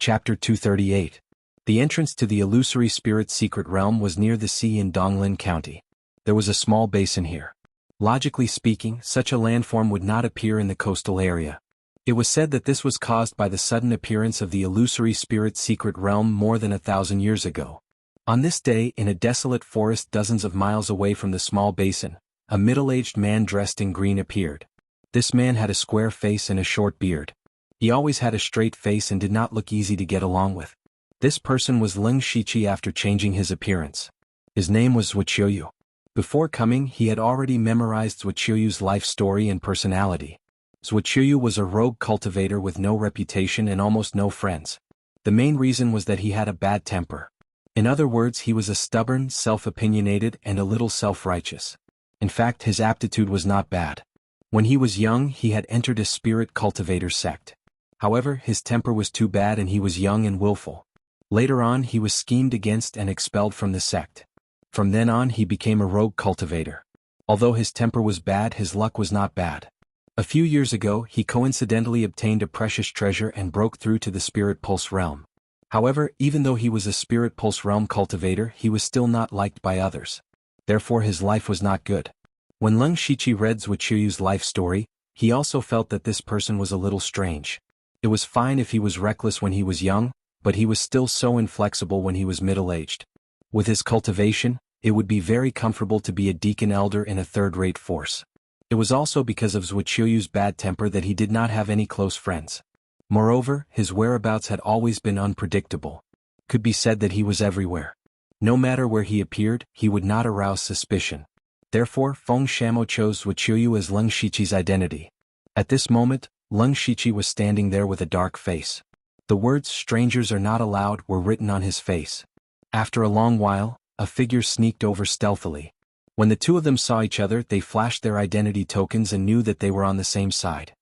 Chapter 238. The entrance to the illusory spirit's secret realm was near the sea in Donglin County. There was a small basin here. Logically speaking, such a landform would not appear in the coastal area. It was said that this was caused by the sudden appearance of the illusory spirit's secret realm more than 1,000 years ago. On this day, in a desolate forest dozens of miles away from the small basin, a middle-aged man dressed in green appeared. This man had a square face and a short beard. He always had a straight face and did not look easy to get along with. This person was Leng Shiqi after changing his appearance. His name was Wuxia. Before coming, he had already memorized Wuxia's life story and personality. Wuxia was a rogue cultivator with no reputation and almost no friends. The main reason was that he had a bad temper. In other words, he was a stubborn, self-opinionated, and a little self-righteous. In fact, his aptitude was not bad. When he was young, he had entered a spirit cultivator sect. However, his temper was too bad and he was young and willful. Later on, he was schemed against and expelled from the sect. From then on, he became a rogue cultivator. Although his temper was bad, his luck was not bad. A few years ago, he coincidentally obtained a precious treasure and broke through to the Spirit Pulse realm. However, even though he was a Spirit Pulse realm cultivator, he was still not liked by others. Therefore his life was not good. When Leng Shiqi read Wuxia's life story, he also felt that this person was a little strange. It was fine if he was reckless when he was young, but he was still so inflexible when he was middle-aged. With his cultivation, it would be very comfortable to be a deacon elder in a third-rate force. It was also because of Wuxia's bad temper that he did not have any close friends. Moreover, his whereabouts had always been unpredictable. Could be said that he was everywhere. No matter where he appeared, he would not arouse suspicion. Therefore, Feng Shamo chose Wuxia as Leng Shiqi's identity. At this moment, Leng Shiqi was standing there with a dark face. The words "strangers are not allowed" were written on his face. After a long while, a figure sneaked over stealthily. When the two of them saw each other, they flashed their identity tokens and knew that they were on the same side.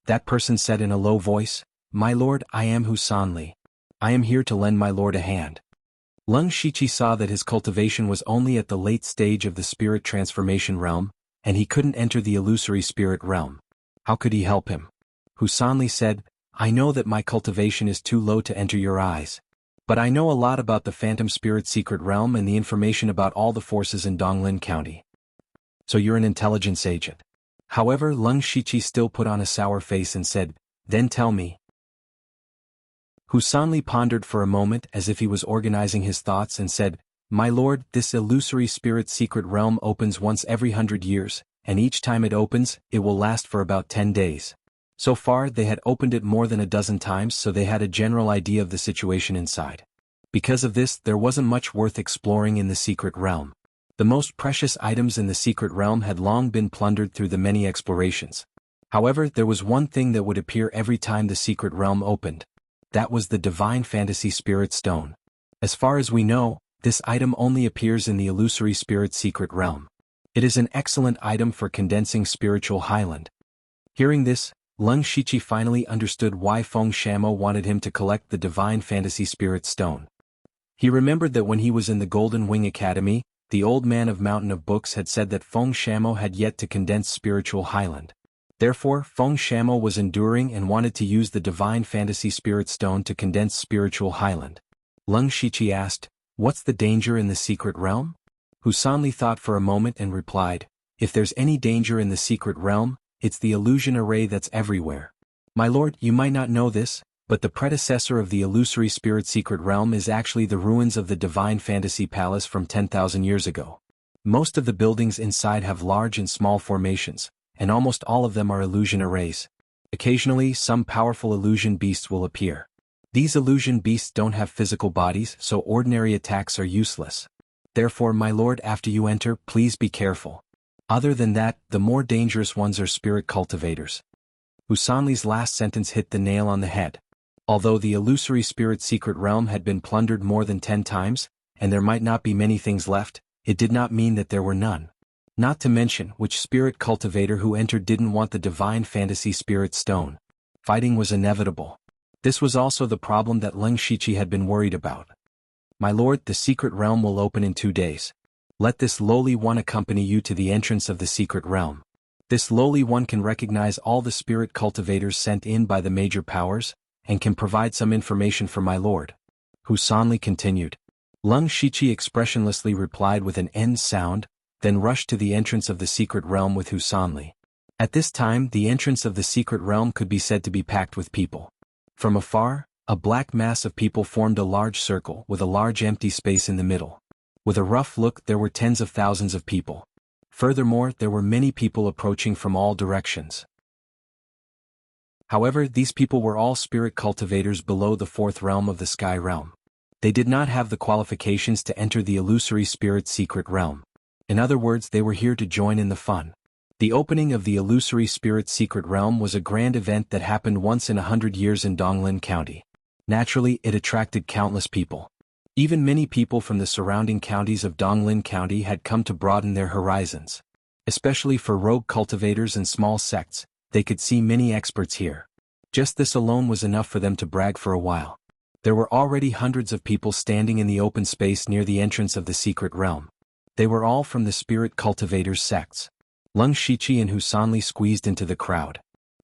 That person said in a low voice, "My lord, I am Husanli. I am here to lend my lord a hand." Leng Shiqi saw that his cultivation was only at the late stage of the spirit transformation realm, and he couldn't enter the illusory spirit realm. How could he help him? Husanli said, "I know that my cultivation is too low to enter your eyes. But I know a lot about the phantom spirit secret realm and the information about all the forces in Donglin County. So you're an intelligence agent." However, Leng Shiqi still put on a sour face and said, "Then tell me." Husanli pondered for a moment as if he was organizing his thoughts and said, "My lord, this illusory spirit secret realm opens once every 100 years, and each time it opens, it will last for about 10 days. So far, they had opened it more than a dozen times, so they had a general idea of the situation inside. Because of this, there wasn't much worth exploring in the secret realm. The most precious items in the secret realm had long been plundered through the many explorations. However, there was one thing that would appear every time the secret realm opened. That was the Divine Fantasy Spirit Stone. As far as we know, this item only appears in the illusory spirit secret realm. It is an excellent item for condensing spiritual highland." Hearing this, Leng Shiqi finally understood why Feng Shamo wanted him to collect the Divine Fantasy Spirit Stone. He remembered that when he was in the Golden Wing Academy, the old man of Mountain of Books had said that Feng Shamo had yet to condense spiritual highland. Therefore, Feng Shamo was enduring and wanted to use the Divine Fantasy Spirit Stone to condense spiritual highland. Leng Shiqi asked, "What's the danger in the secret realm?" Husanli thought for a moment and replied, "If there's any danger in the secret realm, it's the illusion array that's everywhere. My lord, you might not know this, but the predecessor of the illusory spirit secret realm is actually the ruins of the Divine Fantasy Palace from 10,000 years ago. Most of the buildings inside have large and small formations, and almost all of them are illusion arrays. Occasionally, some powerful illusion beasts will appear. These illusion beasts don't have physical bodies, so ordinary attacks are useless. Therefore, my lord, after you enter, please be careful. Other than that, the more dangerous ones are spirit cultivators." Husanli's last sentence hit the nail on the head. Although the illusory spirit secret realm had been plundered more than 10 times, and there might not be many things left, it did not mean that there were none. Not to mention, which spirit cultivator who entered didn't want the Divine Fantasy Spirit Stone? Fighting was inevitable. This was also the problem that Leng Shiqi had been worried about. "My lord, the secret realm will open in 2 days. Let this lowly one accompany you to the entrance of the secret realm. This lowly one can recognize all the spirit cultivators sent in by the major powers, and can provide some information for my lord. Husanli continued. Lung Shiqi expressionlessly replied with an N sound, then rushed to the entrance of the secret realm with Husanli. At this time the entrance of the secret realm could be said to be packed with people. From afar, a black mass of people formed a large circle with a large empty space in the middle. With a rough look there were tens of thousands of people. Furthermore, there were many people approaching from all directions. However, these people were all spirit cultivators below the fourth realm of the sky realm. They did not have the qualifications to enter the illusory spirit secret realm. In other words, they were here to join in the fun. The opening of the illusory spirit secret realm was a grand event that happened once in 100 years in Donglin County. Naturally, it attracted countless people. Even many people from the surrounding counties of Donglin County had come to broaden their horizons. Especially for rogue cultivators and small sects, they could see many experts here. Just this alone was enough for them to brag for a while. There were already hundreds of people standing in the open space near the entrance of the secret realm. They were all from the spirit cultivators sects. Lung Shiqi and Husanli squeezed into the crowd.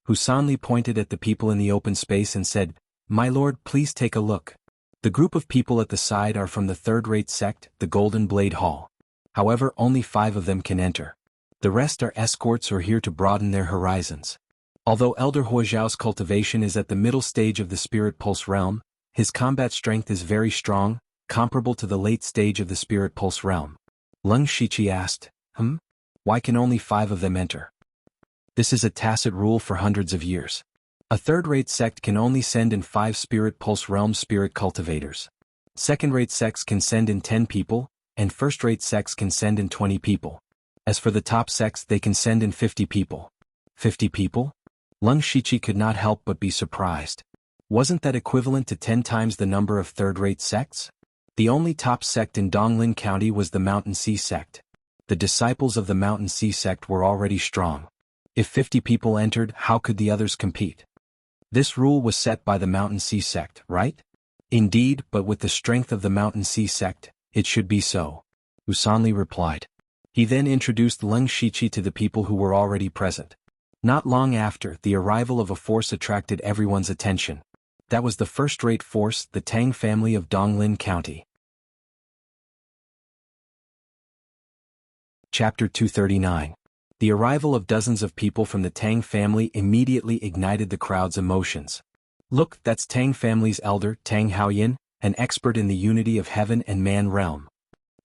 Husanli pointed at the people in the open space and said, "My lord, please take a look. The group of people at the side are from the third-rate sect, the Golden Blade Hall. However, only 5 of them can enter. The rest are escorts or here to broaden their horizons." Although Elder Huozhao's cultivation is at the middle stage of the Spirit Pulse realm, his combat strength is very strong, comparable to the late stage of the Spirit Pulse realm. Lung Shiqi asked, Why can only 5 of them enter? This is a tacit rule for hundreds of years. A third-rate sect can only send in 5 Spirit Pulse realm spirit cultivators. Second-rate sects can send in 10 people, and first-rate sects can send in 20 people. As for the top sects, they can send in 50 people. 50 people? Lung Shiqi could not help but be surprised. Wasn't that equivalent to 10 times the number of third-rate sects? The only top sect in Donglin County was the Mountain Sea sect. The disciples of the Mountain Sea sect were already strong. If 50 people entered, how could the others compete? This rule was set by the Mountain Sea sect, right? Indeed, but with the strength of the Mountain Sea sect, it should be so. Husanli replied. He then introduced Lung Shiqi to the people who were already present. Not long after, the arrival of a force attracted everyone's attention. That was the first-rate force, the Tang family of Donglin County. Chapter 239. The arrival of dozens of people from the Tang family immediately ignited the crowd's emotions. Look, that's Tang family's elder, Tang Haoyin, an expert in the unity of heaven and man realm.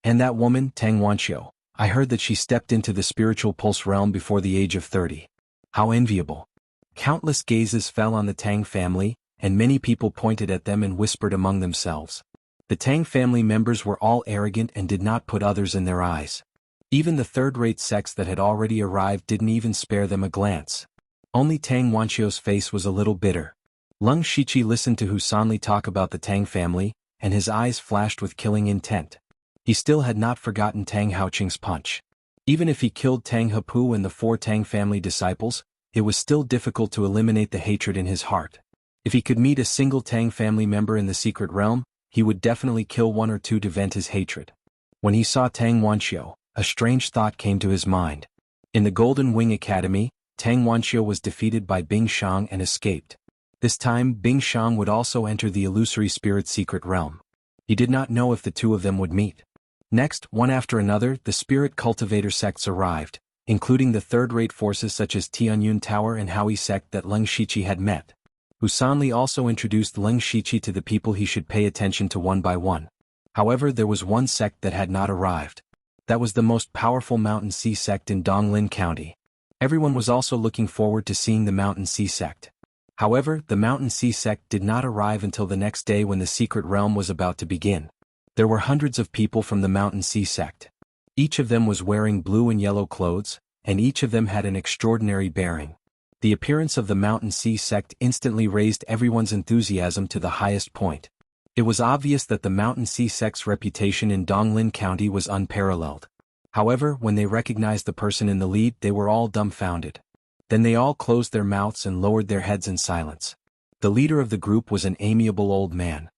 And that woman, Tang Wanxiu, I heard that she stepped into the spiritual pulse realm before the age of 30. How enviable. Countless gazes fell on the Tang family, and many people pointed at them and whispered among themselves. The Tang family members were all arrogant and did not put others in their eyes. Even the third-rate sects that had already arrived didn't even spare them a glance. Only Tang Wanxiu's face was a little bitter. Lung Shiqi listened to Husanli talk about the Tang family, and his eyes flashed with killing intent. He still had not forgotten Tang Haoqing's punch. Even if he killed Tang Hepu and the 4 Tang family disciples, it was still difficult to eliminate the hatred in his heart. If he could meet a single Tang family member in the secret realm, he would definitely kill 1 or 2 to vent his hatred. When he saw Tang Wanxiu, a strange thought came to his mind. In the Golden Wing Academy, Tang Wanxiu was defeated by Bing Shang and escaped. This time, Bing Shang would also enter the illusory spirit secret realm. He did not know if the 2 of them would meet. Next, one after another, the spirit cultivator sects arrived, including the third-rate forces such as Tianyun Tower and Howie sect that Lung Shiqi had met. Husanli also introduced Lung Shiqi to the people he should pay attention to one by one. However, there was one sect that had not arrived. That was the most powerful Mountain Sea sect in Donglin County. Everyone was also looking forward to seeing the Mountain Sea sect. However, the Mountain Sea sect did not arrive until the next day when the secret realm was about to begin. There were hundreds of people from the Mountain Sea sect. Each of them was wearing blue and yellow clothes, and each of them had an extraordinary bearing. The appearance of the Mountain Sea sect instantly raised everyone's enthusiasm to the highest point. It was obvious that the Mountain Sea sect's reputation in Donglin County was unparalleled. However, when they recognized the person in the lead, they were all dumbfounded. Then they all closed their mouths and lowered their heads in silence. The leader of the group was an amiable old man.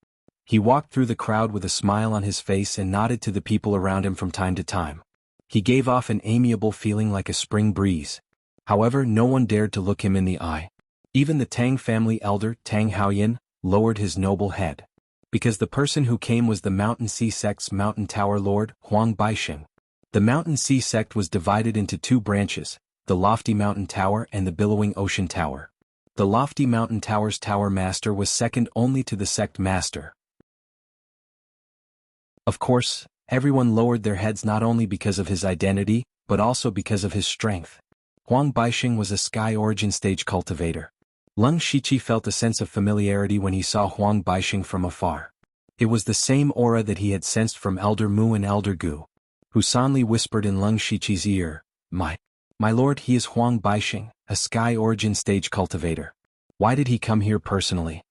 He walked through the crowd with a smile on his face and nodded to the people around him from time to time. He gave off an amiable feeling like a spring breeze. However, no one dared to look him in the eye. Even the Tang family elder, Tang Haoyin, lowered his noble head. Because the person who came was the Mountain Sea Sect's Mountain Tower Lord, Huang Baixing. The Mountain Sea Sect was divided into two branches, the Lofty Mountain Tower and the Billowing Ocean Tower. The Lofty Mountain Tower's Tower Master was second only to the Sect Master. Of course, everyone lowered their heads not only because of his identity, but also because of his strength. Huang Baixing was a Sky Origin Stage cultivator. Lung Shiqi felt a sense of familiarity when he saw Huang Baixing from afar. It was the same aura that he had sensed from Elder Mu and Elder Gu. Husanli whispered in Lung Shiqi's ear, My lord, he is Huang Baixing, a Sky Origin Stage cultivator. Why did he come here personally?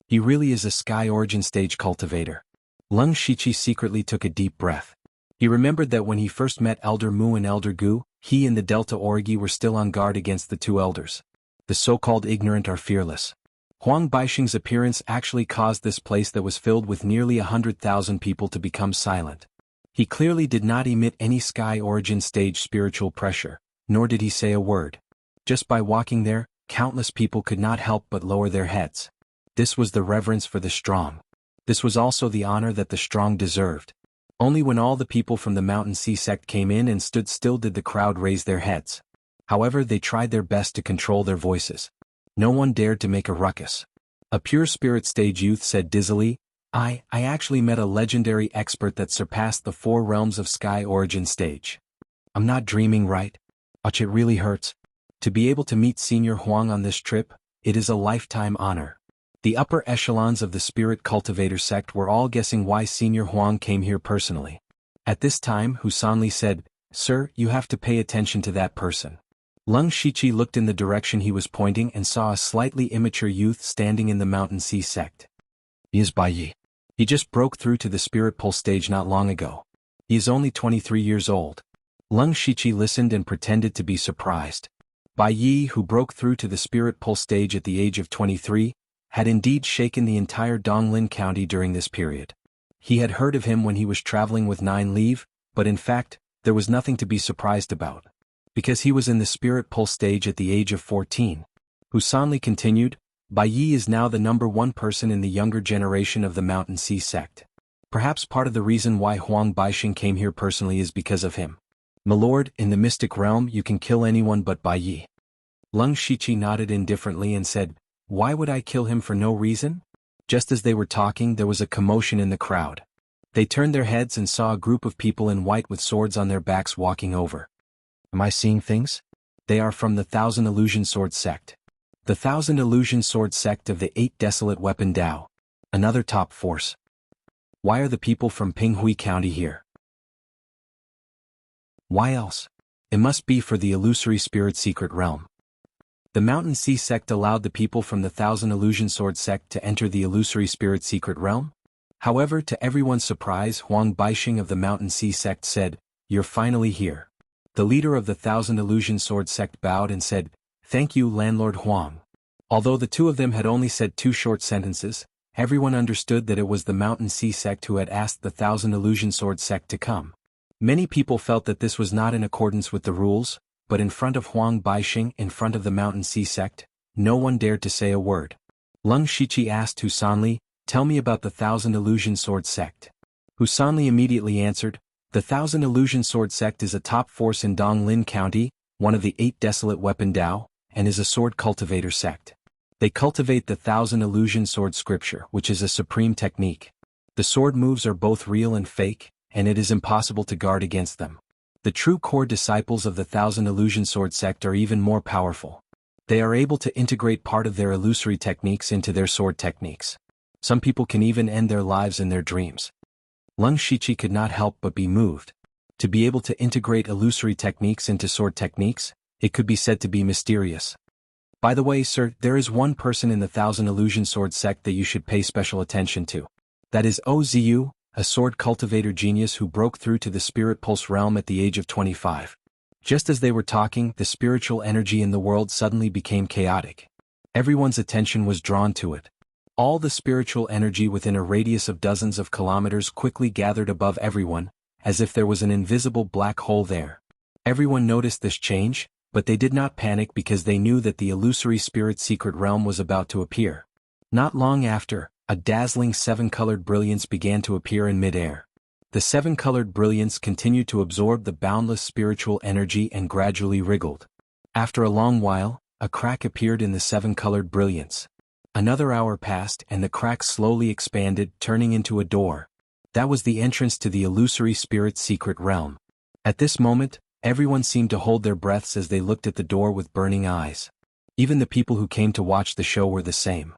He really is a Sky Origin Stage cultivator. Lung Shiqi secretly took a deep breath. He remembered that when he first met Elder Mu and Elder Gu, he and the Delta Origi were still on guard against the two elders. The so-called ignorant are fearless. Huang Baixing's appearance actually caused this place that was filled with nearly 100,000 people to become silent. He clearly did not emit any Sky Origin Stage spiritual pressure, nor did he say a word. Just by walking there, countless people could not help but lower their heads. This was the reverence for the strong. This was also the honor that the strong deserved. Only when all the people from the Mountain Sea Sect came in and stood still did the crowd raise their heads. However, they tried their best to control their voices. No one dared to make a ruckus. A pure spirit stage youth said dizzily, I actually met a legendary expert that surpassed the 4 realms of Sky Origin Stage. I'm not dreaming, right? Ouch, it really hurts. To be able to meet Senior Huang on this trip, it is a lifetime honor. The upper echelons of the Spirit Cultivator sect were all guessing why Senior Huang came here personally. At this time, Husanli said, Sir, you have to pay attention to that person. Lung Shiqi looked in the direction he was pointing and saw a slightly immature youth standing in the Mountain Sea sect. He is Bai Yi. He just broke through to the Spirit Pulse stage not long ago. He is only 23 years old. Lung Shiqi listened and pretended to be surprised. Bai Yi, who broke through to the Spirit Pulse stage at the age of 23, had indeed shaken the entire Donglin County during this period. He had heard of him when he was traveling with 9 Leave, but in fact, there was nothing to be surprised about. Because he was in the Spirit Pulse stage at the age of 14. Husanli continued, Bai Yi is now the #1 person in the younger generation of the Mountain Sea sect. Perhaps part of the reason why Huang Baixing came here personally is because of him. My lord, in the mystic realm you can kill anyone but Bai Yi. Lung Shiqi nodded indifferently and said, Why would I kill him for no reason? Just as they were talking, there was a commotion in the crowd. They turned their heads and saw a group of people in white with swords on their backs walking over. Am I seeing things? They are from the 1,000 Illusion Sword sect. The 1,000 Illusion Sword sect of the 8 Desolate Weapon Dao. Another top force. Why are the people from Pinghui County here? Why else? It must be for the Illusory Spirit Secret Realm. The Mountain Sea sect allowed the people from the 1,000 Illusion Sword sect to enter the Illusory Spirit Secret Realm. However, to everyone's surprise, Huang Baixing of the Mountain Sea sect said, You're finally here. The leader of the 1,000 Illusion Sword sect bowed and said, Thank you, Landlord Huang. Although the two of them had only said 2 short sentences, everyone understood that it was the Mountain Sea sect who had asked the 1,000 Illusion Sword sect to come. Many people felt that this was not in accordance with the rules, but in front of Huang Baixing, in front of the Mountain Sea sect, no one dared to say a word. Lung Shiqi asked Husanli, Tell me about the 1,000 Illusion Sword sect. Husanli immediately answered, The 1,000 Illusion Sword sect is a top force in Donglin County, one of the 8 Desolate Weapon Dao, and is a sword cultivator sect. They cultivate the 1,000 Illusion Sword scripture, which is a supreme technique. The sword moves are both real and fake, and it is impossible to guard against them. The true core disciples of the 1,000 Illusion Sword sect are even more powerful. They are able to integrate part of their illusory techniques into their sword techniques. Some people can even end their lives in their dreams. Lung Shiqi could not help but be moved. To be able to integrate illusory techniques into sword techniques, it could be said to be mysterious. By the way, sir, there is one person in the 1,000 Illusion Sword sect that you should pay special attention to. That is Ozu, a sword cultivator genius who broke through to the Spirit Pulse realm at the age of 25. Just as they were talking, the spiritual energy in the world suddenly became chaotic. Everyone's attention was drawn to it. All the spiritual energy within a radius of dozens of kilometers quickly gathered above everyone, as if there was an invisible black hole there. Everyone noticed this change, but they did not panic because they knew that the illusory spirit secret realm was about to appear. Not long after, a dazzling seven-colored brilliance began to appear in mid-air. The seven-colored brilliance continued to absorb the boundless spiritual energy and gradually wriggled. After a long while, a crack appeared in the seven-colored brilliance. Another hour passed and the crack slowly expanded, turning into a door. That was the entrance to the illusory spirit's secret realm. At this moment, everyone seemed to hold their breaths as they looked at the door with burning eyes. Even the people who came to watch the show were the same.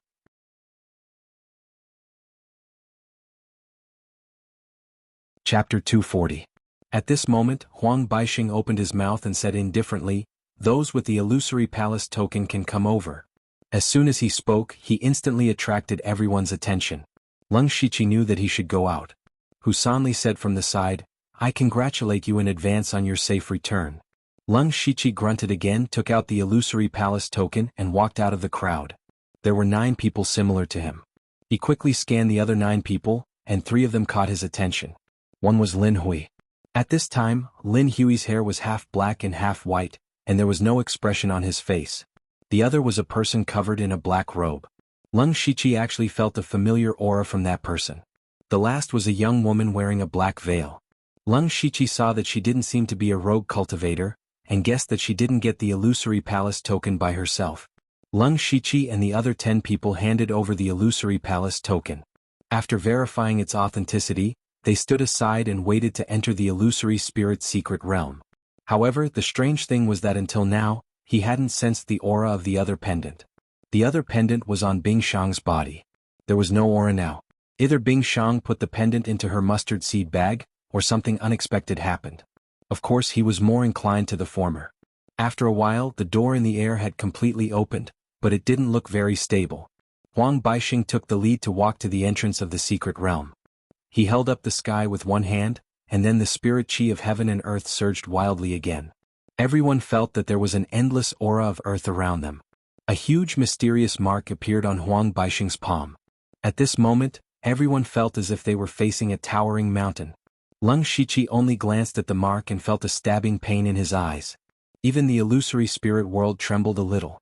Chapter 240. At this moment, Huang Baixing opened his mouth and said indifferently, "Those with the illusory palace token can come over." As soon as he spoke, he instantly attracted everyone's attention. Leng Shiqi knew that he should go out. Husan Li said from the side, "I congratulate you in advance on your safe return." Leng Shiqi grunted again, took out the illusory palace token and walked out of the crowd. There were 9 people similar to him. He quickly scanned the other 9 people, and 3 of them caught his attention. One was Lin Hui. At this time, Lin Hui's hair was half black and half white, and there was no expression on his face. The other was a person covered in a black robe. Leng Shiqi actually felt a familiar aura from that person. The last was a young woman wearing a black veil. Leng Shiqi saw that she didn't seem to be a rogue cultivator, and guessed that she didn't get the illusory palace token by herself. Leng Shiqi and the other 10 people handed over the illusory palace token. After verifying its authenticity, they stood aside and waited to enter the illusory spirit's secret realm. However, the strange thing was that until now, he hadn't sensed the aura of the other pendant. The other pendant was on Bing Shang's body. There was no aura now. Either Bing Shang put the pendant into her mustard seed bag, or something unexpected happened. Of course, he was more inclined to the former. After a while, the door in the air had completely opened, but it didn't look very stable. Huang Baixing took the lead to walk to the entrance of the secret realm. He held up the sky with one hand, and then the spirit chi of heaven and earth surged wildly again. Everyone felt that there was an endless aura of earth around them. A huge mysterious mark appeared on Huang Baixing's palm. At this moment, everyone felt as if they were facing a towering mountain. Leng Shiqi only glanced at the mark and felt a stabbing pain in his eyes. Even the illusory spirit world trembled a little.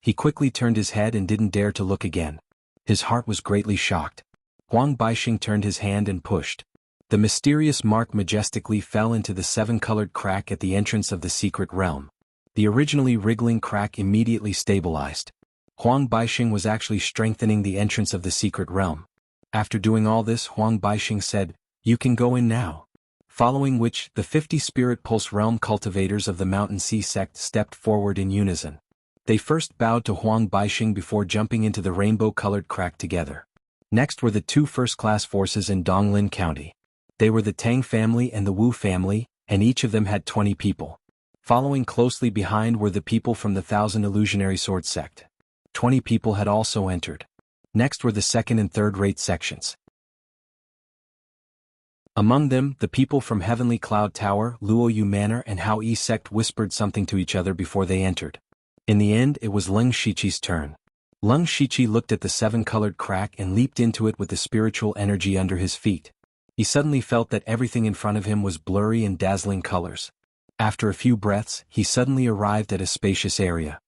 He quickly turned his head and didn't dare to look again. His heart was greatly shocked. Huang Baixing turned his hand and pushed. The mysterious mark majestically fell into the 7-colored crack at the entrance of the secret realm. The originally wriggling crack immediately stabilized. Huang Baixing was actually strengthening the entrance of the secret realm. After doing all this, Huang Baixing said, "You can go in now." Following which, the 50 Spirit Pulse Realm cultivators of the Mountain Sea sect stepped forward in unison. They first bowed to Huang Baixing before jumping into the rainbow-colored crack together. Next were the 2 first-class forces in Donglin County. They were the Tang family and the Wu family, and each of them had 20 people. Following closely behind were the people from the 1000 Illusionary Sword sect. 20 people had also entered. Next were the second and third-rate sections. Among them, the people from Heavenly Cloud Tower, Luoyu Manor and Hao Yi sect whispered something to each other before they entered. In the end, it was Leng Shiqi's turn. Leng Shiqi looked at the 7-colored crack and leaped into it with the spiritual energy under his feet. He suddenly felt that everything in front of him was blurry and dazzling colors. After a few breaths, he suddenly arrived at a spacious area.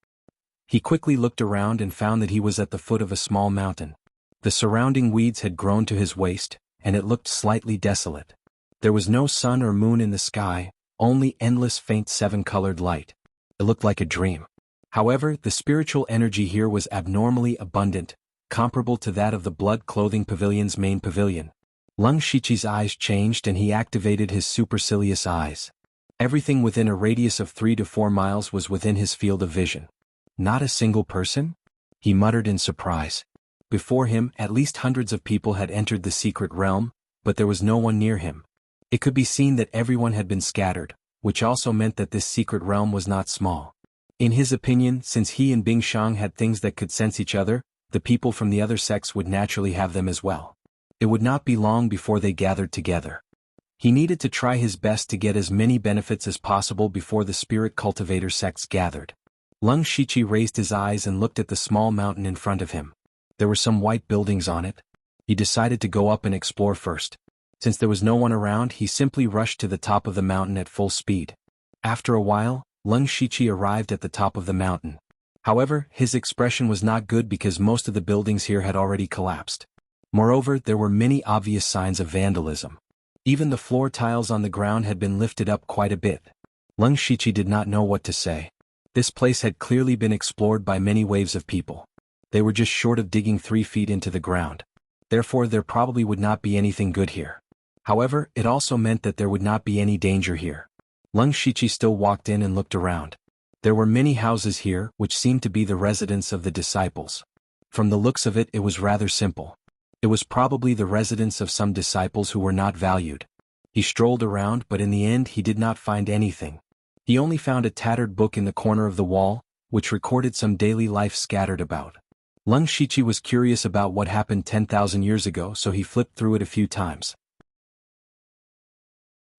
He quickly looked around and found that he was at the foot of a small mountain. The surrounding weeds had grown to his waist, and it looked slightly desolate. There was no sun or moon in the sky, only endless faint 7-colored light. It looked like a dream. However, the spiritual energy here was abnormally abundant, comparable to that of the Blood Clothing Pavilion's main pavilion. Leng Shiqi's eyes changed and he activated his supercilious eyes. Everything within a radius of 3 to 4 miles was within his field of vision. Not a single person? He muttered in surprise. Before him, at least hundreds of people had entered the secret realm, but there was no one near him. It could be seen that everyone had been scattered, which also meant that this secret realm was not small. In his opinion, since he and Bing Shang had things that could sense each other, the people from the other sects would naturally have them as well. It would not be long before they gathered together. He needed to try his best to get as many benefits as possible before the spirit cultivator sects gathered. Leng Shiqi raised his eyes and looked at the small mountain in front of him. There were some white buildings on it. He decided to go up and explore first. Since there was no one around, he simply rushed to the top of the mountain at full speed. After a while, Leng Shiqi arrived at the top of the mountain. However, his expression was not good because most of the buildings here had already collapsed. Moreover, there were many obvious signs of vandalism. Even the floor tiles on the ground had been lifted up quite a bit. Leng Shiqi did not know what to say. This place had clearly been explored by many waves of people. They were just short of digging 3 feet into the ground. Therefore, there probably would not be anything good here. However, it also meant that there would not be any danger here. Leng Shiqi still walked in and looked around. There were many houses here, which seemed to be the residence of the disciples. From the looks of it, it was rather simple. It was probably the residence of some disciples who were not valued. He strolled around, but in the end he did not find anything. He only found a tattered book in the corner of the wall, which recorded some daily life scattered about. Leng Shiqi was curious about what happened 10,000 years ago, so he flipped through it a few times.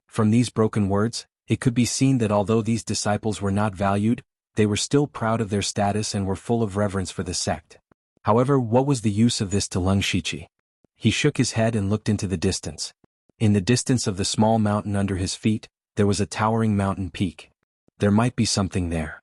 From these broken words, it could be seen that although these disciples were not valued, they were still proud of their status and were full of reverence for the sect. However, what was the use of this to Leng Shiqi? He shook his head and looked into the distance. In the distance of the small mountain under his feet, there was a towering mountain peak. There might be something there.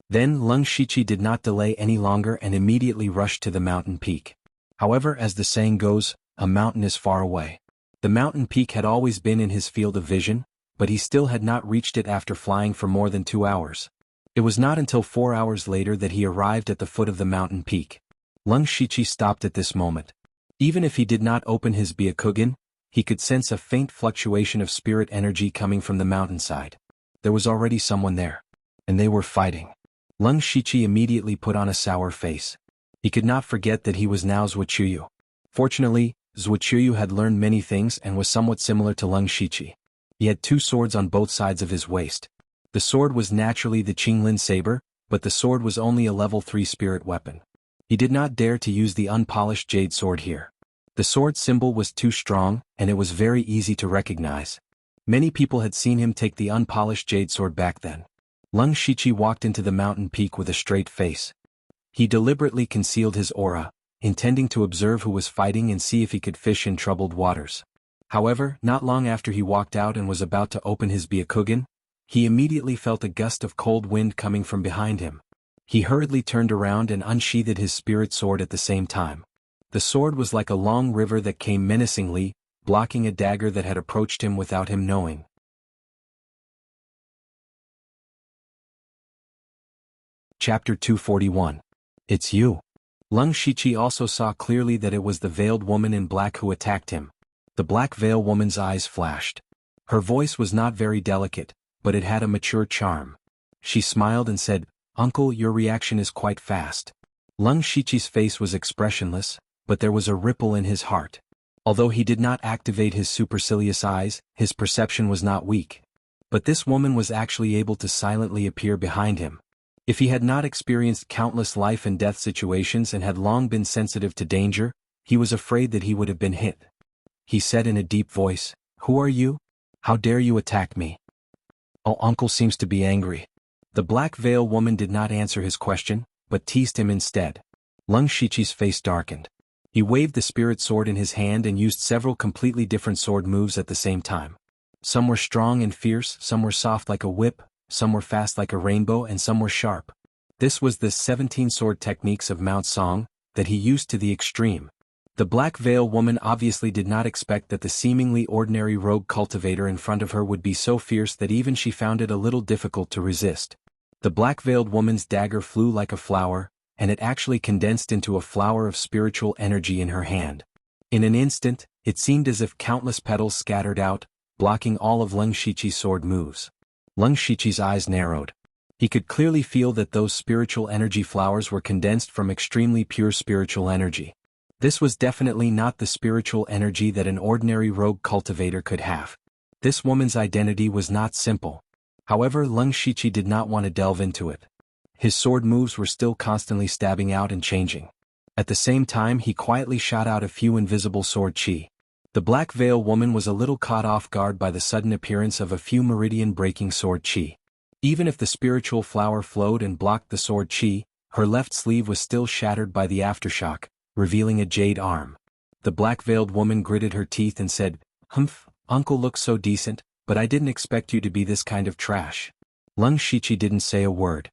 Then Leng Shiqi did not delay any longer and immediately rushed to the mountain peak. However, as the saying goes, a mountain is far away. The mountain peak had always been in his field of vision, but he still had not reached it after flying for more than 2 hours. It was not until 4 hours later that he arrived at the foot of the mountain peak. Leng Shiqi stopped at this moment. Even if he did not open his Byakugan, he could sense a faint fluctuation of spirit energy coming from the mountainside. There was already someone there. And they were fighting. Leng Shiqi immediately put on a sour face. He could not forget that he was now Zhuqiu. Fortunately, Zhuqiu had learned many things and was somewhat similar to Leng Shiqi. He had 2 swords on both sides of his waist. The sword was naturally the Qinglin saber, but the sword was only a level 3 spirit weapon. He did not dare to use the unpolished jade sword here. The sword symbol was too strong, and it was very easy to recognize. Many people had seen him take the unpolished jade sword back then. Leng Shiqi walked into the mountain peak with a straight face. He deliberately concealed his aura, intending to observe who was fighting and see if he could fish in troubled waters. However, not long after he walked out and was about to open his Byakugan, he immediately felt a gust of cold wind coming from behind him. He hurriedly turned around and unsheathed his spirit sword at the same time. The sword was like a long river that came menacingly, blocking a dagger that had approached him without him knowing. Chapter 241. It's you. Leng Shiqi also saw clearly that it was the veiled woman in black who attacked him. The black veil woman's eyes flashed. Her voice was not very delicate, but it had a mature charm. She smiled and said, "Uncle, your reaction is quite fast." Leng Shiqi's face was expressionless, but there was a ripple in his heart. Although he did not activate his supercilious eyes, his perception was not weak. But this woman was actually able to silently appear behind him. If he had not experienced countless life and death situations and had long been sensitive to danger, he was afraid that he would have been hit. He said in a deep voice, "Who are you? How dare you attack me?" "Oh, uncle seems to be angry." The black veil woman did not answer his question, but teased him instead. Leng Shiqi's face darkened. He waved the spirit sword in his hand and used several completely different sword moves at the same time. Some were strong and fierce, some were soft like a whip, some were fast like a rainbow, and some were sharp. This was the 17 sword techniques of Mount Song that he used to the extreme. The black veil woman obviously did not expect that the seemingly ordinary rogue cultivator in front of her would be so fierce that even she found it a little difficult to resist. The black-veiled woman's dagger flew like a flower, and it actually condensed into a flower of spiritual energy in her hand. In an instant, it seemed as if countless petals scattered out, blocking all of Leng Shiqi's sword moves. Leng Shiqi's eyes narrowed. He could clearly feel that those spiritual energy flowers were condensed from extremely pure spiritual energy. This was definitely not the spiritual energy that an ordinary rogue cultivator could have. This woman's identity was not simple. However, Leng Shiqi did not want to delve into it. His sword moves were still constantly stabbing out and changing. At the same time, he quietly shot out a few invisible sword chi. The black veil woman was a little caught off guard by the sudden appearance of a few meridian-breaking sword chi. Even if the spiritual flower flowed and blocked the sword chi, her left sleeve was still shattered by the aftershock, revealing a jade arm. The black-veiled woman gritted her teeth and said, "Humph, uncle looks so decent, but I didn't expect you to be this kind of trash." Leng Shiqi didn't say a word.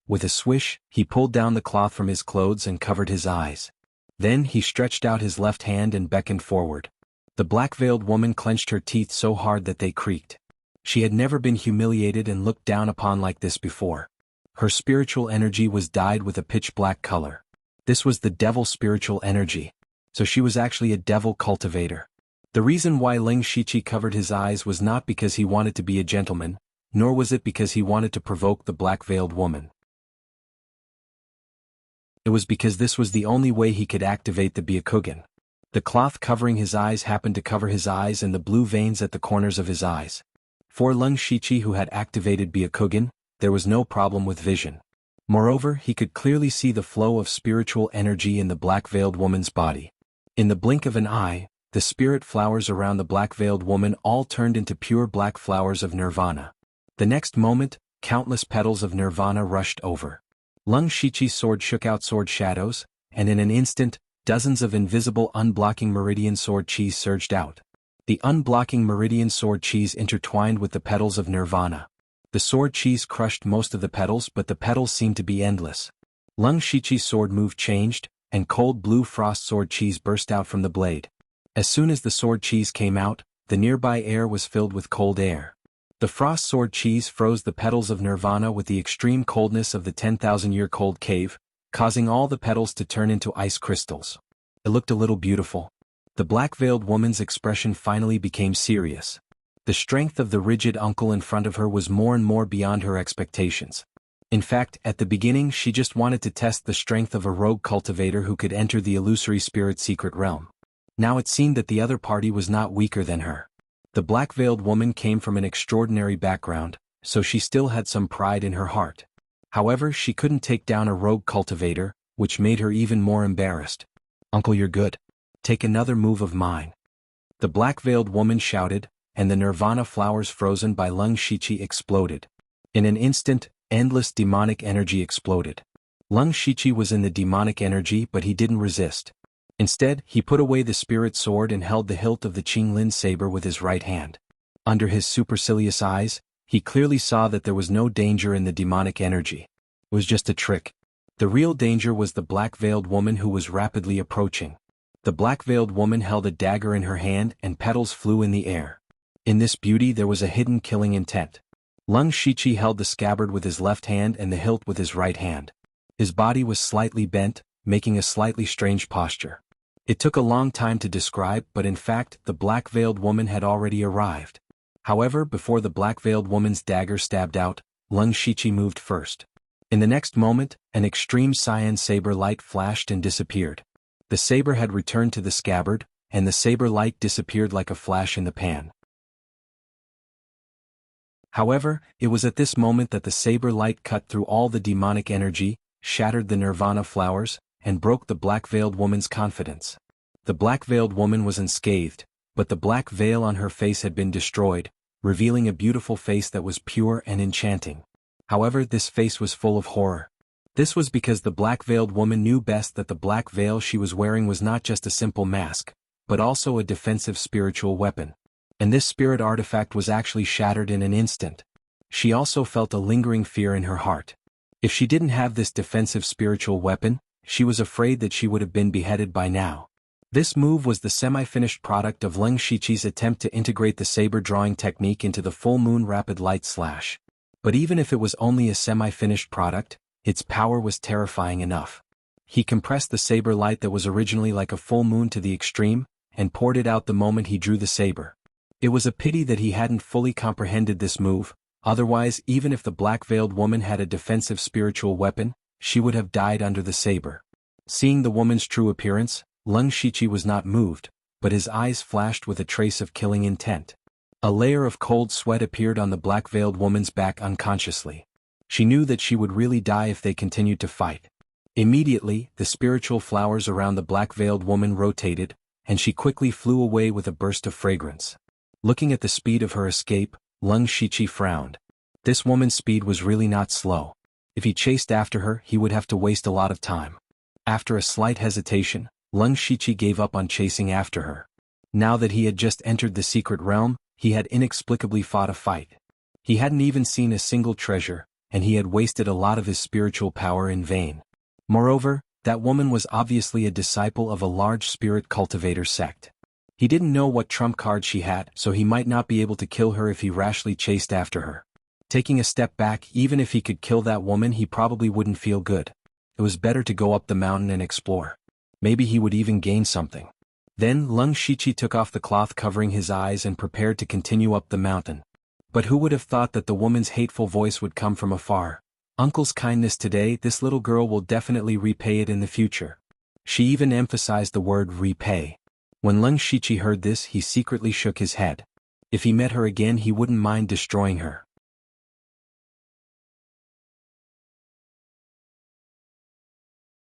With a swish, he pulled down the cloth from his clothes and covered his eyes. Then he stretched out his left hand and beckoned forward. The black-veiled woman clenched her teeth so hard that they creaked. She had never been humiliated and looked down upon like this before. Her spiritual energy was dyed with a pitch-black color. This was the devil's spiritual energy. So she was actually a devil cultivator. The reason why Leng Shiqi covered his eyes was not because he wanted to be a gentleman, nor was it because he wanted to provoke the black-veiled woman. It was because this was the only way he could activate the Byakugan. The cloth covering his eyes happened to cover his eyes and the blue veins at the corners of his eyes. For Leng Shiqi, who had activated Byakugan, there was no problem with vision. Moreover, he could clearly see the flow of spiritual energy in the black-veiled woman's body. In the blink of an eye, the spirit flowers around the black-veiled woman all turned into pure black flowers of nirvana. The next moment, countless petals of nirvana rushed over. Leng Shiqi's sword shook out sword shadows, and in an instant, dozens of invisible unblocking meridian sword chis surged out. The unblocking meridian sword chis intertwined with the petals of nirvana. The sword chis crushed most of the petals, but the petals seemed to be endless. Leng Shiqi's sword move changed, and cold blue frost sword chis burst out from the blade. As soon as the sword chis came out, the nearby air was filled with cold air. The frost sword chis froze the petals of nirvana with the extreme coldness of the 10,000-year cold cave, causing all the petals to turn into ice crystals. It looked a little beautiful. The black-veiled woman's expression finally became serious. The strength of the rigid uncle in front of her was more and more beyond her expectations. In fact, at the beginning she just wanted to test the strength of a rogue cultivator who could enter the illusory spirit secret realm. Now it seemed that the other party was not weaker than her. The black-veiled woman came from an extraordinary background, so she still had some pride in her heart. However, she couldn't take down a rogue cultivator, which made her even more embarrassed. "Uncle, you're good. Take another move of mine." The black-veiled woman shouted, and the nirvana flowers frozen by Leng Shiqi exploded. In an instant, endless demonic energy exploded. Leng Shiqi was in the demonic energy, but he didn't resist. Instead, he put away the spirit sword and held the hilt of the Qinglin saber with his right hand. Under his supercilious eyes, he clearly saw that there was no danger in the demonic energy. It was just a trick. The real danger was the black-veiled woman who was rapidly approaching. The black-veiled woman held a dagger in her hand and petals flew in the air. In this beauty there was a hidden killing intent. Leng Shiqi held the scabbard with his left hand and the hilt with his right hand. His body was slightly bent, making a slightly strange posture. It took a long time to describe, but in fact, the black-veiled woman had already arrived. However, before the black-veiled woman's dagger stabbed out, Leng Shiqi moved first. In the next moment, an extreme cyan saber light flashed and disappeared. The saber had returned to the scabbard, and the saber light disappeared like a flash in the pan. However, it was at this moment that the saber light cut through all the demonic energy, shattered the nirvana flowers, and broke the black-veiled woman's confidence. The black-veiled woman was unscathed, but the black veil on her face had been destroyed, revealing a beautiful face that was pure and enchanting. However, this face was full of horror. This was because the black-veiled woman knew best that the black veil she was wearing was not just a simple mask, but also a defensive spiritual weapon. And this spirit artifact was actually shattered in an instant. She also felt a lingering fear in her heart. If she didn't have this defensive spiritual weapon, she was afraid that she would have been beheaded by now. This move was the semi-finished product of Leng Shiqi's attempt to integrate the saber drawing technique into the full moon rapid light slash. But even if it was only a semi-finished product, its power was terrifying enough. He compressed the saber light that was originally like a full moon to the extreme, and poured it out the moment he drew the saber. It was a pity that he hadn't fully comprehended this move, otherwise even if the black-veiled woman had a defensive spiritual weapon, she would have died under the saber. Seeing the woman's true appearance, Leng Shiqi was not moved, but his eyes flashed with a trace of killing intent. A layer of cold sweat appeared on the black-veiled woman's back unconsciously. She knew that she would really die if they continued to fight. Immediately, the spiritual flowers around the black-veiled woman rotated, and she quickly flew away with a burst of fragrance. Looking at the speed of her escape, Leng Shiqi frowned. This woman's speed was really not slow. If he chased after her, he would have to waste a lot of time. After a slight hesitation, Leng Shiqi gave up on chasing after her. Now that he had just entered the secret realm, he had inexplicably fought a fight. He hadn't even seen a single treasure, and he had wasted a lot of his spiritual power in vain. Moreover, that woman was obviously a disciple of a large spirit cultivator sect. He didn't know what trump card she had, so he might not be able to kill her if he rashly chased after her. Taking a step back, even if he could kill that woman, he probably wouldn't feel good. It was better to go up the mountain and explore. Maybe he would even gain something. Then Leng Shiqi took off the cloth covering his eyes and prepared to continue up the mountain. But who would have thought that the woman's hateful voice would come from afar? Uncle's kindness today, this little girl will definitely repay it in the future. She even emphasized the word repay. When Leng Shiqi heard this, he secretly shook his head. If he met her again, he wouldn't mind destroying her.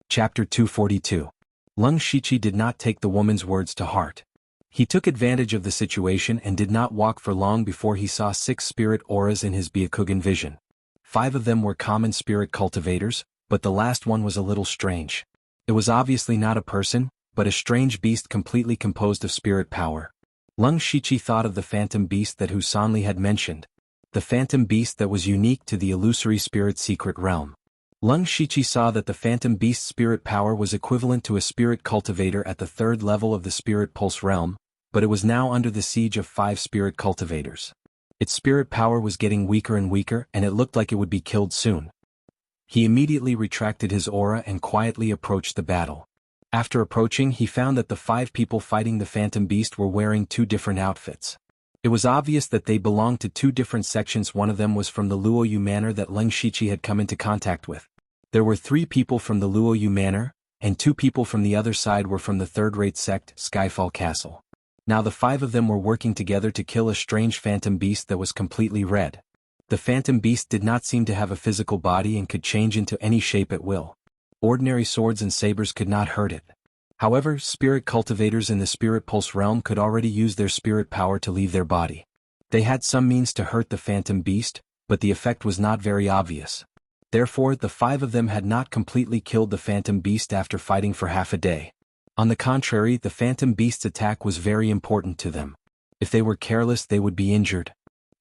Chapter 242. Leng Shiqi did not take the woman's words to heart. He took advantage of the situation and did not walk for long before he saw 6 spirit auras in his Byakugan vision. 5 of them were common spirit cultivators, but the last one was a little strange. It was obviously not a person, but a strange beast completely composed of spirit power. Leng Shiqi thought of the phantom beast that Husanli had mentioned. The phantom beast that was unique to the illusory spirit secret realm. Leng Shiqi saw that the phantom beast's spirit power was equivalent to a spirit cultivator at the 3rd level of the spirit pulse realm, but it was now under the siege of 5 spirit cultivators. Its spirit power was getting weaker and weaker, and it looked like it would be killed soon. He immediately retracted his aura and quietly approached the battle. After approaching, he found that the 5 people fighting the phantom beast were wearing 2 different outfits. It was obvious that they belonged to 2 different sections. One of them was from the Luoyu Manor that Leng Shiqi had come into contact with. There were 3 people from the Luoyu Manor, and 2 people from the other side were from the 3rd-rate sect, Skyfall Castle. Now the 5 of them were working together to kill a strange phantom beast that was completely red. The phantom beast did not seem to have a physical body and could change into any shape at will. Ordinary swords and sabers could not hurt it. However, spirit cultivators in the spirit pulse realm could already use their spirit power to leave their body. They had some means to hurt the phantom beast, but the effect was not very obvious. Therefore, the 5 of them had not completely killed the phantom beast after fighting for half a day. On the contrary, the phantom beast's attack was very important to them. If they were careless, they would be injured.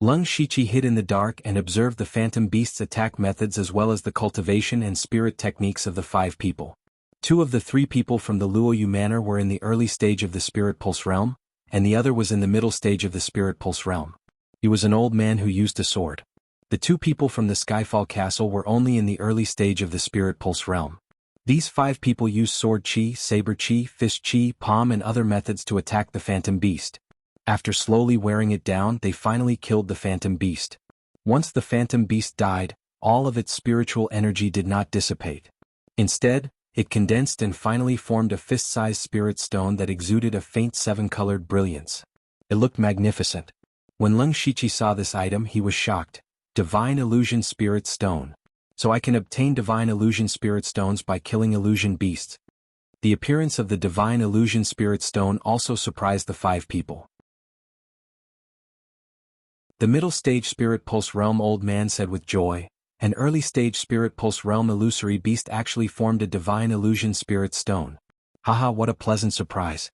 Leng Shiqi hid in the dark and observed the phantom beast's attack methods as well as the cultivation and spirit techniques of the 5 people. 2 of the 3 people from the Luoyu Manor were in the early stage of the spirit pulse realm, and the other was in the middle stage of the spirit pulse realm. He was an old man who used a sword. The 2 people from the Skyfall Castle were only in the early stage of the spirit pulse realm. These 5 people used sword chi, saber chi, fist chi, palm and other methods to attack the phantom beast. After slowly wearing it down, they finally killed the phantom beast. Once the phantom beast died, all of its spiritual energy did not dissipate. Instead, it condensed and finally formed a fist-sized spirit stone that exuded a faint 7-colored brilliance. It looked magnificent. When Leng Shiqi saw this item, he was shocked. Divine Illusion Spirit Stone. So I can obtain Divine Illusion Spirit Stones by killing illusion beasts. The appearance of the Divine Illusion Spirit Stone also surprised the 5 people. The middle stage Spirit Pulse Realm old man said with joy. An early stage Spirit Pulse Realm illusory beast actually formed a Divine Illusion Spirit Stone. Haha, what a pleasant surprise.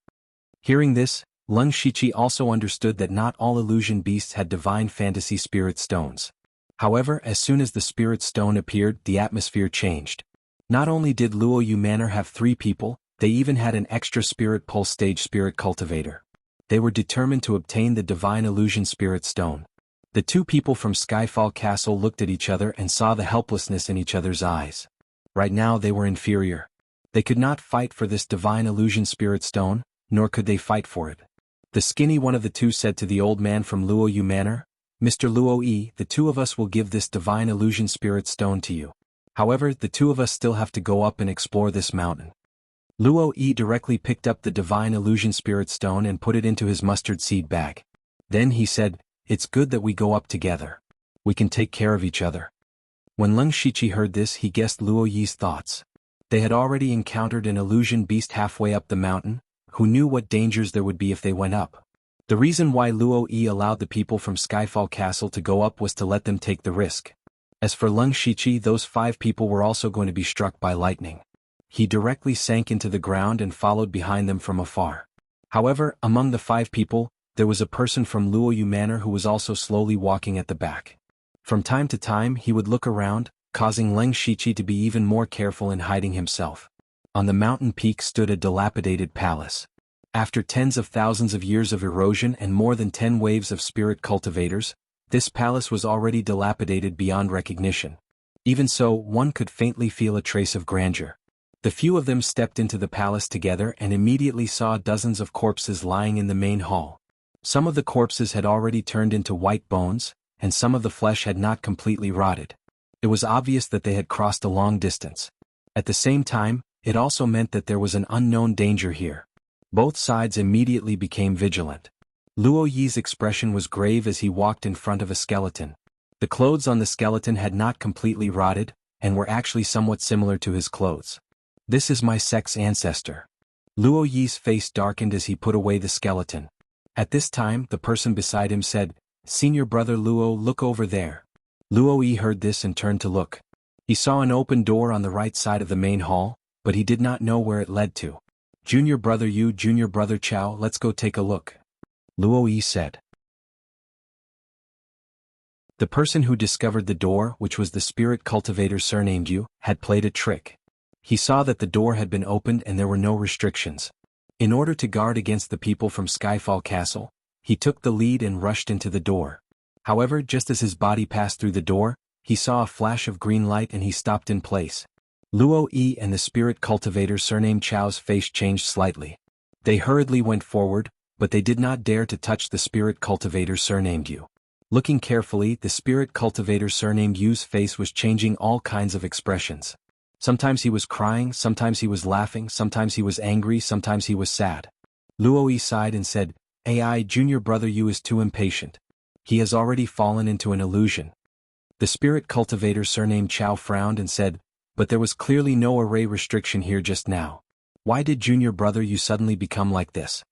Hearing this, Leng Shiqi also understood that not all illusion beasts had Divine Fantasy Spirit Stones. However, as soon as the Spirit Stone appeared, the atmosphere changed. Not only did Luoyu Manor have 3 people, they even had an extra Spirit Pulse stage Spirit Cultivator. They were determined to obtain the Divine Illusion Spirit Stone. The 2 people from Skyfall Castle looked at each other and saw the helplessness in each other's eyes. Right now they were inferior. They could not fight for this Divine Illusion Spirit Stone, nor could they fight for it. The skinny one of the 2 said to the old man from Luoyu Manor, Mr. Luo-yi, the 2 of us will give this Divine Illusion Spirit Stone to you. However, the 2 of us still have to go up and explore this mountain. Luo-yi directly picked up the Divine Illusion Spirit Stone and put it into his mustard seed bag. Then he said, It's good that we go up together. We can take care of each other. When Leng Shiqi heard this, he guessed Luo-yi's thoughts. They had already encountered an illusion beast halfway up the mountain, who knew what dangers there would be if they went up. The reason why Luo-yi allowed the people from Skyfall Castle to go up was to let them take the risk. As for Leng Shiqi, those 5 people were also going to be struck by lightning. He directly sank into the ground and followed behind them from afar. However, among the 5 people, there was a person from Luoyu Manor who was also slowly walking at the back. From time to time he would look around, causing Leng Shiqi to be even more careful in hiding himself. On the mountain peak stood a dilapidated palace. After tens of thousands of years of erosion and more than 10 waves of spirit cultivators, this palace was already dilapidated beyond recognition. Even so, one could faintly feel a trace of grandeur. The few of them stepped into the palace together and immediately saw dozens of corpses lying in the main hall. Some of the corpses had already turned into white bones, and some of the flesh had not completely rotted. It was obvious that they had crossed a long distance. At the same time, it also meant that there was an unknown danger here. Both sides immediately became vigilant. Luo Yi's expression was grave as he walked in front of a skeleton. The clothes on the skeleton had not completely rotted, and were actually somewhat similar to his clothes. "This is my sex ancestor." Luo Yi's face darkened as he put away the skeleton. At this time, the person beside him said, "Senior brother Luo, look over there." Luo Yi heard this and turned to look. He saw an open door on the right side of the main hall, but he did not know where it led to. "Junior brother Yu, junior brother Chao, let's go take a look," Luo Yi said. The person who discovered the door, which was the spirit cultivator surnamed Yu, had played a trick. He saw that the door had been opened and there were no restrictions. In order to guard against the people from Skyfall Castle, he took the lead and rushed into the door. However, just as his body passed through the door, he saw a flash of green light and he stopped in place. Luo Yi and the spirit cultivator surnamed Chao's face changed slightly. They hurriedly went forward, but they did not dare to touch the spirit cultivator surnamed Yu. Looking carefully, the spirit cultivator surnamed Yu's face was changing all kinds of expressions. Sometimes he was crying, sometimes he was laughing, sometimes he was angry, sometimes he was sad. Luo Yi sighed and said, "AI, junior brother Yu is too impatient. He has already fallen into an illusion." The spirit cultivator surnamed Chao frowned and said, "But there was clearly no array restriction here just now. Why did junior brother Yu suddenly become like this?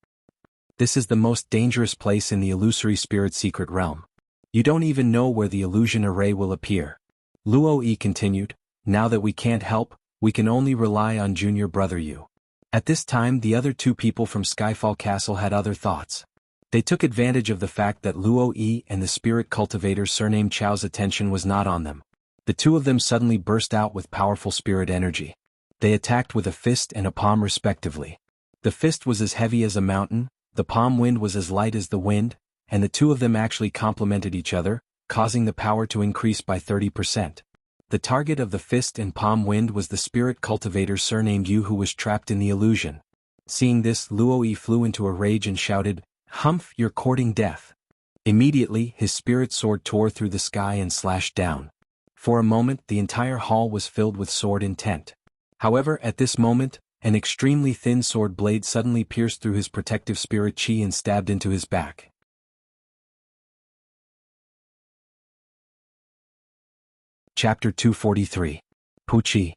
This is the most dangerous place in the illusory spirit secret realm. You don't even know where the illusion array will appear." Luo Yi continued, "Now that we can't help, we can only rely on junior brother Yu." At this time the other two people from Skyfall Castle had other thoughts. They took advantage of the fact that Luo Yi and the spirit cultivator surnamed Chao's attention was not on them. The two of them suddenly burst out with powerful spirit energy. They attacked with a fist and a palm respectively. The fist was as heavy as a mountain, the palm wind was as light as the wind, and the two of them actually complemented each other, causing the power to increase by 30%. The target of the fist and palm wind was the spirit cultivator surnamed Yu, who was trapped in the illusion. Seeing this, Luo Yi flew into a rage and shouted, "Humph, you're courting death." Immediately, his spirit sword tore through the sky and slashed down. For a moment, the entire hall was filled with sword intent. However, at this moment, an extremely thin sword blade suddenly pierced through his protective spirit chi and stabbed into his back. Chapter 243. Puqi.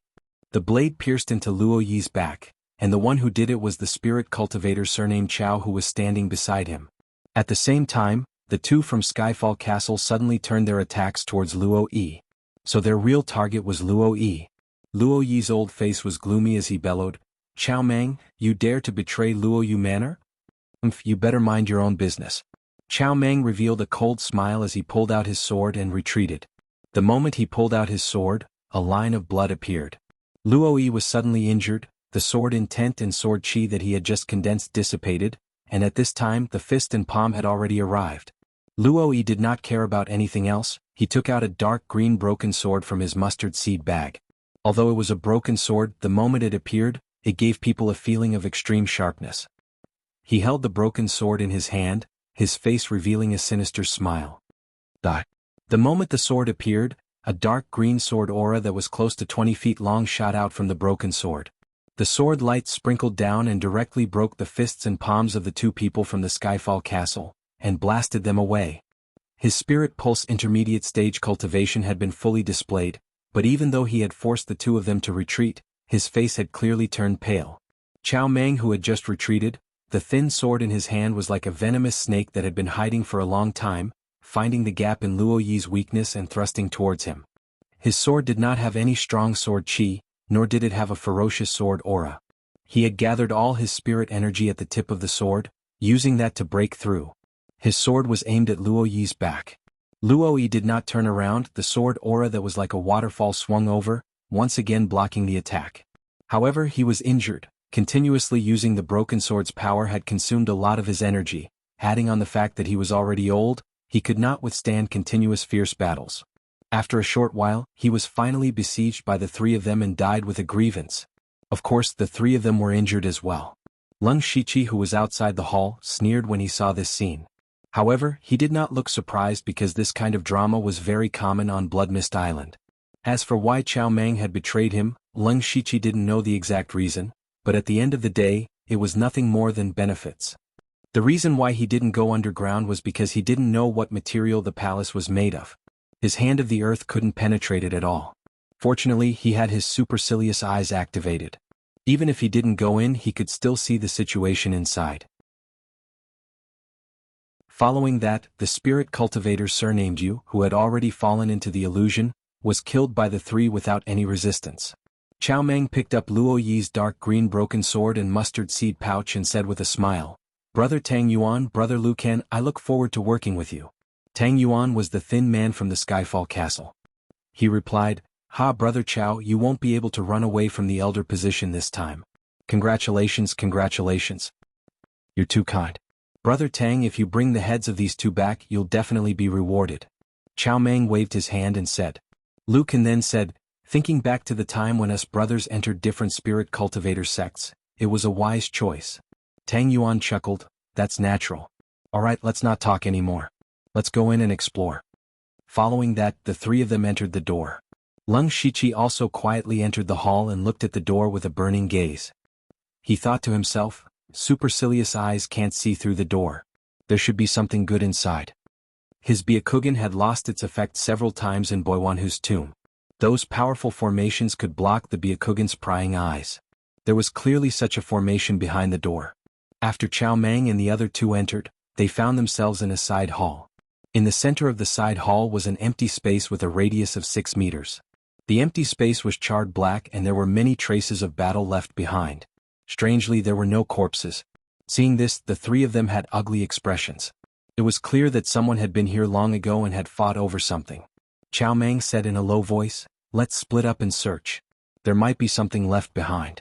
The blade pierced into Luo Yi's back, and the one who did it was the spirit cultivator surnamed Chao, who was standing beside him. At the same time, the two from Skyfall Castle suddenly turned their attacks towards Luo Yi. So their real target was Luo Yi. Luo Yi's old face was gloomy as he bellowed, "Chao Mang, you dare to betray Luo Yu Manor? You better mind your own business." Chao Mang revealed a cold smile as he pulled out his sword and retreated. The moment he pulled out his sword, a line of blood appeared. Luo Yi was suddenly injured, the sword intent and sword chi that he had just condensed dissipated, and at this time the fist and palm had already arrived. Luo Yi did not care about anything else. He took out a dark green broken sword from his mustard seed bag. Although it was a broken sword, the moment it appeared, it gave people a feeling of extreme sharpness. He held the broken sword in his hand, his face revealing a sinister smile. The moment the sword appeared, a dark green sword aura that was close to 20 feet long shot out from the broken sword. The sword light sprinkled down and directly broke the fists and palms of the two people from the Skyfall Castle, and blasted them away. His spirit pulse intermediate stage cultivation had been fully displayed, but even though he had forced the two of them to retreat, his face had clearly turned pale. Chao Mang, who had just retreated, the thin sword in his hand was like a venomous snake that had been hiding for a long time, finding the gap in Luo Yi's weakness and thrusting towards him. His sword did not have any strong sword chi, nor did it have a ferocious sword aura. He had gathered all his spirit energy at the tip of the sword, using that to break through. His sword was aimed at Luo Yi's back. Luo Yi did not turn around, the sword aura that was like a waterfall swung over, once again blocking the attack. However, he was injured. Continuously using the broken sword's power had consumed a lot of his energy, adding on the fact that he was already old, he could not withstand continuous fierce battles. After a short while, he was finally besieged by the three of them and died with a grievance. Of course, the three of them were injured as well. Lung Shiqi, who was outside the hall, sneered when he saw this scene. However, he did not look surprised because this kind of drama was very common on Blood Mist Island. As for why Chao Meng had betrayed him, Lung Shiqi didn't know the exact reason, but at the end of the day, it was nothing more than benefits. The reason why he didn't go underground was because he didn't know what material the palace was made of. His hand of the earth couldn't penetrate it at all. Fortunately, he had his supercilious eyes activated. Even if he didn't go in, he could still see the situation inside. Following that, the spirit cultivator surnamed Yu, who had already fallen into the illusion, was killed by the three without any resistance. Chao Meng picked up Luo Yi's dark green broken sword and mustard seed pouch and said with a smile, "Brother Tang Yuan, Brother Lu Ken, I look forward to working with you." Tang Yuan was the thin man from the Skyfall Castle. He replied, "Ha, Brother Chao, you won't be able to run away from the elder position this time. Congratulations, congratulations. You're too kind. Brother Tang, if you bring the heads of these two back, you'll definitely be rewarded." Chao Meng waved his hand and said. Lu Ken then said, "Thinking back to the time when us brothers entered different spirit cultivator sects, it was a wise choice." Tang Yuan chuckled, "That's natural. Alright, let's not talk anymore. Let's go in and explore." Following that, the three of them entered the door. Lung Shiqi also quietly entered the hall and looked at the door with a burning gaze. He thought to himself, supercilious eyes can't see through the door. There should be something good inside. His Byakugan had lost its effect several times in Boiwanhu's tomb. Those powerful formations could block the Byakugan's prying eyes. There was clearly such a formation behind the door. After Chao Meng and the other two entered, they found themselves in a side hall. In the center of the side hall was an empty space with a radius of 6 meters. The empty space was charred black and there were many traces of battle left behind. Strangely, there were no corpses. Seeing this, the three of them had ugly expressions. It was clear that someone had been here long ago and had fought over something. Chao Meng said in a low voice, "Let's split up and search. There might be something left behind."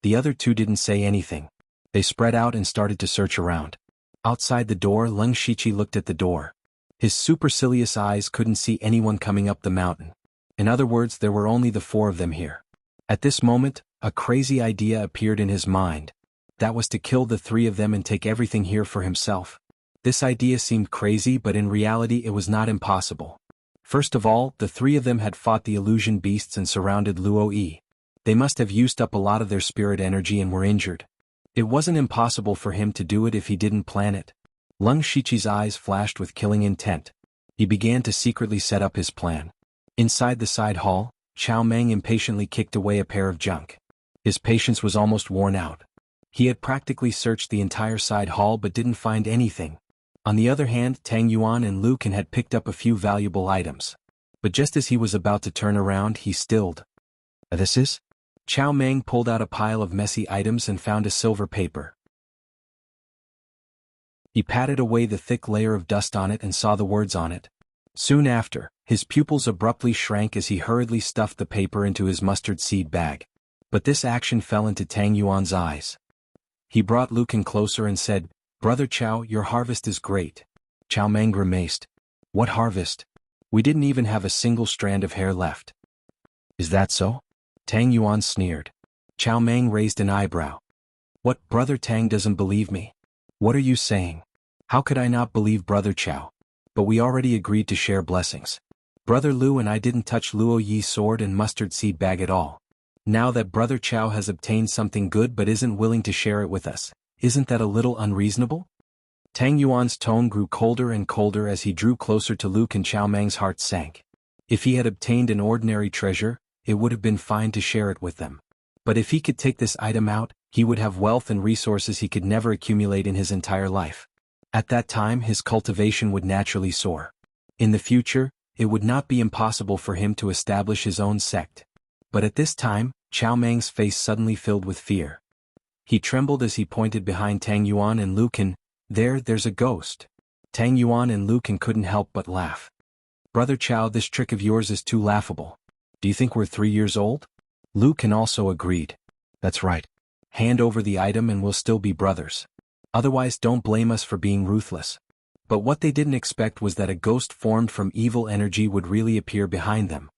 The other two didn't say anything. They spread out and started to search around. Outside the door, Lung Shiqi looked at the door. His supercilious eyes couldn't see anyone coming up the mountain. In other words, there were only the four of them here. At this moment, a crazy idea appeared in his mind. That was to kill the three of them and take everything here for himself. This idea seemed crazy, but in reality it was not impossible. First of all, the three of them had fought the illusion beasts and surrounded Luo Yi. They must have used up a lot of their spirit energy and were injured. It wasn't impossible for him to do it if he didn't plan it. Lung Shiqi's eyes flashed with killing intent. He began to secretly set up his plan. Inside the side hall, Chao Meng impatiently kicked away a pair of junk. His patience was almost worn out. He had practically searched the entire side hall but didn't find anything. On the other hand, Tang Yuan and Lu Ken had picked up a few valuable items. But just as he was about to turn around, he stilled. "This is?" Chao Meng pulled out a pile of messy items and found a silver paper. He patted away the thick layer of dust on it and saw the words on it. Soon after, his pupils abruptly shrank as he hurriedly stuffed the paper into his mustard seed bag. But this action fell into Tang Yuan's eyes. He brought Lu Ken closer and said, "Brother Chao, your harvest is great." Chao Meng grimaced. "What harvest? We didn't even have a single strand of hair left." "Is that so?" Tang Yuan sneered. Chao Meng raised an eyebrow. "What, Brother Tang doesn't believe me? What are you saying? How could I not believe Brother Chao? But we already agreed to share blessings. Brother Lu and I didn't touch Luo Yi's sword and mustard seed bag at all. Now that Brother Chao has obtained something good but isn't willing to share it with us, isn't that a little unreasonable?" Tang Yuan's tone grew colder and colder as he drew closer to Lu Ken. Chao Meng's heart sank. If he had obtained an ordinary treasure, it would have been fine to share it with them. But if he could take this item out, he would have wealth and resources he could never accumulate in his entire life. At that time, his cultivation would naturally soar. In the future, it would not be impossible for him to establish his own sect. But at this time, Chao Meng's face suddenly filled with fear. He trembled as he pointed behind Tang Yuan and Lu Ken. There's a ghost." Tang Yuan and Lu Ken couldn't help but laugh. "Brother Chow, this trick of yours is too laughable. Do you think we're 3 years old?" Lu Kan also agreed. "That's right. Hand over the item and we'll still be brothers. Otherwise don't blame us for being ruthless." But what they didn't expect was that a ghost formed from evil energy would really appear behind them.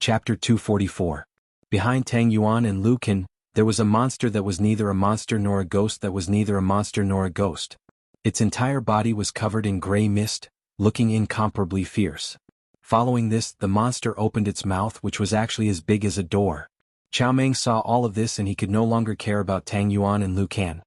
Chapter 244. Behind Tang Yuan and Lu Kan, there was a monster that was neither a monster nor a ghost that was neither a monster nor a ghost. Its entire body was covered in gray mist, looking incomparably fierce. Following this, the monster opened its mouth, which was actually as big as a door. Chao Meng saw all of this and he could no longer care about Tang Yuan and Lu Kan.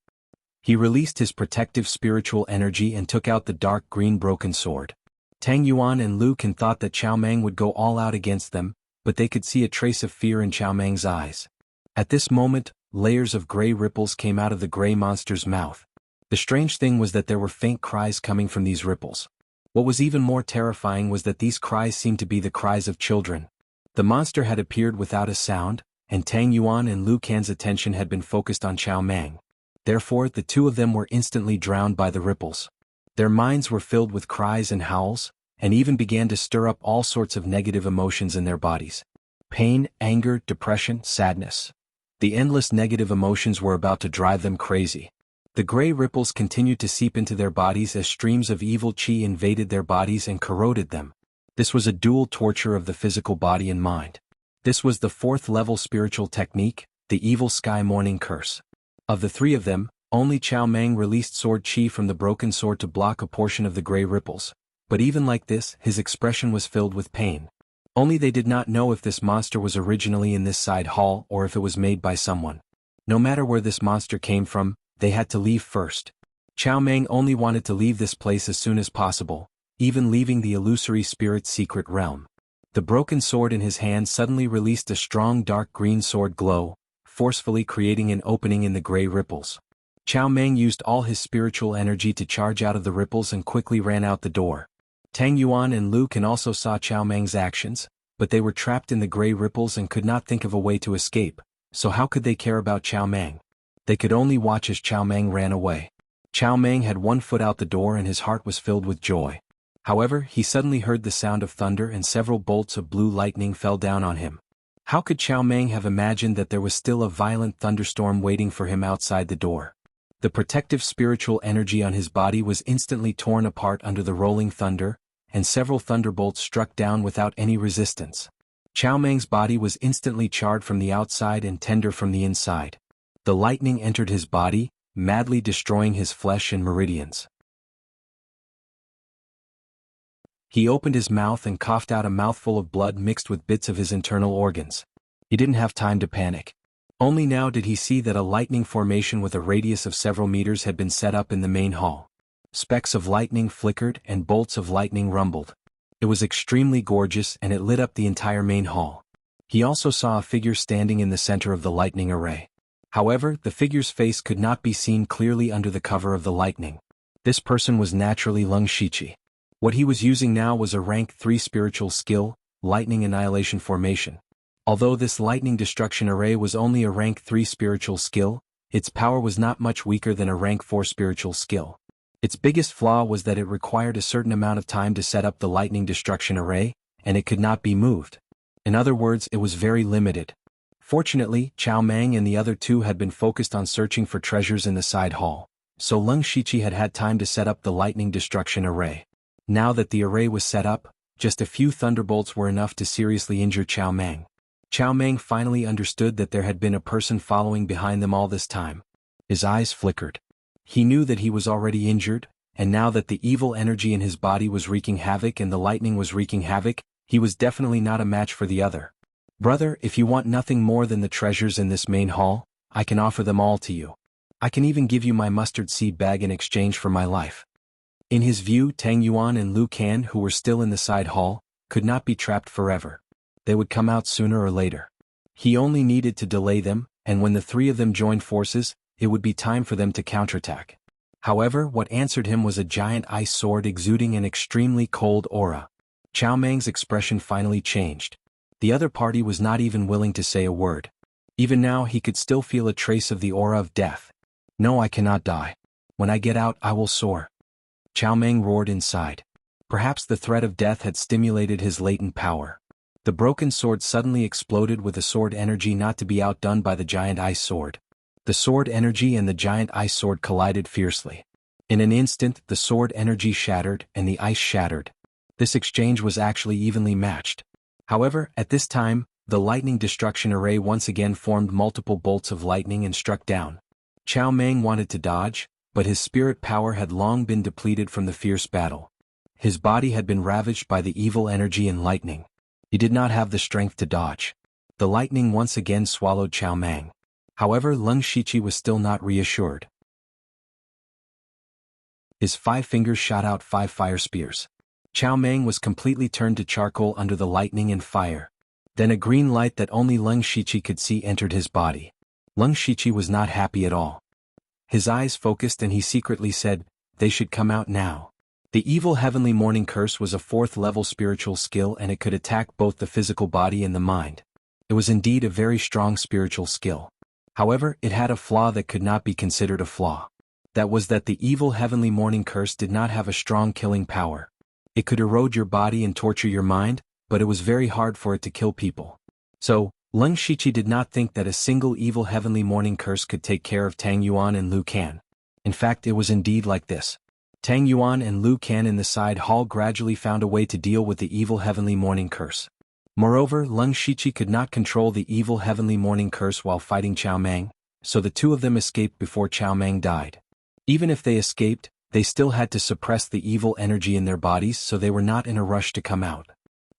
He released his protective spiritual energy and took out the dark green broken sword. Tang Yuan and Lu Kan thought that Chao Meng would go all out against them, but they could see a trace of fear in Chao Meng's eyes. At this moment, layers of gray ripples came out of the gray monster's mouth. The strange thing was that there were faint cries coming from these ripples. What was even more terrifying was that these cries seemed to be the cries of children. The monster had appeared without a sound, and Tang Yuan and Lu Kan's attention had been focused on Chao Meng. Therefore, the two of them were instantly drowned by the ripples. Their minds were filled with cries and howls, and even began to stir up all sorts of negative emotions in their bodies. Pain, anger, depression, sadness. The endless negative emotions were about to drive them crazy. The gray ripples continued to seep into their bodies as streams of evil qi invaded their bodies and corroded them. This was a dual torture of the physical body and mind. This was the 4th level spiritual technique, the Evil Sky Morning Curse. Of the 3 of them, only Chao Meng released sword qi from the broken sword to block a portion of the gray ripples. But even like this, his expression was filled with pain. Only they did not know if this monster was originally in this side hall or if it was made by someone. No matter where this monster came from, they had to leave first. Chao Meng only wanted to leave this place as soon as possible, even leaving the illusory spirit's secret realm. The broken sword in his hand suddenly released a strong dark green sword glow, forcefully creating an opening in the gray ripples. Chao Meng used all his spiritual energy to charge out of the ripples and quickly ran out the door. Tang Yuan and Lu Kan also saw Chao Meng's actions, but they were trapped in the gray ripples and could not think of a way to escape, so how could they care about Chao Meng? They could only watch as Chao Meng ran away. Chao Meng had one foot out the door and his heart was filled with joy. However, he suddenly heard the sound of thunder and several bolts of blue lightning fell down on him. How could Chao Meng have imagined that there was still a violent thunderstorm waiting for him outside the door? The protective spiritual energy on his body was instantly torn apart under the rolling thunder, and several thunderbolts struck down without any resistance. Chao Meng's body was instantly charred from the outside and tender from the inside. The lightning entered his body, madly destroying his flesh and meridians. He opened his mouth and coughed out a mouthful of blood mixed with bits of his internal organs. He didn't have time to panic. Only now did he see that a lightning formation with a radius of several meters had been set up in the main hall. Specks of lightning flickered and bolts of lightning rumbled. It was extremely gorgeous and it lit up the entire main hall. He also saw a figure standing in the center of the lightning array. However, the figure's face could not be seen clearly under the cover of the lightning. This person was naturally Lung Shiqi. What he was using now was a rank 3 spiritual skill, Lightning Annihilation Formation. Although this lightning destruction array was only a rank 3 spiritual skill, its power was not much weaker than a rank 4 spiritual skill. Its biggest flaw was that it required a certain amount of time to set up the lightning destruction array, and it could not be moved. In other words, it was very limited. Fortunately, Chao Meng and the other 2 had been focused on searching for treasures in the side hall, so Lung Shiqi had had time to set up the lightning destruction array. Now that the array was set up, just a few thunderbolts were enough to seriously injure Chao Meng. Chao Meng finally understood that there had been a person following behind them all this time. His eyes flickered. He knew that he was already injured, and now that the evil energy in his body was wreaking havoc and the lightning was wreaking havoc, he was definitely not a match for the other. "Brother, if you want nothing more than the treasures in this main hall, I can offer them all to you. I can even give you my mustard seed bag in exchange for my life." In his view, Tang Yuan and Lu Kan, who were still in the side hall, could not be trapped forever. They would come out sooner or later. He only needed to delay them, and when the 3 of them joined forces, it would be time for them to counterattack. However, what answered him was a giant ice sword exuding an extremely cold aura. Chao Meng's expression finally changed. The other party was not even willing to say a word. Even now he could still feel a trace of the aura of death. "No, I cannot die. When I get out, I will soar. Chow Meng roared inside. Perhaps the threat of death had stimulated his latent power. The broken sword suddenly exploded with a sword energy not to be outdone by the giant ice sword. The sword energy and the giant ice sword collided fiercely. In an instant, the sword energy shattered and the ice shattered. This exchange was actually evenly matched. However, at this time, the lightning destruction array once again formed multiple bolts of lightning and struck down. Chow Meng wanted to dodge, but his spirit power had long been depleted from the fierce battle. His body had been ravaged by the evil energy and lightning. He did not have the strength to dodge. The lightning once again swallowed Chow Meng. However, Leng Shiqi was still not reassured. His 5 fingers shot out 5 fire spears. Chow Meng was completely turned to charcoal under the lightning and fire. Then a green light that only Leng Shiqi could see entered his body. Leng Shiqi was not happy at all. His eyes focused and he secretly said, "They should come out now." The evil heavenly morning curse was a 4th level spiritual skill and it could attack both the physical body and the mind. It was indeed a very strong spiritual skill. However, it had a flaw that could not be considered a flaw. That was that the evil heavenly morning curse did not have a strong killing power. It could erode your body and torture your mind, but it was very hard for it to kill people. So, Leng Shiqi did not think that a single evil heavenly morning curse could take care of Tang Yuan and Lu Can. In fact, it was indeed like this. Tang Yuan and Lu Can in the side hall gradually found a way to deal with the evil heavenly morning curse. Moreover, Leng Shiqi could not control the evil heavenly morning curse while fighting Chow Meng, so the two of them escaped before Chow Meng died. Even if they escaped, they still had to suppress the evil energy in their bodies, so they were not in a rush to come out.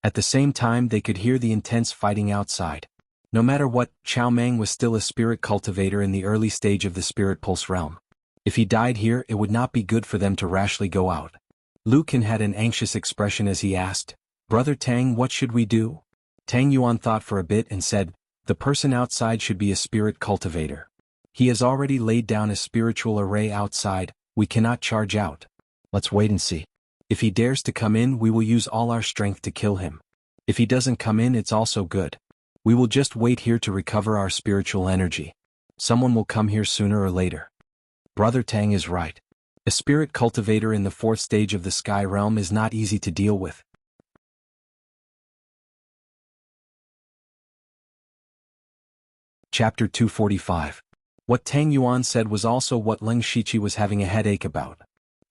At the same time, they could hear the intense fighting outside. No matter what, Chow Meng was still a spirit cultivator in the early stage of the spirit pulse realm. If he died here, it would not be good for them to rashly go out. Lu Can had an anxious expression as he asked, "Brother Tang, what should we do?" Tang Yuan thought for a bit and said, "The person outside should be a spirit cultivator. He has already laid down a spiritual array outside, we cannot charge out. Let's wait and see. If he dares to come in, we will use all our strength to kill him. If he doesn't come in, it's also good. We will just wait here to recover our spiritual energy. Someone will come here sooner or later." Brother Tang is right. A spirit cultivator in the 4th stage of the sky realm is not easy to deal with. Chapter 245. What Tang Yuan said was also what Leng Shiqi was having a headache about.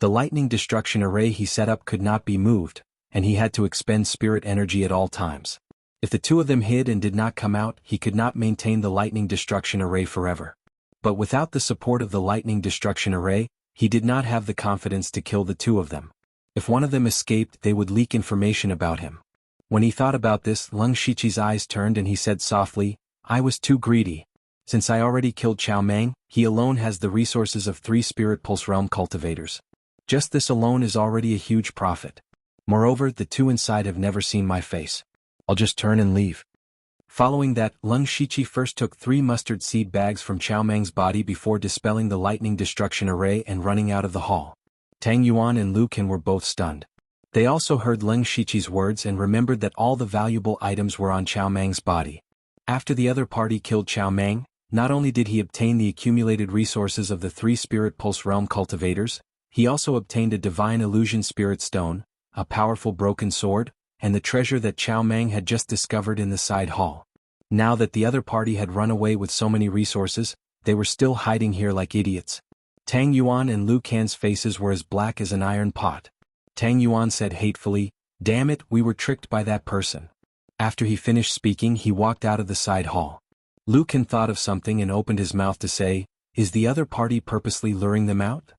The lightning destruction array he set up could not be moved, and he had to expend spirit energy at all times. If the two of them hid and did not come out, he could not maintain the lightning destruction array forever. But without the support of the lightning destruction array, he did not have the confidence to kill the two of them. If one of them escaped, they would leak information about him. When he thought about this, Leng Shiqi's eyes turned and he said softly, "I was too greedy. Since I already killed Chow Meng, he alone has the resources of 3 spirit pulse realm cultivators. Just this alone is already a huge profit. Moreover, the two inside have never seen my face. I'll just turn and leave." Following that, Leng Shiqi first took 3 mustard seed bags from Chow Meng's body before dispelling the lightning destruction array and running out of the hall. Tang Yuan and Lu Can were both stunned. They also heard Leng Shiqi's words and remembered that all the valuable items were on Chow Meng's body. After the other party killed Chow Meng, not only did he obtain the accumulated resources of the 3 spirit pulse realm cultivators, he also obtained a divine illusion spirit stone, a powerful broken sword, and the treasure that Chow Meng had just discovered in the side hall. Now that the other party had run away with so many resources, they were still hiding here like idiots. Tang Yuan and Lu Can's faces were as black as an iron pot. Tang Yuan said hatefully, "Damn it, we were tricked by that person." After he finished speaking, he walked out of the side hall. Lu Can thought of something and opened his mouth to say, "Is the other party purposely luring them out?"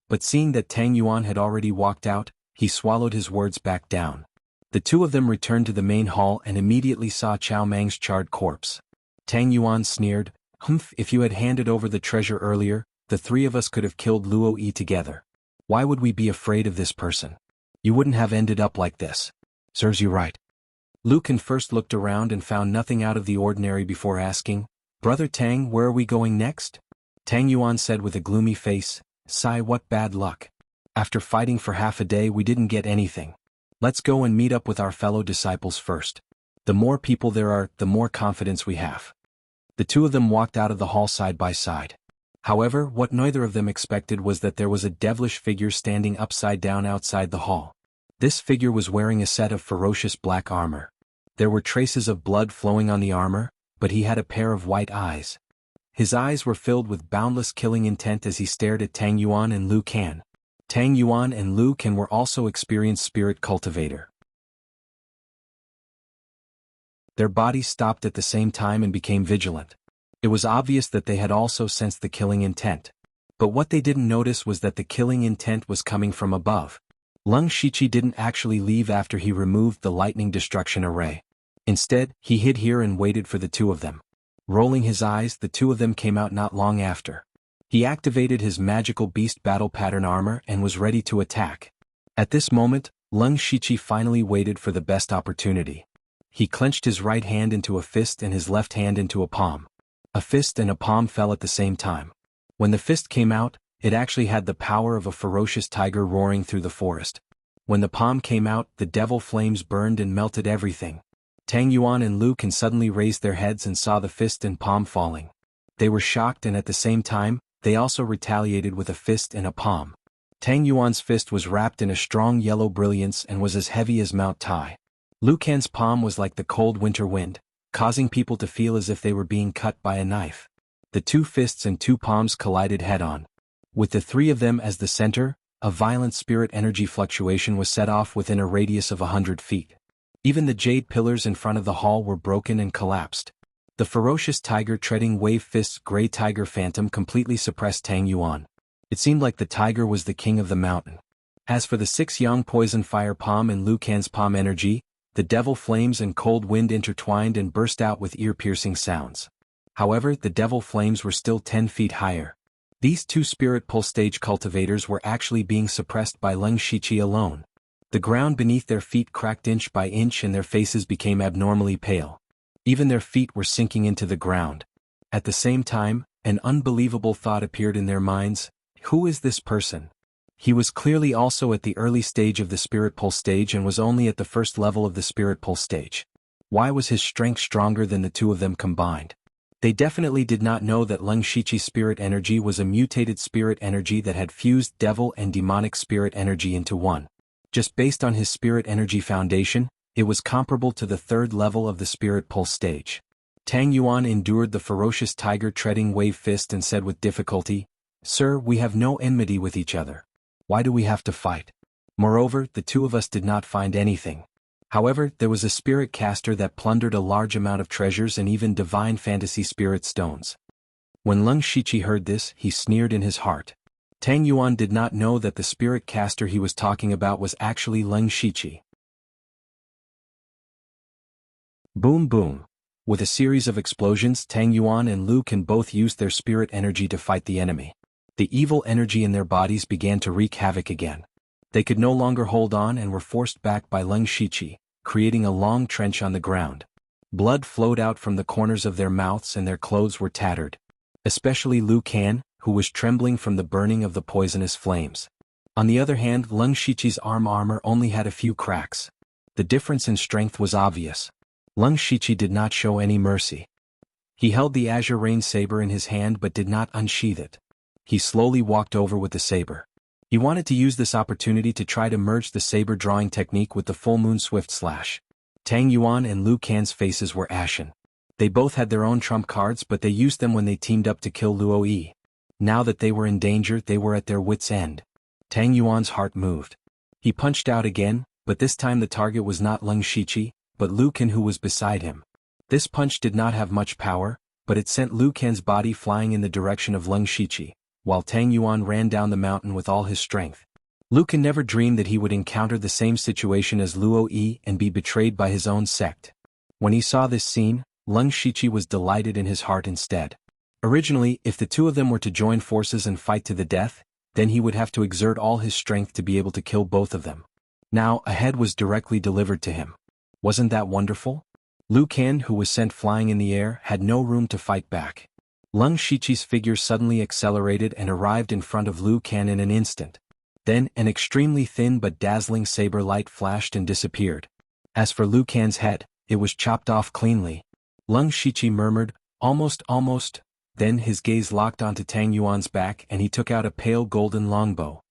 But seeing that Tang Yuan had already walked out, he swallowed his words back down. The two of them returned to the main hall and immediately saw Chow Meng's charred corpse. Tang Yuan sneered, "Humph, if you had handed over the treasure earlier, the 3 of us could have killed Luo Yi together. Why would we be afraid of this person? You wouldn't have ended up like this. Serves you right." Lu Can first looked around and found nothing out of the ordinary before asking, "Brother Tang, where are we going next?" Tang Yuan said with a gloomy face, "Sigh, what bad luck. After fighting for half a day we didn't get anything. Let's go and meet up with our fellow disciples first. The more people there are, the more confidence we have." The two of them walked out of the hall side by side. However, what neither of them expected was that there was a devilish figure standing upside down outside the hall. This figure was wearing a set of ferocious black armor. There were traces of blood flowing on the armor, but he had a pair of white eyes. His eyes were filled with boundless killing intent as he stared at Tang Yuan and Liu Kan. Tang Yuan and Liu Kan were also experienced spirit cultivator. Their bodies stopped at the same time and became vigilant. It was obvious that they had also sensed the killing intent. But what they didn't notice was that the killing intent was coming from above. Leng Shiqi didn't actually leave after he removed the lightning destruction array. Instead, he hid here and waited for the two of them. Rolling his eyes, the two of them came out not long after. He activated his magical beast battle pattern armor and was ready to attack. At this moment, Leng Shiqi finally waited for the best opportunity. He clenched his right hand into a fist and his left hand into a palm. A fist and a palm fell at the same time. When the fist came out, it actually had the power of a ferocious tiger roaring through the forest. When the palm came out, the devil flames burned and melted everything. Tang Yuan and Liu Kan suddenly raised their heads and saw the fist and palm falling. They were shocked, and at the same time, they also retaliated with a fist and a palm. Tang Yuan's fist was wrapped in a strong yellow brilliance and was as heavy as Mount Tai. Liu Kan's palm was like the cold winter wind, causing people to feel as if they were being cut by a knife. The two fists and two palms collided head-on. With the three of them as the center, a violent spirit energy fluctuation was set off within a radius of 100 feet. Even the jade pillars in front of the hall were broken and collapsed. The ferocious tiger treading wave fist's gray tiger phantom completely suppressed Tang Yuan. It seemed like the tiger was the king of the mountain. As for the 6 Yang poison fire palm and Liu Kan's palm energy, the devil flames and cold wind intertwined and burst out with ear-piercing sounds. However, the devil flames were still 10 feet higher. These two spirit pulse stage cultivators were actually being suppressed by Leng Shiqi alone. The ground beneath their feet cracked inch by inch and their faces became abnormally pale. Even their feet were sinking into the ground. At the same time, an unbelievable thought appeared in their minds. Who is this person? He was clearly also at the early stage of the spirit pulse stage and was only at the first level of the spirit pulse stage. Why was his strength stronger than the two of them combined? They definitely did not know that Leng Shiqi's spirit energy was a mutated spirit energy that had fused devil and demonic spirit energy into one. Just based on his spirit energy foundation, it was comparable to the third level of the spirit pulse stage. Tang Yuan endured the ferocious tiger treading wave fist and said with difficulty, "Sir, we have no enmity with each other. Why do we have to fight? Moreover, the two of us did not find anything." However, there was a spirit caster that plundered a large amount of treasures and even divine fantasy spirit stones. When Leng Shiqi heard this, he sneered in his heart. Tang Yuan did not know that the spirit caster he was talking about was actually Leng Shiqi. Boom boom. With a series of explosions, Tang Yuan and Liu Kan both used their spirit energy to fight the enemy. The evil energy in their bodies began to wreak havoc again. They could no longer hold on and were forced back by Leng Shiqi, creating a long trench on the ground. Blood flowed out from the corners of their mouths and their clothes were tattered. Especially Liu Kan, who was trembling from the burning of the poisonous flames. On the other hand, Leng Shiqi's armor only had a few cracks. The difference in strength was obvious. Leng Shiqi did not show any mercy. He held the azure rain saber in his hand but did not unsheath it. He slowly walked over with the saber. He wanted to use this opportunity to try to merge the saber drawing technique with the full moon swift slash. Tang Yuan and Liu Kan's faces were ashen. They both had their own trump cards but they used them when they teamed up to kill Luo Yi. Now that they were in danger, they were at their wits' end. Tang Yuan's heart moved. He punched out again, but this time the target was not Leng Shiqi, but Liu Kan who was beside him. This punch did not have much power, but it sent Liu Kan's body flying in the direction of Leng Shiqi, while Tang Yuan ran down the mountain with all his strength. Liu Kan never dreamed that he would encounter the same situation as Luo Yi and be betrayed by his own sect. When he saw this scene, Leng Shiqi was delighted in his heart instead. Originally, if the two of them were to join forces and fight to the death, then he would have to exert all his strength to be able to kill both of them. Now, a head was directly delivered to him. Wasn't that wonderful? Liu Kan, who was sent flying in the air, had no room to fight back. Leng Shiqi's figure suddenly accelerated and arrived in front of Liu Kan in an instant. Then, an extremely thin but dazzling saber light flashed and disappeared. As for Liu Kan's head, it was chopped off cleanly. Leng Shiqi murmured, almost, Then his gaze locked onto Tang Yuan's back and he took out a pale golden longbow.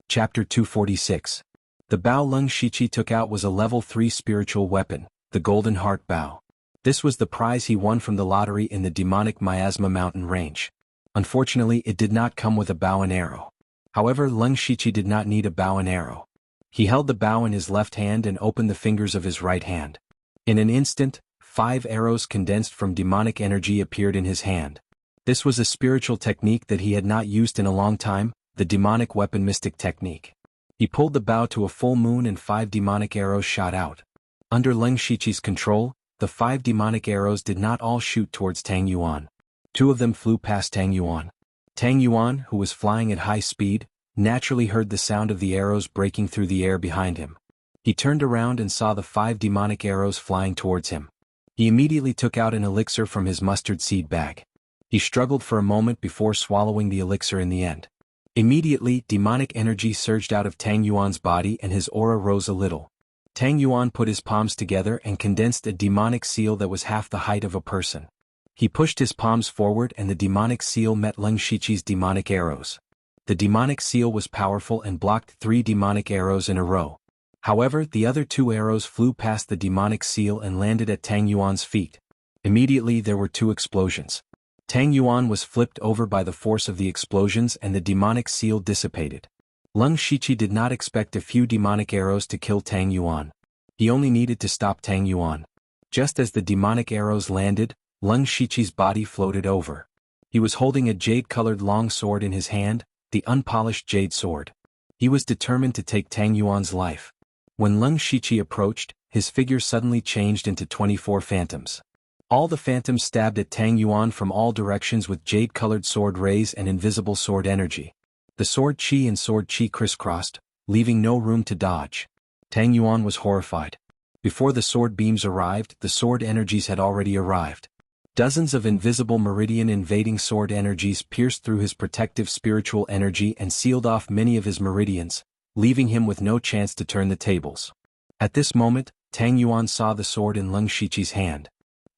Chapter 246. The bow Leng Shiqi took out was a level 3 spiritual weapon, the Golden Heart Bow. This was the prize he won from the lottery in the demonic Miasma mountain range. Unfortunately, it did not come with a bow and arrow. However, Leng Shiqi did not need a bow and arrow. He held the bow in his left hand and opened the fingers of his right hand. In an instant, 5 arrows condensed from demonic energy appeared in his hand. This was a spiritual technique that he had not used in a long time, the demonic weapon mystic technique. He pulled the bow to a full moon and 5 demonic arrows shot out. Under Leng Shiqi's control, the 5 demonic arrows did not all shoot towards Tang Yuan. 2 of them flew past Tang Yuan. Tang Yuan, who was flying at high speed, naturally heard the sound of the arrows breaking through the air behind him. He turned around and saw the 5 demonic arrows flying towards him. He immediately took out an elixir from his mustard seed bag. He struggled for a moment before swallowing the elixir in the end. Immediately, demonic energy surged out of Tang Yuan's body and his aura rose a little. Tang Yuan put his palms together and condensed a demonic seal that was half the height of a person. He pushed his palms forward and the demonic seal met Leng Shiqi's demonic arrows. The demonic seal was powerful and blocked 3 demonic arrows in a row. However, the other 2 arrows flew past the demonic seal and landed at Tang Yuan's feet. Immediately there were 2 explosions. Tang Yuan was flipped over by the force of the explosions and the demonic seal dissipated. Leng Shiqi did not expect a few demonic arrows to kill Tang Yuan. He only needed to stop Tang Yuan. Just as the demonic arrows landed, Leng Shiqi's body floated over. He was holding a jade-colored long sword in his hand, the unpolished jade sword. He was determined to take Tang Yuan's life. When Leng Shiqi approached, his figure suddenly changed into 24 phantoms. All the phantoms stabbed at Tang Yuan from all directions with jade-colored sword rays and invisible sword energy. The sword chi and sword chi crisscrossed, leaving no room to dodge. Tang Yuan was horrified. Before the sword beams arrived, the sword energies had already arrived. Dozens of invisible meridian invading sword energies pierced through his protective spiritual energy and sealed off many of his meridians, leaving him with no chance to turn the tables. At this moment, Tang Yuan saw the sword in Leng Shiqi's hand.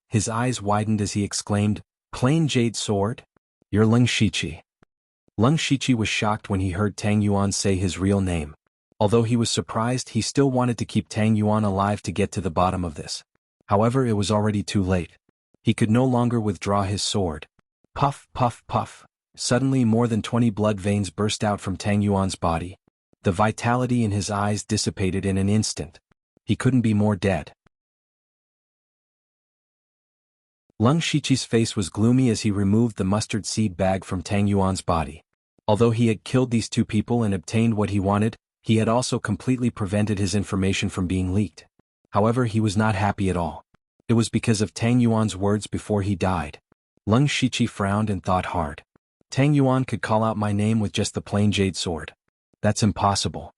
His eyes widened as he exclaimed, "Plain jade sword? You're Leng Shiqi." Leng Shiqi was shocked when he heard Tang Yuan say his real name. Although he was surprised, he still wanted to keep Tang Yuan alive to get to the bottom of this. However, it was already too late. He could no longer withdraw his sword. Puff, puff, puff. Suddenly more than 20 blood veins burst out from Tang Yuan's body. The vitality in his eyes dissipated in an instant. He couldn't be more dead. Leng Shiqi's face was gloomy as he removed the mustard seed bag from Tang Yuan's body. Although he had killed these 2 people and obtained what he wanted, he had also completely prevented his information from being leaked. However, he was not happy at all. It was because of Tang Yuan's words before he died. Leng Shiqi frowned and thought hard. Tang Yuan could call out my name with just the plain jade sword. That's impossible.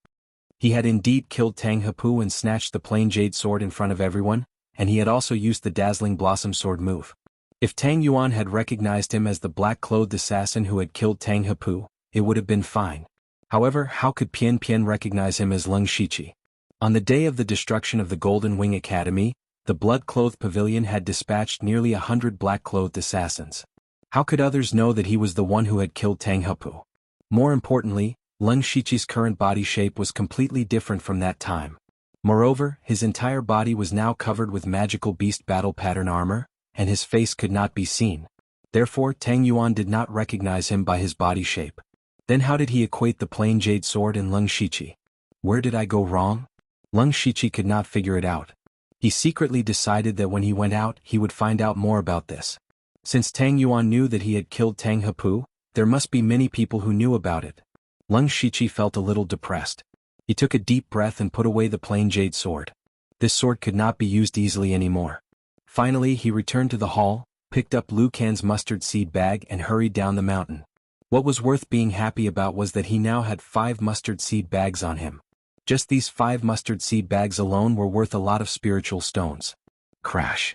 He had indeed killed Tang Hepu and snatched the plain jade sword in front of everyone, and he had also used the dazzling blossom sword move. If Tang Yuan had recognized him as the black-clothed assassin who had killed Tang Hepu, it would have been fine. However, how could Pian Pian recognize him as Leng Shiqi? On the day of the destruction of the Golden Wing Academy, the blood-clothed pavilion had dispatched nearly 100 black-clothed assassins. How could others know that he was the one who had killed Tang Hepu? More importantly, Leng Shiqi's current body shape was completely different from that time. Moreover, his entire body was now covered with magical beast battle pattern armor, and his face could not be seen. Therefore, Tang Yuan did not recognize him by his body shape. Then how did he equate the plain jade sword and Leng Shiqi? Where did I go wrong? Leng Shiqi could not figure it out. He secretly decided that when he went out, he would find out more about this. Since Tang Yuan knew that he had killed Tang Hepu, there must be many people who knew about it. Leng Shiqi felt a little depressed. He took a deep breath and put away the plain jade sword. This sword could not be used easily anymore. Finally, he returned to the hall, picked up Liu Can's mustard seed bag and hurried down the mountain. What was worth being happy about was that he now had 5 mustard seed bags on him. Just these 5 mustard seed bags alone were worth a lot of spiritual stones. Crash.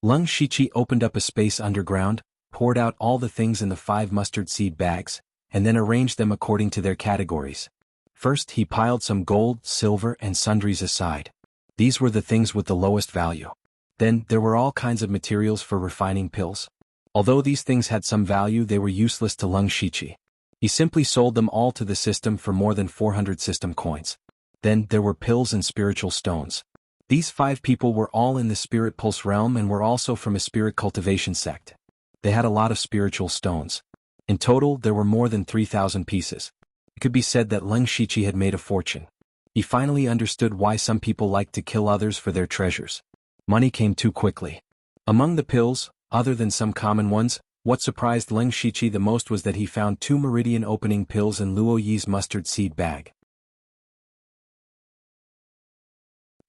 Leng Shiqi opened up a space underground, poured out all the things in the 5 mustard seed bags, and then arranged them according to their categories. First he piled some gold, silver and sundries aside. These were the things with the lowest value. Then, there were all kinds of materials for refining pills. Although these things had some value, they were useless to Leng Shiqi. He simply sold them all to the system for more than 400 system coins. Then, there were pills and spiritual stones. These 5 people were all in the spirit pulse realm and were also from a spirit cultivation sect. They had a lot of spiritual stones. In total, there were more than 3,000 pieces. It could be said that Leng Shiqi had made a fortune. He finally understood why some people liked to kill others for their treasures. Money came too quickly. Among the pills, other than some common ones, what surprised Leng Shiqi the most was that he found 2 meridian opening pills in Luo Yi's mustard seed bag.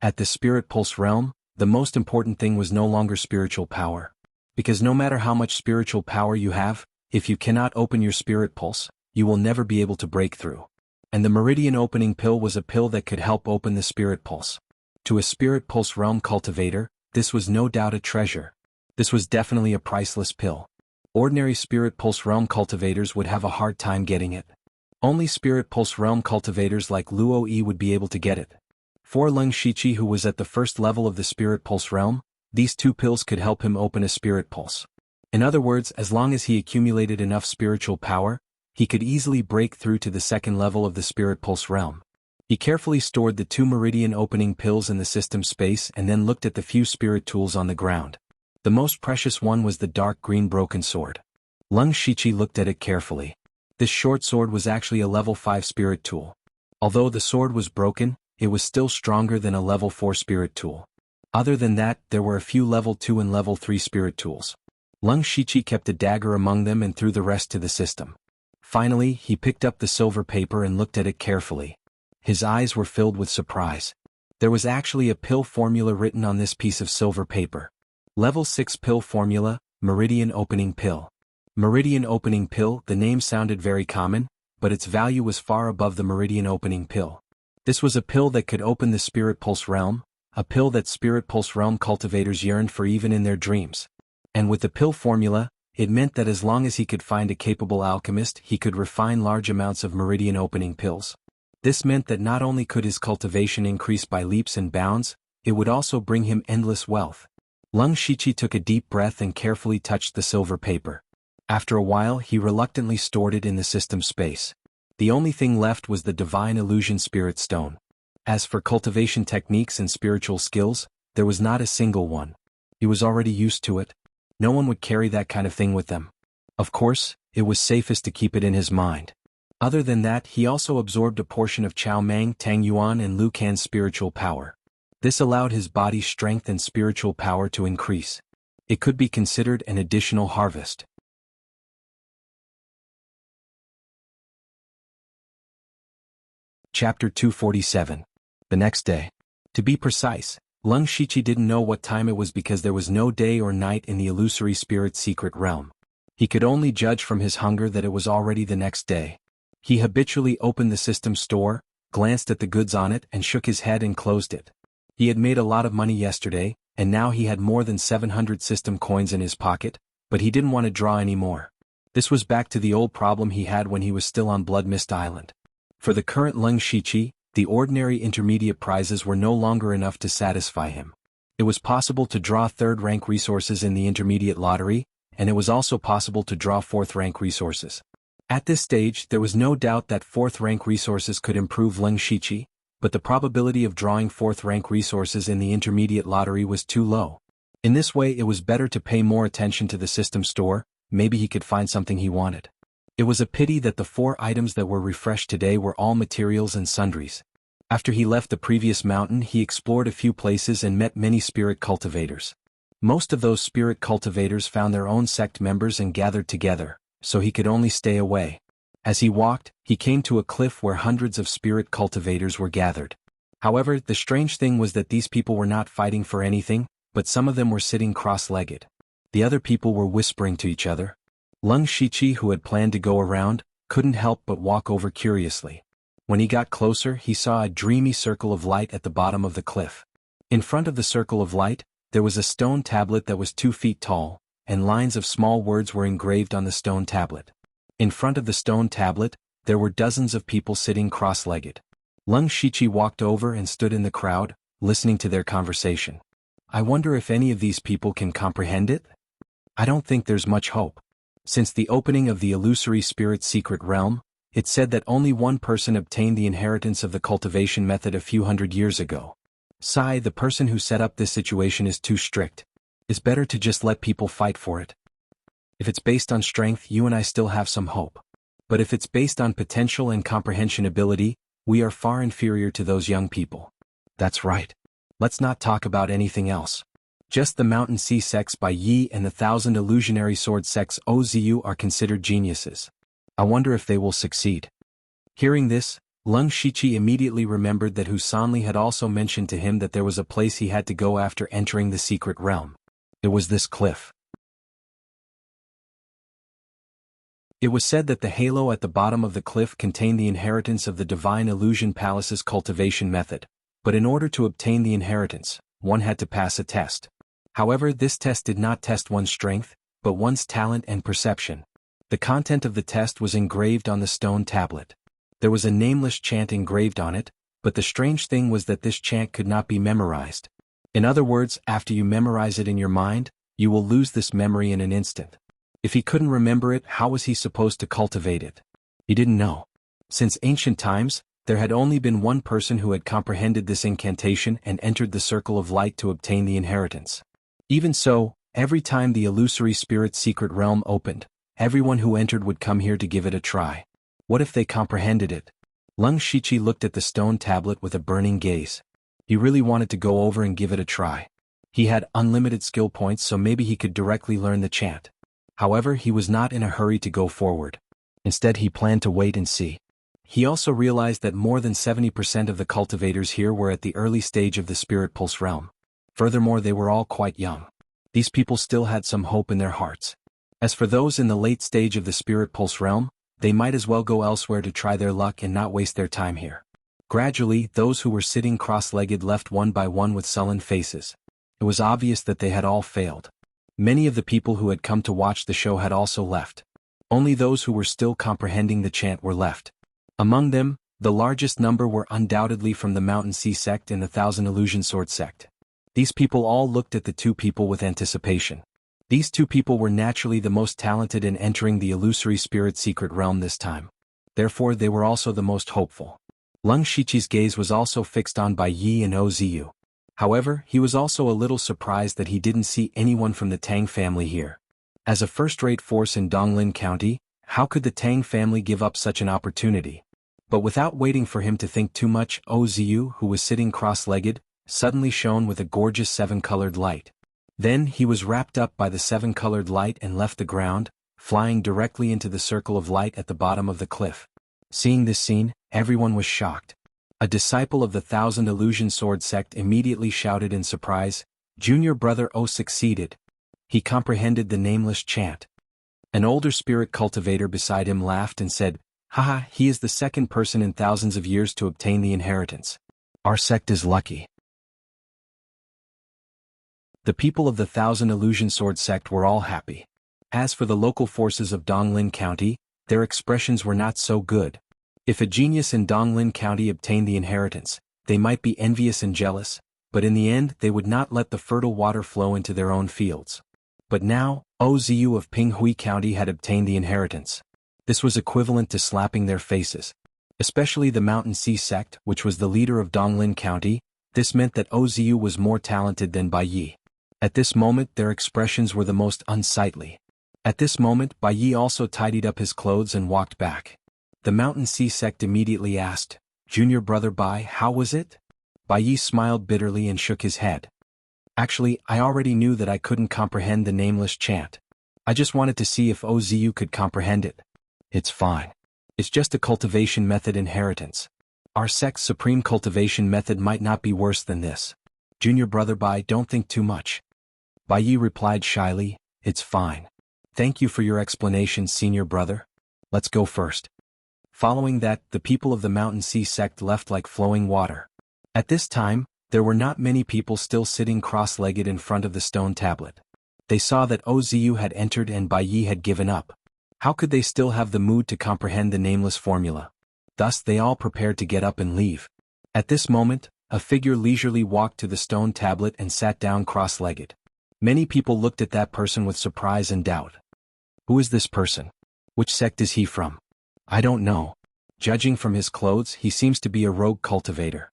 At the spirit pulse realm, the most important thing was no longer spiritual power. Because no matter how much spiritual power you have, if you cannot open your spirit pulse, you will never be able to break through. And the meridian opening pill was a pill that could help open the spirit pulse. To a spirit pulse realm cultivator, this was no doubt a treasure. This was definitely a priceless pill. Ordinary spirit pulse realm cultivators would have a hard time getting it. Only spirit pulse realm cultivators like Luo Yi would be able to get it. For Leng Shiqi, who was at the first level of the spirit pulse realm, these 2 pills could help him open a spirit pulse. In other words, as long as he accumulated enough spiritual power, he could easily break through to the second level of the spirit pulse realm. He carefully stored the 2 meridian opening pills in the system space and then looked at the few spirit tools on the ground. The most precious one was the dark green broken sword. Leng Shiqi looked at it carefully. This short sword was actually a level 5 spirit tool. Although the sword was broken, it was still stronger than a level 4 spirit tool. Other than that, there were a few level 2 and level 3 spirit tools. Leng Shiqi kept a dagger among them and threw the rest to the system. Finally, he picked up the silver paper and looked at it carefully. His eyes were filled with surprise. There was actually a pill formula written on this piece of silver paper. Level 6 pill formula, meridian opening pill. Meridian opening pill, the name sounded very common, but its value was far above the meridian opening pill. This was a pill that could open the spirit pulse realm, a pill that spirit pulse realm cultivators yearned for even in their dreams. And with the pill formula, it meant that as long as he could find a capable alchemist, he could refine large amounts of meridian opening pills. This meant that not only could his cultivation increase by leaps and bounds, it would also bring him endless wealth. Leng Shiqi took a deep breath and carefully touched the silver paper. After a while, he reluctantly stored it in the system space. The only thing left was the Divine Illusion Spirit Stone. As for cultivation techniques and spiritual skills, there was not a single one. He was already used to it. No one would carry that kind of thing with them. Of course, it was safest to keep it in his mind. Other than that, he also absorbed a portion of Chao Mang, Tang Yuan and Lu Can's spiritual power. This allowed his body's strength and spiritual power to increase. It could be considered an additional harvest. Chapter 247. The next day. To be precise, Leng Shiqi didn't know what time it was because there was no day or night in the illusory spirit secret realm. He could only judge from his hunger that it was already the next day. He habitually opened the system store, glanced at the goods on it and shook his head and closed it. He had made a lot of money yesterday, and now he had more than 700 system coins in his pocket, but he didn't want to draw any more. This was back to the old problem he had when he was still on Blood Mist Island. For the current Leng Shiqi, the ordinary intermediate prizes were no longer enough to satisfy him. It was possible to draw 3rd rank resources in the intermediate lottery, and it was also possible to draw 4th rank resources. At this stage, there was no doubt that 4th rank resources could improve Leng Shiqi, but the probability of drawing 4th rank resources in the intermediate lottery was too low. In this way, it was better to pay more attention to the system store. Maybe he could find something he wanted. It was a pity that the 4 items that were refreshed today were all materials and sundries. After he left the previous mountain, he explored a few places and met many spirit cultivators. Most of those spirit cultivators found their own sect members and gathered together, so he could only stay away. As he walked, he came to a cliff where hundreds of spirit cultivators were gathered. However, the strange thing was that these people were not fighting for anything, but some of them were sitting cross-legged. The other people were whispering to each other. Leng Shiqi, who had planned to go around, couldn't help but walk over curiously. When he got closer, he saw a dreamy circle of light at the bottom of the cliff. In front of the circle of light, there was a stone tablet that was 2 feet tall, and lines of small words were engraved on the stone tablet. In front of the stone tablet, there were dozens of people sitting cross-legged. Leng Shiqi walked over and stood in the crowd, listening to their conversation. I wonder if any of these people can comprehend it? I don't think there's much hope. Since the opening of the illusory spirit's secret realm, it said that only one person obtained the inheritance of the cultivation method a few hundred years ago. Sai, the person who set up this situation is too strict. It's better to just let people fight for it. If it's based on strength, you and I still have some hope. But if it's based on potential and comprehension ability, we are far inferior to those young people. That's right. Let's not talk about anything else. Just the Mountain Sea sects by Yi and the 1,000 illusionary sword sects Ozu are considered geniuses. I wonder if they will succeed. Hearing this, Lung Shiqi immediately remembered that Husanli had also mentioned to him that there was a place he had to go after entering the secret realm. It was this cliff. It was said that the halo at the bottom of the cliff contained the inheritance of the Divine Illusion Palace's cultivation method, but in order to obtain the inheritance, one had to pass a test. However, this test did not test one's strength, but one's talent and perception. The content of the test was engraved on the stone tablet. There was a nameless chant engraved on it, but the strange thing was that this chant could not be memorized. In other words, after you memorize it in your mind, you will lose this memory in an instant. If he couldn't remember it, how was he supposed to cultivate it? He didn't know. Since ancient times, there had only been one person who had comprehended this incantation and entered the circle of light to obtain the inheritance. Even so, every time the illusory spirit's secret realm opened, everyone who entered would come here to give it a try. What if they comprehended it? Lung Shiqi looked at the stone tablet with a burning gaze. He really wanted to go over and give it a try. He had unlimited skill points, so maybe he could directly learn the chant. However, he was not in a hurry to go forward. Instead, he planned to wait and see. He also realized that more than 70% of the cultivators here were at the early stage of the Spirit Pulse realm. Furthermore, they were all quite young. These people still had some hope in their hearts. As for those in the late stage of the Spirit Pulse realm, they might as well go elsewhere to try their luck and not waste their time here. Gradually, those who were sitting cross-legged left one by one with sullen faces. It was obvious that they had all failed. Many of the people who had come to watch the show had also left. Only those who were still comprehending the chant were left. Among them, the largest number were undoubtedly from the Mountain Sea sect and the 1,000 Illusion Sword sect. These people all looked at the two people with anticipation. These two people were naturally the most talented in entering the illusory spirit secret realm this time. Therefore, they were also the most hopeful. Lung Shiqi's gaze was also fixed on by Yi and Ozu. However, he was also a little surprised that he didn't see anyone from the Tang family here. As a first-rate force in Donglin County, how could the Tang family give up such an opportunity? But without waiting for him to think too much, Ozu, who was sitting cross-legged, suddenly shone with a gorgeous seven-colored light. Then he was wrapped up by the seven-colored light and left the ground, flying directly into the circle of light at the bottom of the cliff. Seeing this scene, everyone was shocked. A disciple of the 1,000 Illusion Sword sect immediately shouted in surprise, "Junior brother O succeeded. He comprehended the nameless chant." An older spirit cultivator beside him laughed and said, "Haha, he is the second person in thousands of years to obtain the inheritance. Our sect is lucky." The people of the 1,000 Illusion Sword sect were all happy. As for the local forces of Donglin County, their expressions were not so good. If a genius in Donglin County obtained the inheritance, they might be envious and jealous, but in the end they would not let the fertile water flow into their own fields. But now, Ozu of Pinghui County had obtained the inheritance. This was equivalent to slapping their faces. Especially the Mountain Sea sect, which was the leader of Donglin County, this meant that Ozu was more talented than Bai Yi. At this moment their expressions were the most unsightly. At this moment Bai Yi also tidied up his clothes and walked back. The Mountain Sea sect immediately asked, "Junior brother Bai, how was it?" Bai Yi smiled bitterly and shook his head. "Actually, I already knew that I couldn't comprehend the nameless chant. I just wanted to see if Ozu could comprehend it. It's fine. It's just a cultivation method inheritance. Our sect's supreme cultivation method might not be worse than this. Junior brother Bai, don't think too much." Bai Yi replied shyly, "It's fine. Thank you for your explanation, senior brother. Let's go first." Following that, the people of the Mountain Sea sect left like flowing water. At this time, there were not many people still sitting cross-legged in front of the stone tablet. They saw that Ozu had entered and Bai Yi had given up. How could they still have the mood to comprehend the nameless formula? Thus they all prepared to get up and leave. At this moment, A figure leisurely walked to the stone tablet and sat down cross-legged. Many people looked at that person with surprise and doubt. Who is this person? Which sect is he from? I don't know. Judging from his clothes, he seems to be a rogue cultivator.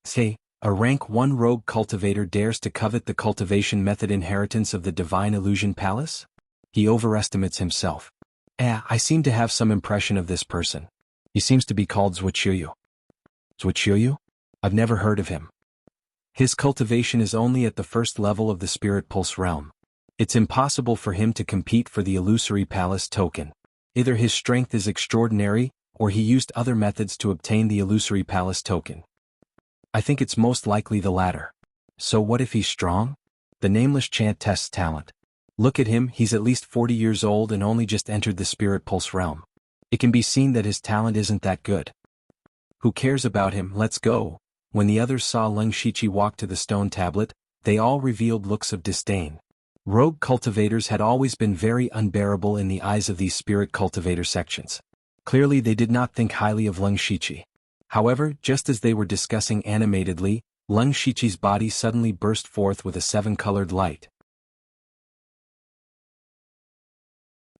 Say, a rank 1 rogue cultivator dares to covet the cultivation method inheritance of the Divine Illusion Palace? He overestimates himself. I seem to have some impression of this person. He seems to be called Wuxia. Wuxia? I've never heard of him. His cultivation is only at the first level of the Spirit Pulse realm. It's impossible for him to compete for the Illusory Palace token. Either his strength is extraordinary, or he used other methods to obtain the Illusory Palace token. I think it's most likely the latter. So what if he's strong? The nameless chant tests talent. Look at him, he's at least 40 years old and only just entered the Spirit Pulse realm. It can be seen that his talent isn't that good. Who cares about him, let's go. When the others saw Leng Shiqi walk to the stone tablet, they all revealed looks of disdain. Rogue cultivators had always been very unbearable in the eyes of these spirit cultivator sections. Clearly they did not think highly of Leng Shiqi. However, just as they were discussing animatedly, Leng Shiqi's body suddenly burst forth with a 7-colored light.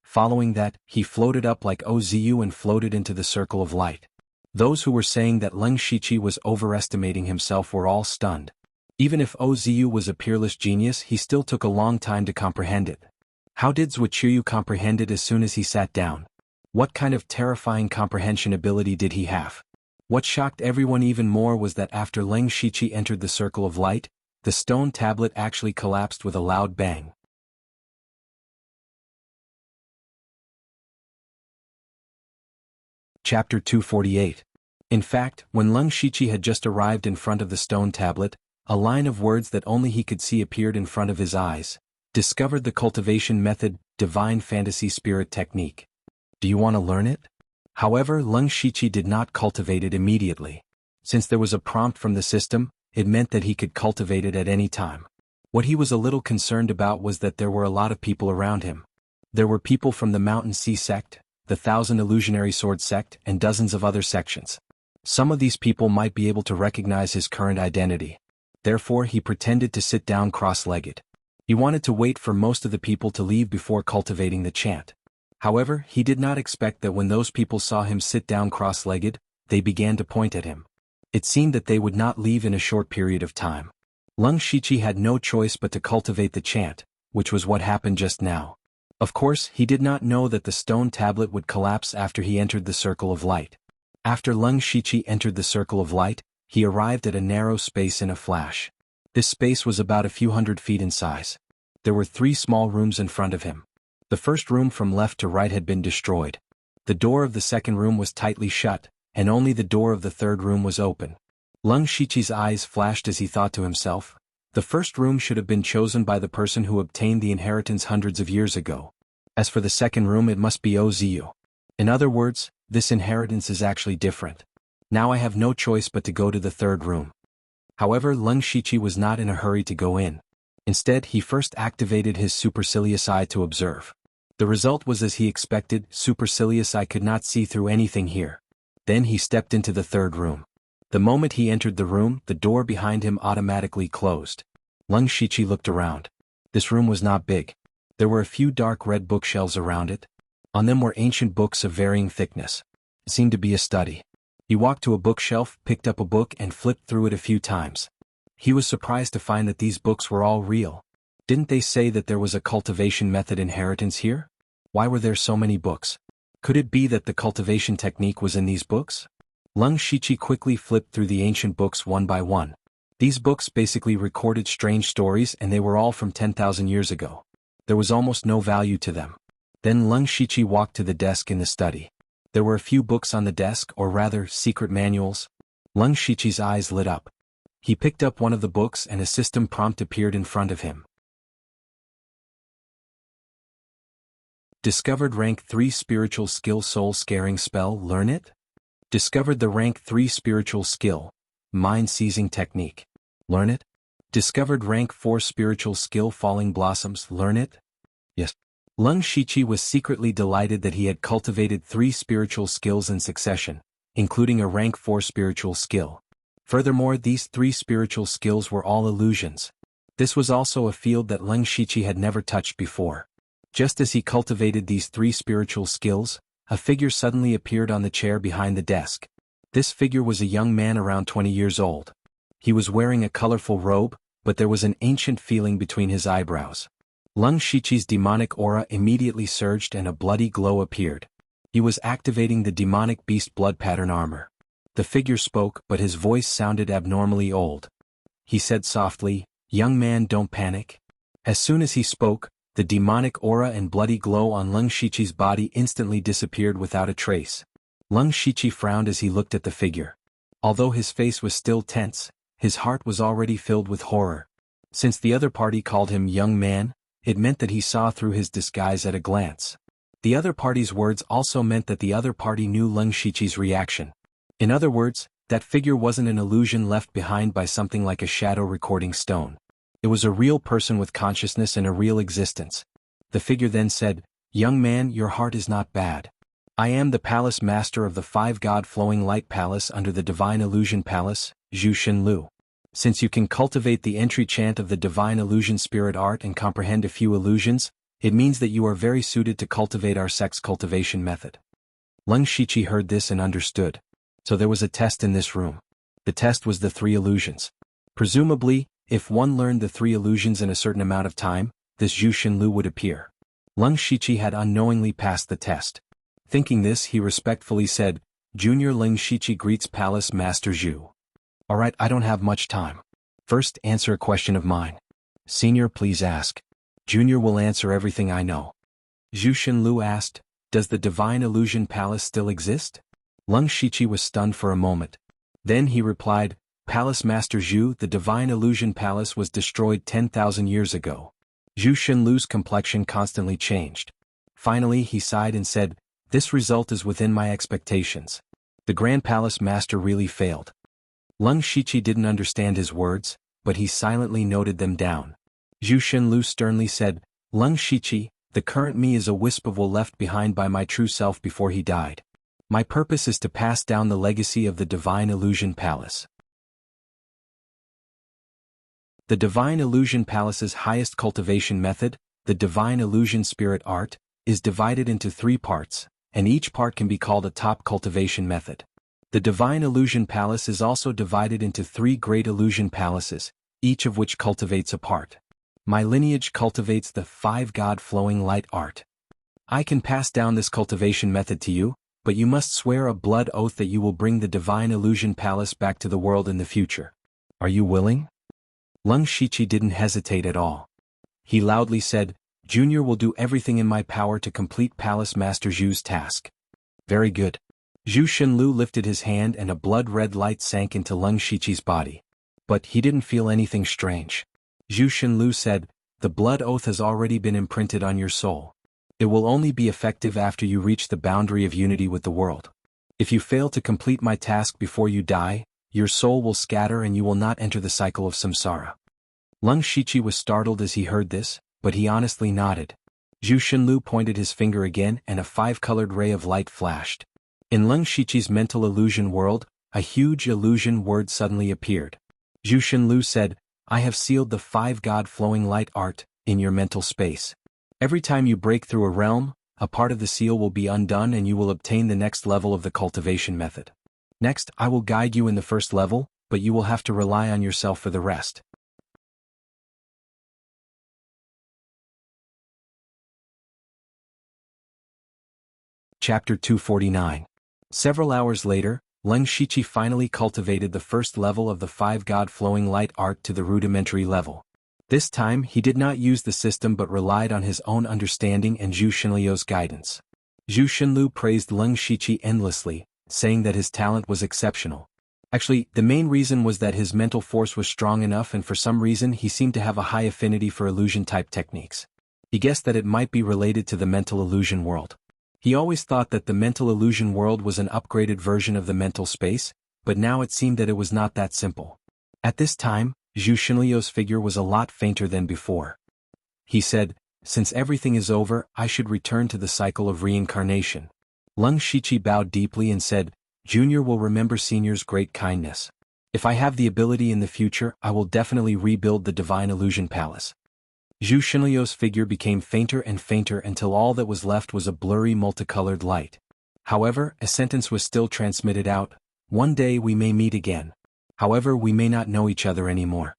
Following that, he floated up like Ozu and floated into the circle of light. Those who were saying that Leng Shiqi was overestimating himself were all stunned. Even if Ozu was a peerless genius, he still took a long time to comprehend it. How did Wuxia comprehend it as soon as he sat down? What kind of terrifying comprehension ability did he have? What shocked everyone even more was that after Leng Shiqi entered the circle of light, the stone tablet actually collapsed with a loud bang. Chapter 248. In fact, when Leng Shiqi had just arrived in front of the stone tablet, a line of words that only he could see appeared in front of his eyes. Discovered the cultivation method, Divine Fantasy Spirit Technique. Do you want to learn it? However, Leng Shiqi did not cultivate it immediately. Since there was a prompt from the system, it meant that he could cultivate it at any time. What he was a little concerned about was that there were a lot of people around him. There were people from the Mountain Sea sect, the 1000 Illusionary Sword sect, and dozens of other sections. Some of these people might be able to recognize his current identity. Therefore, he pretended to sit down cross-legged. He wanted to wait for most of the people to leave before cultivating the chant. However, he did not expect that when those people saw him sit down cross-legged, they began to point at him. It seemed that they would not leave in a short period of time. Leng Shiqi had no choice but to cultivate the chant, which was what happened just now. Of course, he did not know that the stone tablet would collapse after he entered the circle of light. After Leng Shiqi entered the circle of light, he arrived at a narrow space in a flash. This space was about a few hundred feet in size. There were 3 small rooms in front of him. The first room from left to right had been destroyed. The door of the second room was tightly shut, and only the door of the third room was open. Leng Shiqi's eyes flashed as he thought to himself, the first room should have been chosen by the person who obtained the inheritance hundreds of years ago. As for the second room, it must be Ozu. In other words, this inheritance is actually different. Now I have no choice but to go to the third room. However, Leng Shiqi was not in a hurry to go in. Instead, he first activated his supercilious eye to observe. The result was as he expected. Supercilious eye could not see through anything here. Then he stepped into the third room. The moment he entered the room, the door behind him automatically closed. Leng Shiqi looked around. This room was not big. There were a few dark red bookshelves around it. On them were ancient books of varying thickness. It seemed to be a study. He walked to a bookshelf, picked up a book and flipped through it a few times. He was surprised to find that these books were all real. Didn't they say that there was a cultivation method inheritance here? Why were there so many books? Could it be that the cultivation technique was in these books? Leng Shiqi quickly flipped through the ancient books one by one. These books basically recorded strange stories and they were all from 10,000 years ago. There was almost no value to them. Then Leng Shiqi walked to the desk in the study. There were a few books on the desk, or rather, secret manuals. Leng Shiqi's eyes lit up. He picked up one of the books and a system prompt appeared in front of him. Discovered rank 3 spiritual skill soul scaring spell, learn it? Discovered the rank 3 spiritual skill, mind seizing technique, learn it? Discovered rank 4 spiritual skill falling blossoms, learn it? Yes. Leng Shiqi was secretly delighted that he had cultivated 3 spiritual skills in succession, including a rank 4 spiritual skill. Furthermore, these three spiritual skills were all illusions. This was also a field that Leng Shiqi had never touched before. Just as he cultivated these three spiritual skills, a figure suddenly appeared on the chair behind the desk. This figure was a young man around 20 years old. He was wearing a colorful robe, but there was an ancient feeling between his eyebrows. Leng Shiqi's demonic aura immediately surged and a bloody glow appeared. He was activating the demonic beast blood pattern armor. The figure spoke, but his voice sounded abnormally old. He said softly, "Young man, don't panic." As soon as he spoke, the demonic aura and bloody glow on Leng Shiqi's body instantly disappeared without a trace. Leng Shiqi frowned as he looked at the figure. Although his face was still tense, his heart was already filled with horror. Since the other party called him young man, it meant that he saw through his disguise at a glance. The other party's words also meant that the other party knew Leng Shiqi's reaction. In other words, that figure wasn't an illusion left behind by something like a shadow recording stone. It was a real person with consciousness and a real existence. The figure then said, "Young man, your heart is not bad. I am the palace master of the five-god flowing light palace under the divine illusion palace, Zhu Xinlu. Since you can cultivate the entry chant of the divine illusion spirit art and comprehend a few illusions, it means that you are very suited to cultivate our sex cultivation method." Leng Shiqi heard this and understood. So there was a test in this room. The test was the three illusions. Presumably, if one learned the three illusions in a certain amount of time, this Zhu Xinlu would appear. Leng Shiqi had unknowingly passed the test. Thinking this, he respectfully said, "Junior Leng Shiqi greets Palace Master Zhu. Alright, I don't have much time. First, answer a question of mine." "Senior, please ask." "Junior will answer everything I know." Zhu Xinlu asked, "Does the divine illusion palace still exist?" Leng Shiqi was stunned for a moment. Then he replied, "Palace Master Zhu, the divine illusion palace was destroyed 10,000 years ago." Zhu Xinlu's complexion constantly changed. Finally he sighed and said, "This result is within my expectations. The Grand Palace Master really failed." Leng Shiqi didn't understand his words, but he silently noted them down. Zhu Xinlu sternly said, "Leng Shiqi, the current me is a wisp of wool left behind by my true self before he died. My purpose is to pass down the legacy of the Divine Illusion Palace." The Divine Illusion Palace's highest cultivation method, the Divine Illusion Spirit Art, is divided into three parts, and each part can be called a top cultivation method. The Divine Illusion Palace is also divided into three great illusion palaces, each of which cultivates a part. My lineage cultivates the five-god flowing light art. I can pass down this cultivation method to you, but you must swear a blood oath that you will bring the Divine Illusion Palace back to the world in the future. Are you willing? Leng Shiqi didn't hesitate at all. He loudly said, "Junior will do everything in my power to complete Palace Master Zhu's task." "Very good." Zhu Xinlu lifted his hand and a blood-red light sank into Leng Shiqi's body. But he didn't feel anything strange. Zhu Xinlu said, "The blood oath has already been imprinted on your soul. It will only be effective after you reach the boundary of unity with the world. If you fail to complete my task before you die, your soul will scatter and you will not enter the cycle of samsara." Leng Shiqi was startled as he heard this, but he honestly nodded. Zhu Xinlu pointed his finger again and a five-colored ray of light flashed. In Leng Shiqi's mental illusion world, a huge illusion word suddenly appeared. Zhu Xinlu said, "I have sealed the five-god flowing light art in your mental space. Every time you break through a realm, a part of the seal will be undone and you will obtain the next level of the cultivation method. Next, I will guide you in the first level, but you will have to rely on yourself for the rest." Chapter 249. Several hours later, Leng Shiqi finally cultivated the first level of the five-god flowing light art to the rudimentary level. This time he did not use the system but relied on his own understanding and Zhu Xinlu's guidance. Zhu Xinlu praised Leng Shiqi endlessly, saying that his talent was exceptional. Actually, the main reason was that his mental force was strong enough and for some reason he seemed to have a high affinity for illusion-type techniques. He guessed that it might be related to the mental illusion world. He always thought that the mental illusion world was an upgraded version of the mental space, but now it seemed that it was not that simple. At this time, Zhu Xinlu's figure was a lot fainter than before. He said, "Since everything is over, I should return to the cycle of reincarnation." Leng Shiqi bowed deeply and said, "Junior will remember Senior's great kindness. If I have the ability in the future, I will definitely rebuild the Divine Illusion Palace. Zhu Xinliu's figure became fainter and fainter until all that was left was a blurry multicolored light. However, a sentence was still transmitted out: "One day we may meet again. However, we may not know each other anymore."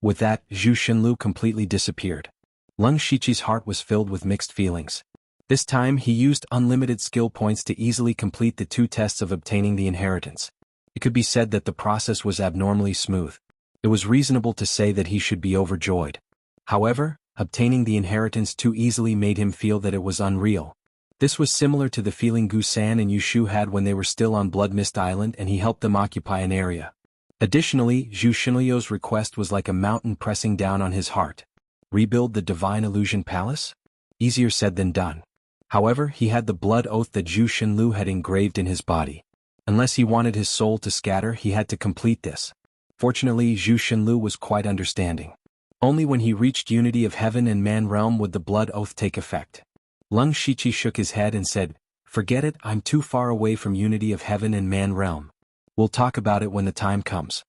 With that, Zhu Xinliu completely disappeared. Leng Shiqi's heart was filled with mixed feelings. This time he used unlimited skill points to easily complete the 2 tests of obtaining the inheritance. It could be said that the process was abnormally smooth. It was reasonable to say that he should be overjoyed. However, obtaining the inheritance too easily made him feel that it was unreal. This was similar to the feeling Gu San and Yu Shu had when they were still on Blood Mist Island and he helped them occupy an area. Additionally, Zhu Xinliu's request was like a mountain pressing down on his heart. Rebuild the Divine Illusion Palace? Easier said than done. However, he had the blood oath that Zhu Xinliu had engraved in his body. Unless he wanted his soul to scatter, he had to complete this. Fortunately, Zhu Xinliu was quite understanding. Only when he reached unity of heaven and man realm would the blood oath take effect. Leng Shiqi shook his head and said, "Forget it, I'm too far away from unity of heaven and man realm. We'll talk about it when the time comes."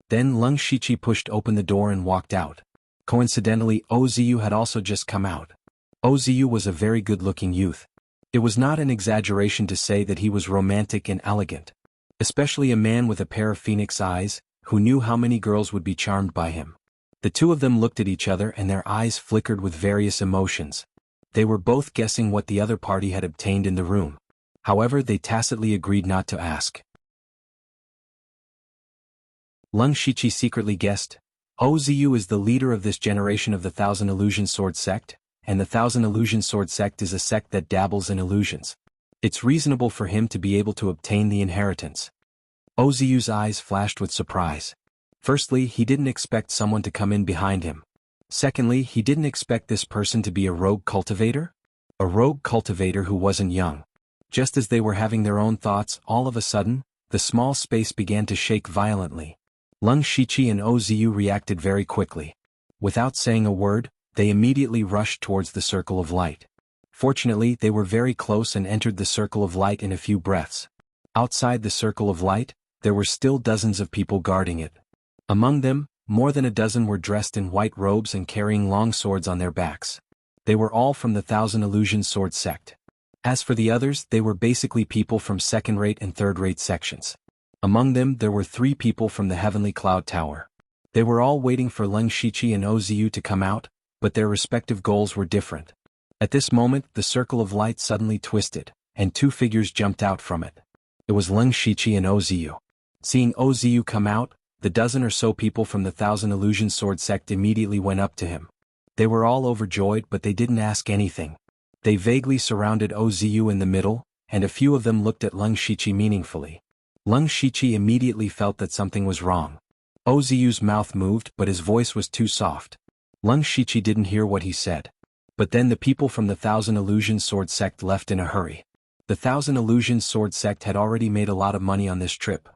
Then Leng Shiqi pushed open the door and walked out. Coincidentally, Oziu had also just come out. Oziu was a very good-looking youth. It was not an exaggeration to say that he was romantic and elegant. Especially a man with a pair of phoenix eyes, who knew how many girls would be charmed by him. The 2 of them looked at each other and their eyes flickered with various emotions. They were both guessing what the other party had obtained in the room. However, they tacitly agreed not to ask. Leng Shiqi secretly guessed, Oziu is the leader of this generation of the Thousand Illusion Sword sect, and the Thousand Illusion Sword sect is a sect that dabbles in illusions. It's reasonable for him to be able to obtain the inheritance. Oziu's eyes flashed with surprise. Firstly, he didn't expect someone to come in behind him. Secondly, he didn't expect this person to be a rogue cultivator? A rogue cultivator who wasn't young. Just as they were having their own thoughts, all of a sudden, the small space began to shake violently. Leng Shiqi and Oziu reacted very quickly. Without saying a word, they immediately rushed towards the circle of light. Fortunately, they were very close and entered the circle of light in a few breaths. Outside the circle of light, there were still dozens of people guarding it. Among them, more than a dozen were dressed in white robes and carrying long swords on their backs. They were all from the Thousand Illusion Sword sect. As for the others, they were basically people from second-rate and third-rate sections. Among them, there were 3 people from the Heavenly Cloud Tower. They were all waiting for Leng Shiqi and Oziu to come out, but their respective goals were different. At this moment, the circle of light suddenly twisted, and 2 figures jumped out from it. It was Leng Shiqi and Oziu. Seeing Oziu come out, the dozen or so people from the Thousand Illusion Sword sect immediately went up to him. They were all overjoyed, but they didn't ask anything. They vaguely surrounded Oziu in the middle, and a few of them looked at Leng Shiqi meaningfully. Leng Shiqi immediately felt that something was wrong. Oziu's mouth moved, but his voice was too soft. Leng Shiqi didn't hear what he said. But then the people from the Thousand Illusion Sword sect left in a hurry. The Thousand Illusion Sword sect had already made a lot of money on this trip.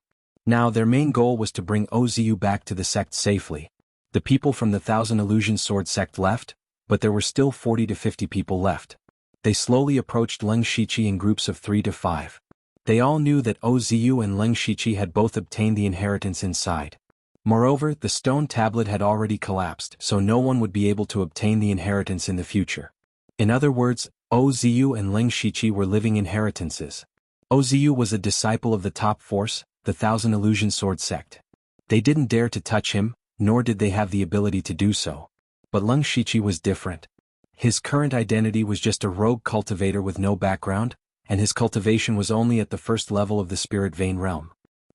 Now their main goal was to bring Oziu back to the sect safely. The people from the Thousand Illusion Sword sect left, but there were still 40 to 50 people left. They slowly approached Leng Shiqi in groups of 3 to 5. They all knew that Oziu and Leng Shiqi had both obtained the inheritance inside. Moreover, the stone tablet had already collapsed, so no one would be able to obtain the inheritance in the future. In other words, Oziu and Leng Shiqi were living inheritances. Oziu was a disciple of the top force, the Thousand Illusion Sword sect. They didn't dare to touch him, nor did they have the ability to do so. But Leng Shiqi was different. His current identity was just a rogue cultivator with no background, and his cultivation was only at the first level of the spirit vein realm.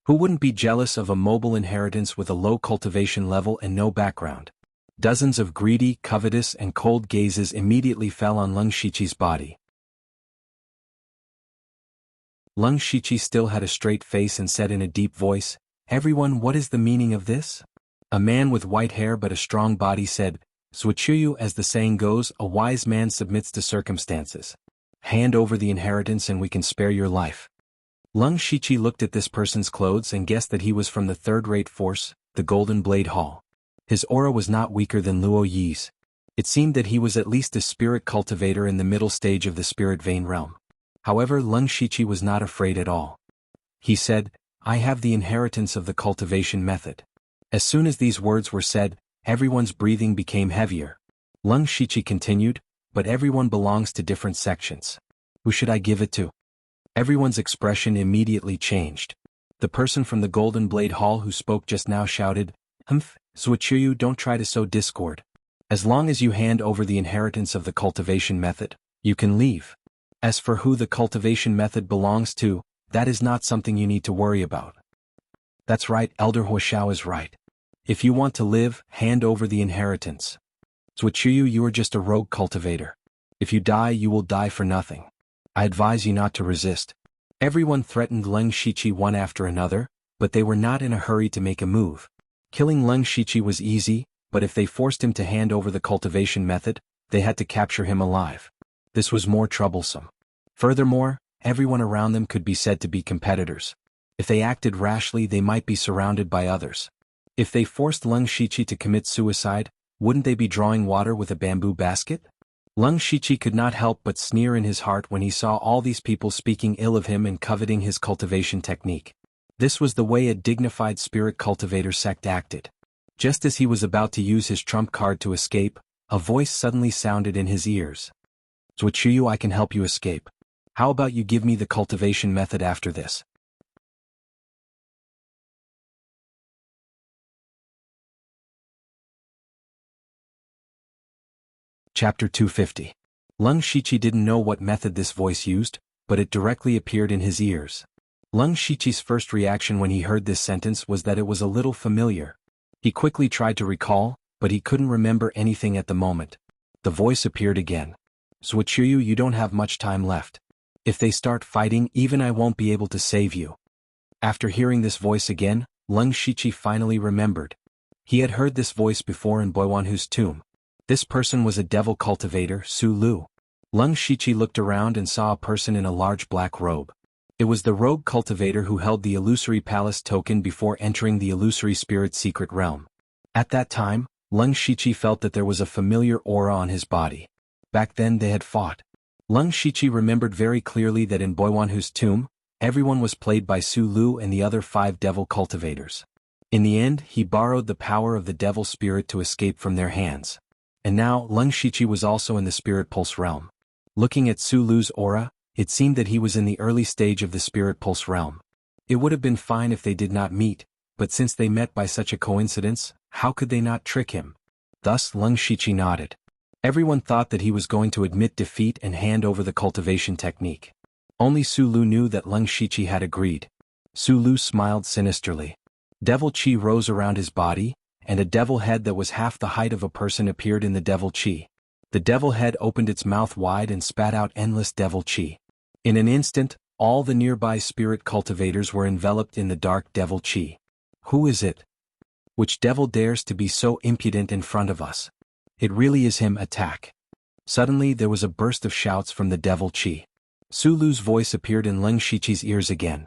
Who wouldn't be jealous of a mobile inheritance with a low cultivation level and no background? Dozens of greedy, covetous and cold gazes immediately fell on Leng Shiqi's body. Leng Shiqi still had a straight face and said in a deep voice, "Everyone, what is the meaning of this?" A man with white hair but a strong body said, "Zhuqiu, as the saying goes, a wise man submits to circumstances. Hand over the inheritance and we can spare your life." Leng Shiqi looked at this person's clothes and guessed that he was from the third-rate force, the Golden Blade Hall. His aura was not weaker than Luo Yi's. It seemed that he was at least a spirit cultivator in the middle stage of the spirit vein realm. However, Leng Shiqi was not afraid at all. He said, I have the inheritance of the cultivation method. As soon as these words were said, everyone's breathing became heavier. Leng Shiqi continued, but everyone belongs to different sections. Who should I give it to? Everyone's expression immediately changed. The person from the Golden Blade Hall who spoke just now shouted, "Humph, Zuochuyu, don't try to sow discord. As long as you hand over the inheritance of the cultivation method, you can leave. As for who the cultivation method belongs to, that is not something you need to worry about." That's right, Elder Huoxiao is right. If you want to live, hand over the inheritance. Zuochuyu, you are just a rogue cultivator. If you die, you will die for nothing. I advise you not to resist. Everyone threatened Leng Shiqi one after another, but they were not in a hurry to make a move. Killing Leng Shiqi was easy, but if they forced him to hand over the cultivation method, they had to capture him alive. This was more troublesome. Furthermore, everyone around them could be said to be competitors. If they acted rashly, they might be surrounded by others. If they forced Leng Shiqi to commit suicide, wouldn't they be drawing water with a bamboo basket? Leng Shiqi could not help but sneer in his heart when he saw all these people speaking ill of him and coveting his cultivation technique. This was the way a dignified spirit cultivator sect acted. Just as he was about to use his trump card to escape, a voice suddenly sounded in his ears. "Zuochuyu, I can help you escape. How about you give me the cultivation method after this?" Chapter 250. Leng Shiqi didn't know what method this voice used, but it directly appeared in his ears. Leng Shiqi's first reaction when he heard this sentence was that it was a little familiar. He quickly tried to recall, but he couldn't remember anything at the moment. The voice appeared again. "Zuochuyu, you don't have much time left. If they start fighting, even I won't be able to save you." After hearing this voice again, Leng Shiqi finally remembered. He had heard this voice before in Boiwanhu's tomb. This person was a devil cultivator, Su Lu. Leng Shiqi looked around and saw a person in a large black robe. It was the rogue cultivator who held the illusory palace token before entering the illusory spirit secret realm. At that time, Leng Shiqi felt that there was a familiar aura on his body. Back then they had fought. Leng Shiqi remembered very clearly that in Boiwanhu's tomb, everyone was played by Su Lu and the other 5 devil cultivators. In the end, he borrowed the power of the devil spirit to escape from their hands. And now, Leng Shiqi was also in the spirit pulse realm. Looking at Su Lu's aura, it seemed that he was in the early stage of the spirit pulse realm. It would have been fine if they did not meet, but since they met by such a coincidence, how could they not trick him? Thus Leng Shiqi nodded. Everyone thought that he was going to admit defeat and hand over the cultivation technique. Only Su Lu knew that Leng Shiqi had agreed. Su Lu smiled sinisterly. Devil chi rose around his body, and a devil head that was half the height of a person appeared in the devil chi. The devil head opened its mouth wide and spat out endless devil chi. In an instant, all the nearby spirit cultivators were enveloped in the dark devil chi. Who is it? Which devil dares to be so impudent in front of us? It really is him. Attack. Suddenly there was a burst of shouts from the devil chi. Su Lu's voice appeared in Leng Shiqi's ears again.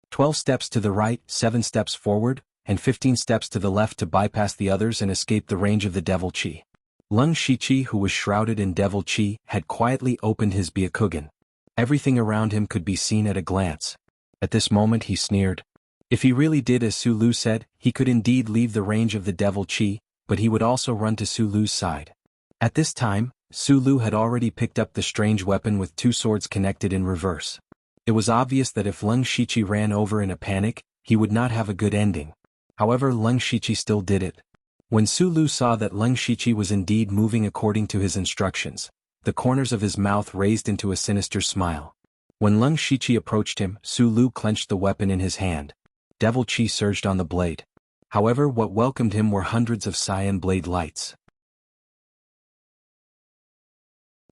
12 steps to the right, 7 steps forward, and 15 steps to the left to bypass the others and escape the range of the devil chi. Leng Shiqi, who was shrouded in devil chi, had quietly opened his Byakugan. Everything around him could be seen at a glance. At this moment he sneered. If he really did as Su Lu said, he could indeed leave the range of the devil chi, but he would also run to Su Lu's side. At this time, Su Lu had already picked up the strange weapon with 2 swords connected in reverse. It was obvious that if Leng Shiqi ran over in a panic, he would not have a good ending. However, Leng Shiqi still did it. When Su Lu saw that Leng Shiqi was indeed moving according to his instructions, the corners of his mouth raised into a sinister smile. When Leng Shiqi approached him, Su Lu clenched the weapon in his hand. Devil chi surged on the blade. However, what welcomed him were hundreds of cyan blade lights.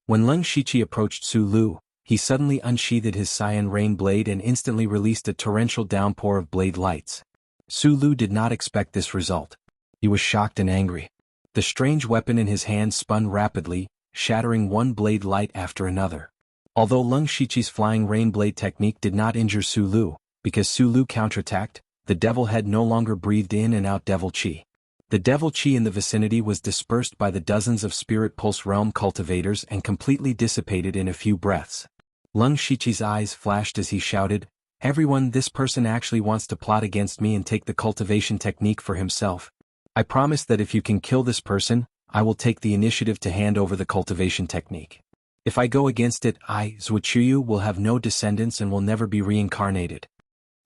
When Leng Shiqi approached Su Lu, he suddenly unsheathed his cyan rain blade and instantly released a torrential downpour of blade lights. Su Lu did not expect this result. He was shocked and angry. The strange weapon in his hand spun rapidly, shattering one blade light after another. Although Leng Shiqi's flying rain blade technique did not injure Su Lu, because Su Lu counterattacked, the devil head no longer breathed in and out devil chi. The devil chi in the vicinity was dispersed by the dozens of spirit pulse realm cultivators and completely dissipated in a few breaths. Leng Shiqi's eyes flashed as he shouted, Everyone, this person actually wants to plot against me and take the cultivation technique for himself. I promise that if you can kill this person, I will take the initiative to hand over the cultivation technique. If I go against it, I, Wuxia, will have no descendants and will never be reincarnated.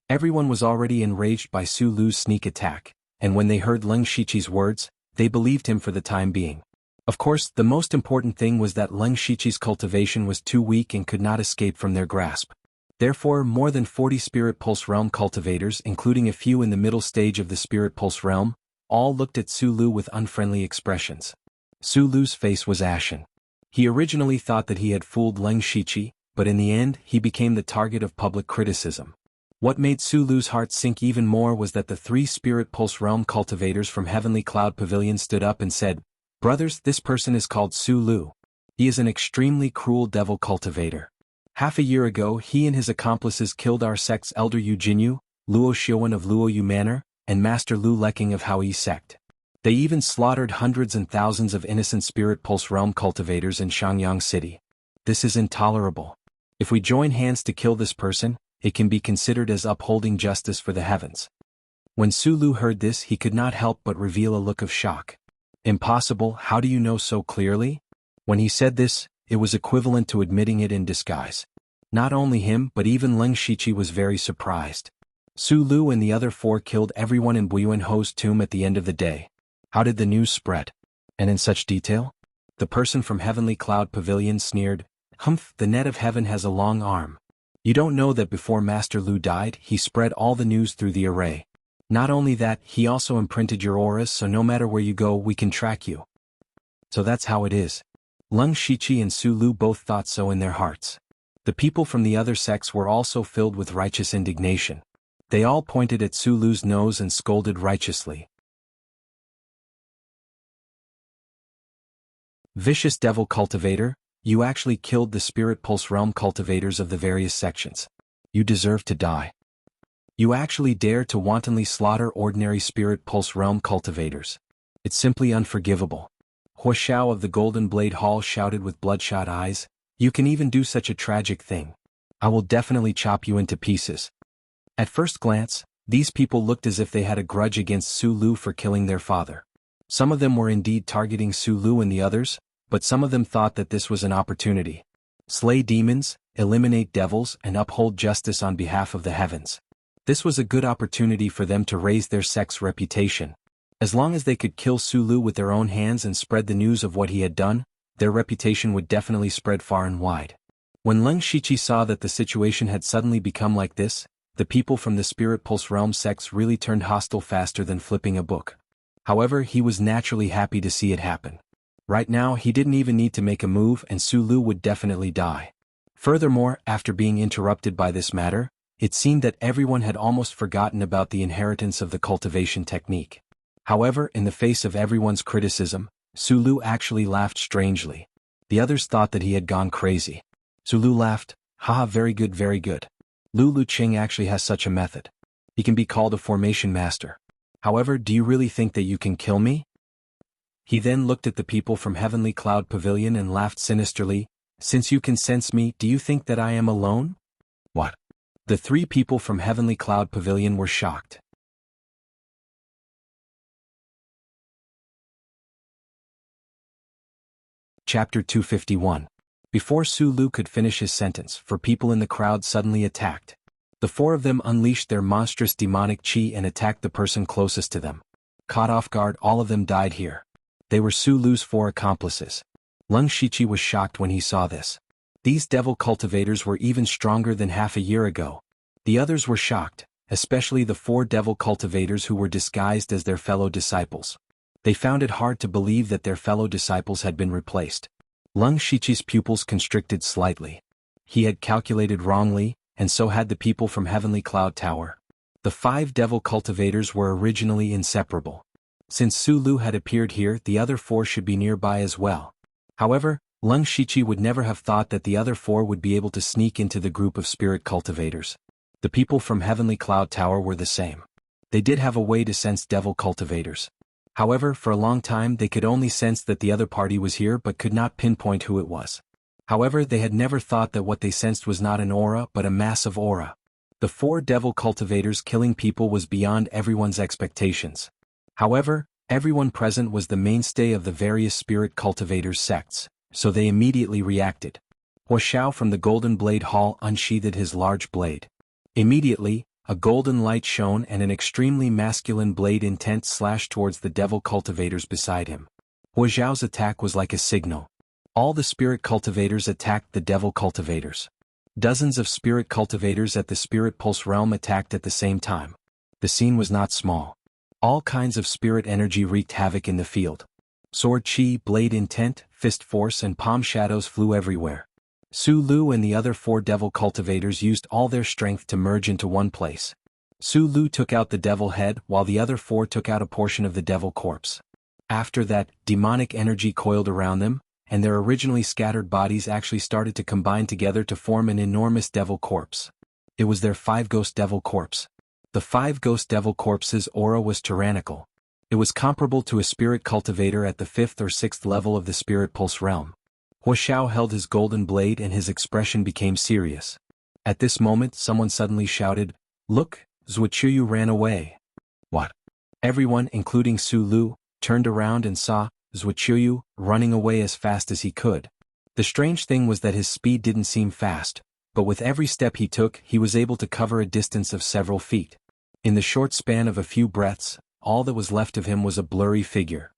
Everyone was already enraged by Su Lu's sneak attack, and when they heard Leng Shiqi's words, they believed him for the time being. Of course, the most important thing was that Leng Shiqi's cultivation was too weak and could not escape from their grasp. Therefore, more than 40 Spirit Pulse Realm cultivators, including a few in the middle stage of the Spirit Pulse Realm, all looked at Su Lu with unfriendly expressions. Su Lu's face was ashen. He originally thought that he had fooled Leng Shiqi, but in the end, he became the target of public criticism. What made Su Lu's heart sink even more was that the 3 Spirit Pulse Realm cultivators from Heavenly Cloud Pavilion stood up and said, "Brothers, this person is called Su Lu. He is an extremely cruel devil cultivator. Half a year ago, he and his accomplices killed our sect's elder Yu Jinyu, Luo Xiuan of Luo Yu Manor, and Master Lu Leking of Haoyi sect. They even slaughtered hundreds and thousands of innocent Spirit Pulse Realm cultivators in Shangyang City. This is intolerable. If we join hands to kill this person, it can be considered as upholding justice for the heavens." When Su Lu heard this, he could not help but reveal a look of shock. "Impossible, how do you know so clearly?" When he said this, it was equivalent to admitting it in disguise. Not only him but even Leng Shiqi was very surprised. Su Lu and the other 4 killed everyone in Buyuan Ho's tomb at the end of the day. How did the news spread? And in such detail? The person from Heavenly Cloud Pavilion sneered, "Humph, the net of heaven has a long arm. You don't know that before Master Lu died, he spread all the news through the array. Not only that, he also imprinted your auras so no matter where you go we can track you." So that's how it is. Leng Shiqi and Su Lu both thought so in their hearts. The people from the other sects were also filled with righteous indignation. They all pointed at Su Lu's nose and scolded righteously. "Vicious devil cultivator, you actually killed the Spirit Pulse Realm cultivators of the various sections. You deserve to die. You actually dare to wantonly slaughter ordinary Spirit Pulse Realm cultivators. It's simply unforgivable." Hua Xiao of the Golden Blade Hall shouted with bloodshot eyes, "You can even do such a tragic thing. I will definitely chop you into pieces." At first glance, these people looked as if they had a grudge against Su Lu for killing their father. Some of them were indeed targeting Su Lu and the others, but some of them thought that this was an opportunity. Slay demons, eliminate devils, and uphold justice on behalf of the heavens. This was a good opportunity for them to raise their sect's reputation. As long as they could kill Su Lu with their own hands and spread the news of what he had done, their reputation would definitely spread far and wide. When Leng Shiqi saw that the situation had suddenly become like this, the people from the Spirit Pulse Realm sects really turned hostile faster than flipping a book. However, he was naturally happy to see it happen. Right now, he didn't even need to make a move and Su Lu would definitely die. Furthermore, after being interrupted by this matter, it seemed that everyone had almost forgotten about the inheritance of the cultivation technique. However, in the face of everyone's criticism, Su Lu actually laughed strangely. The others thought that he had gone crazy. Su Lu laughed, "Haha, very good, very good. Lu Qing actually has such a method. He can be called a formation master. However, do you really think that you can kill me?" He then looked at the people from Heavenly Cloud Pavilion and laughed sinisterly, "Since you can sense me, do you think that I am alone?" What? The 3 people from Heavenly Cloud Pavilion were shocked. Chapter 251. Before Su Lu could finish his sentence, 4 people in the crowd suddenly attacked. The 4 of them unleashed their monstrous demonic chi and attacked the person closest to them. Caught off guard, all of them died here. They were Su Lu's 4 accomplices. Leng Shiqi was shocked when he saw this. These devil cultivators were even stronger than half a year ago. The others were shocked, especially the 4 devil cultivators who were disguised as their fellow disciples. They found it hard to believe that their fellow disciples had been replaced. Leng Shiqi's pupils constricted slightly. He had calculated wrongly, and so had the people from Heavenly Cloud Tower. The 5 devil cultivators were originally inseparable. Since Su Lu had appeared here, the other 4 should be nearby as well. However, Leng Shiqi would never have thought that the other 4 would be able to sneak into the group of spirit cultivators. The people from Heavenly Cloud Tower were the same. They did have a way to sense devil cultivators. However, for a long time they could only sense that the other party was here but could not pinpoint who it was. However, they had never thought that what they sensed was not an aura but a massive aura. The 4 devil cultivators killing people was beyond everyone's expectations. However, everyone present was the mainstay of the various spirit cultivators sects, so they immediately reacted. Wuxia from the Golden Blade Hall unsheathed his large blade. Immediately, a golden light shone and an extremely masculine blade intent slashed towards the devil cultivators beside him. Wuxiao's attack was like a signal. All the spirit cultivators attacked the devil cultivators. Dozens of spirit cultivators at the spirit pulse realm attacked at the same time. The scene was not small. All kinds of spirit energy wreaked havoc in the field. Sword chi, blade intent, fist force and palm shadows flew everywhere. Su Lu and the other 4 devil cultivators used all their strength to merge into one place. Su Lu took out the devil head while the other 4 took out a portion of the devil corpse. After that, demonic energy coiled around them, and their originally scattered bodies actually started to combine together to form an enormous devil corpse. It was their 5 ghost devil corpse. The 5 ghost devil corpses' aura was tyrannical. It was comparable to a spirit cultivator at the 5th or 6th level of the spirit pulse realm. Wuxiao held his golden blade and his expression became serious. At this moment someone suddenly shouted, "Look, Zhuqiu ran away." What? Everyone, including Su Lu, turned around and saw Zhuqiu running away as fast as he could. The strange thing was that his speed didn't seem fast, but with every step he took he was able to cover a distance of several feet. In the short span of a few breaths, all that was left of him was a blurry figure.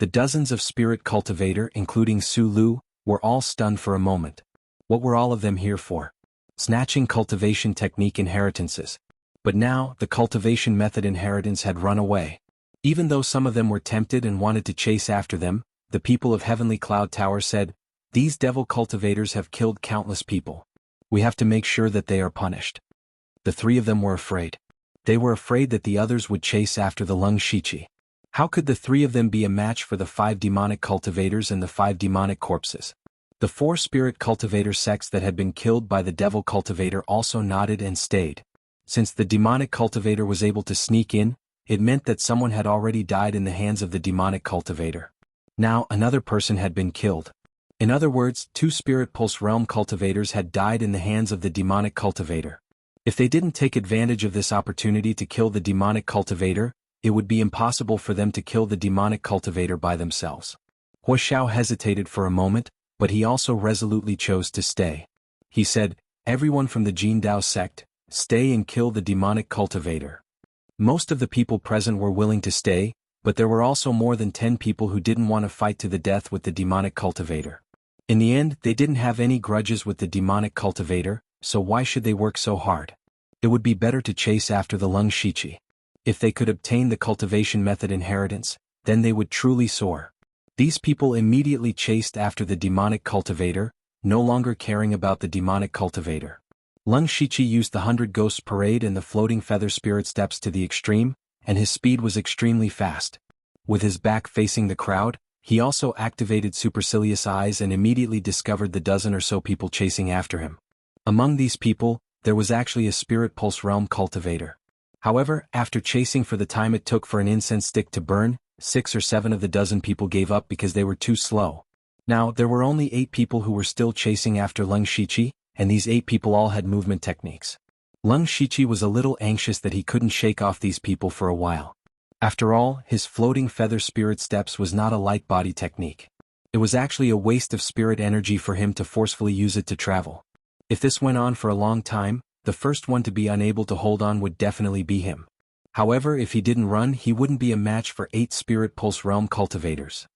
The dozens of spirit cultivator, including Su Lu, were all stunned for a moment. What were all of them here for? Snatching cultivation technique inheritances. But now, the cultivation method inheritance had run away. Even though some of them were tempted and wanted to chase after them, the people of Heavenly Cloud Tower said, "These devil cultivators have killed countless people. We have to make sure that they are punished." The 3 of them were afraid. They were afraid that the others would chase after the Lung Shichi. How could the 3 of them be a match for the 5 demonic cultivators and the 5 demonic corpses? The 4 spirit cultivator sects that had been killed by the devil cultivator also nodded and stayed. Since the demonic cultivator was able to sneak in, it meant that someone had already died in the hands of the demonic cultivator. Now another person had been killed. In other words, 2 spirit pulse realm cultivators had died in the hands of the demonic cultivator. If they didn't take advantage of this opportunity to kill the demonic cultivator, it would be impossible for them to kill the demonic cultivator by themselves. Wuxiao hesitated for a moment, but he also resolutely chose to stay. He said, "Everyone from the Jindao sect, stay and kill the demonic cultivator." Most of the people present were willing to stay, but there were also more than 10 people who didn't want to fight to the death with the demonic cultivator. In the end, they didn't have any grudges with the demonic cultivator, so why should they work so hard? It would be better to chase after the Lung Shichi. If they could obtain the cultivation method inheritance, then they would truly soar. These people immediately chased after the demonic cultivator, no longer caring about the demonic cultivator. Lung Shichi used the 100 Ghosts Parade and the Floating Feather Spirit Steps to the extreme, and his speed was extremely fast. With his back facing the crowd, he also activated Supercilious Eyes and immediately discovered the dozen or so people chasing after him. Among these people, there was actually a Spirit Pulse Realm cultivator. However, after chasing for the time it took for an incense stick to burn, 6 or 7 of the dozen people gave up because they were too slow. Now, there were only 8 people who were still chasing after Lung Shichi, and these 8 people all had movement techniques. Lung Shichi was a little anxious that he couldn't shake off these people for a while. After all, his floating feather spirit steps was not a light body technique. It was actually a waste of spirit energy for him to forcefully use it to travel. If this went on for a long time, the first one to be unable to hold on would definitely be him. However, if he didn't run, he wouldn't be a match for 8 Spirit Pulse Realm cultivators.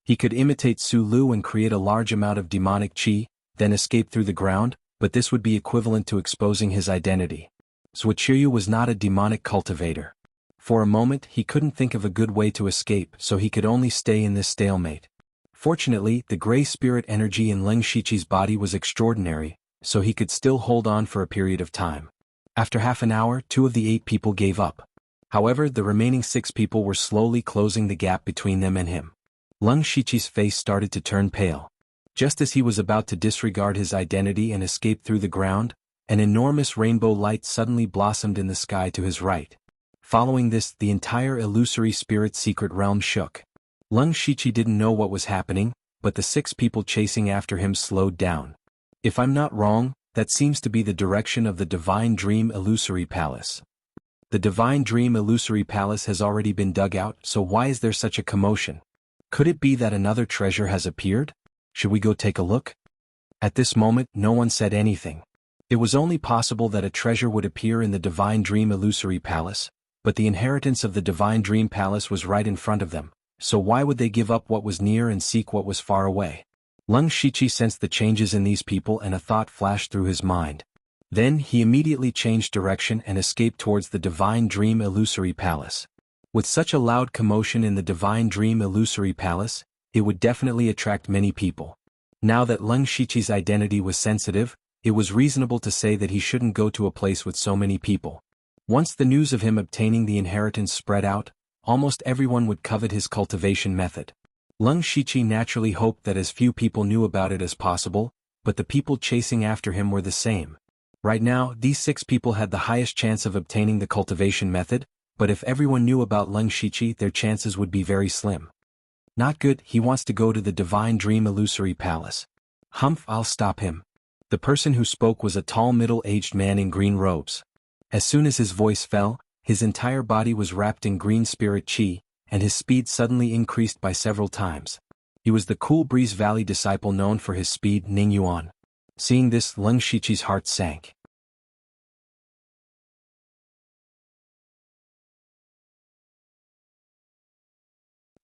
He could imitate Su Lu and create a large amount of demonic chi, then escape through the ground, but this would be equivalent to exposing his identity. Zhuqiu was not a demonic cultivator. For a moment, he couldn't think of a good way to escape, so he could only stay in this stalemate. Fortunately, the gray spirit energy in Leng Shichi's body was extraordinary, so he could still hold on for a period of time. After half an hour, 2 of the 8 people gave up. However, the remaining 6 people were slowly closing the gap between them and him. Lung Shichi's face started to turn pale. Just as he was about to disregard his identity and escape through the ground, an enormous rainbow light suddenly blossomed in the sky to his right. Following this, the entire illusory spirit secret realm shook. Lung Shichi didn't know what was happening, but the 6 people chasing after him slowed down. If I'm not wrong, that seems to be the direction of the Divine Dream Illusory Palace. The Divine Dream Illusory Palace has already been dug out, so why is there such a commotion? Could it be that another treasure has appeared? Should we go take a look? At this moment, no one said anything. It was only possible that a treasure would appear in the Divine Dream Illusory Palace, but the inheritance of the Divine Dream Palace was right in front of them, so why would they give up what was near and seek what was far away? Leng Shiqi sensed the changes in these people and a thought flashed through his mind. Then he immediately changed direction and escaped towards the Divine Dream Illusory Palace. With such a loud commotion in the Divine Dream Illusory Palace, it would definitely attract many people. Now that Leng Shiqi's identity was sensitive, it was reasonable to say that he shouldn't go to a place with so many people. Once the news of him obtaining the inheritance spread out, almost everyone would covet his cultivation method. Leng Shiqi naturally hoped that as few people knew about it as possible, but the people chasing after him were the same. Right now, these 6 people had the highest chance of obtaining the cultivation method, but if everyone knew about Leng Shiqi, their chances would be very slim. Not good, he wants to go to the Divine Dream Illusory Palace. Humph, I'll stop him. The person who spoke was a tall middle-aged man in green robes. As soon as his voice fell, his entire body was wrapped in green spirit chi, and his speed suddenly increased by several times. He was the Cool Breeze Valley disciple known for his speed, Ning Yuan. Seeing this, Leng Shiqi's heart sank.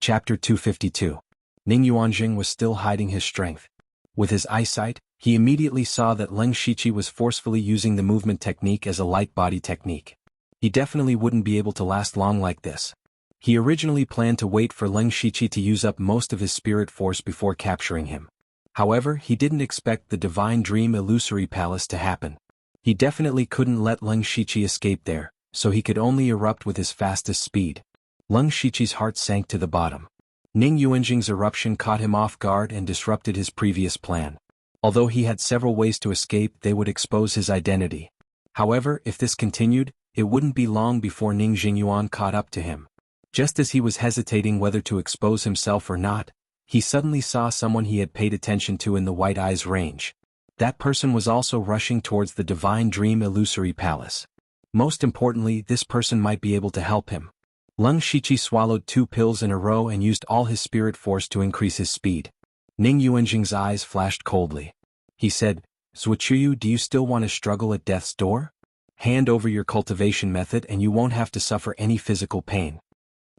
Chapter 252. Ning Yuanjing was still hiding his strength. With his eyesight, he immediately saw that Leng Shiqi was forcefully using the movement technique as a light body technique. He definitely wouldn't be able to last long like this. He originally planned to wait for Leng Shiqi to use up most of his spirit force before capturing him. However, he didn't expect the Divine Dream Illusory Palace to happen. He definitely couldn't let Leng Shiqi escape there, so he could only erupt with his fastest speed. Leng Shiqi's heart sank to the bottom. Ning Yuanjing's eruption caught him off guard and disrupted his previous plan. Although he had several ways to escape, they would expose his identity. However, if this continued, it wouldn't be long before Ning Jingyuan caught up to him. Just as he was hesitating whether to expose himself or not, he suddenly saw someone he had paid attention to in the White Eyes range. That person was also rushing towards the Divine Dream Illusory Palace. Most importantly, this person might be able to help him. Leng Shiqi swallowed 2 pills in a row and used all his spirit force to increase his speed. Ning Yuanjing's eyes flashed coldly. He said, Zhuqiyu, do you still want to struggle at death's door? Hand over your cultivation method and you won't have to suffer any physical pain.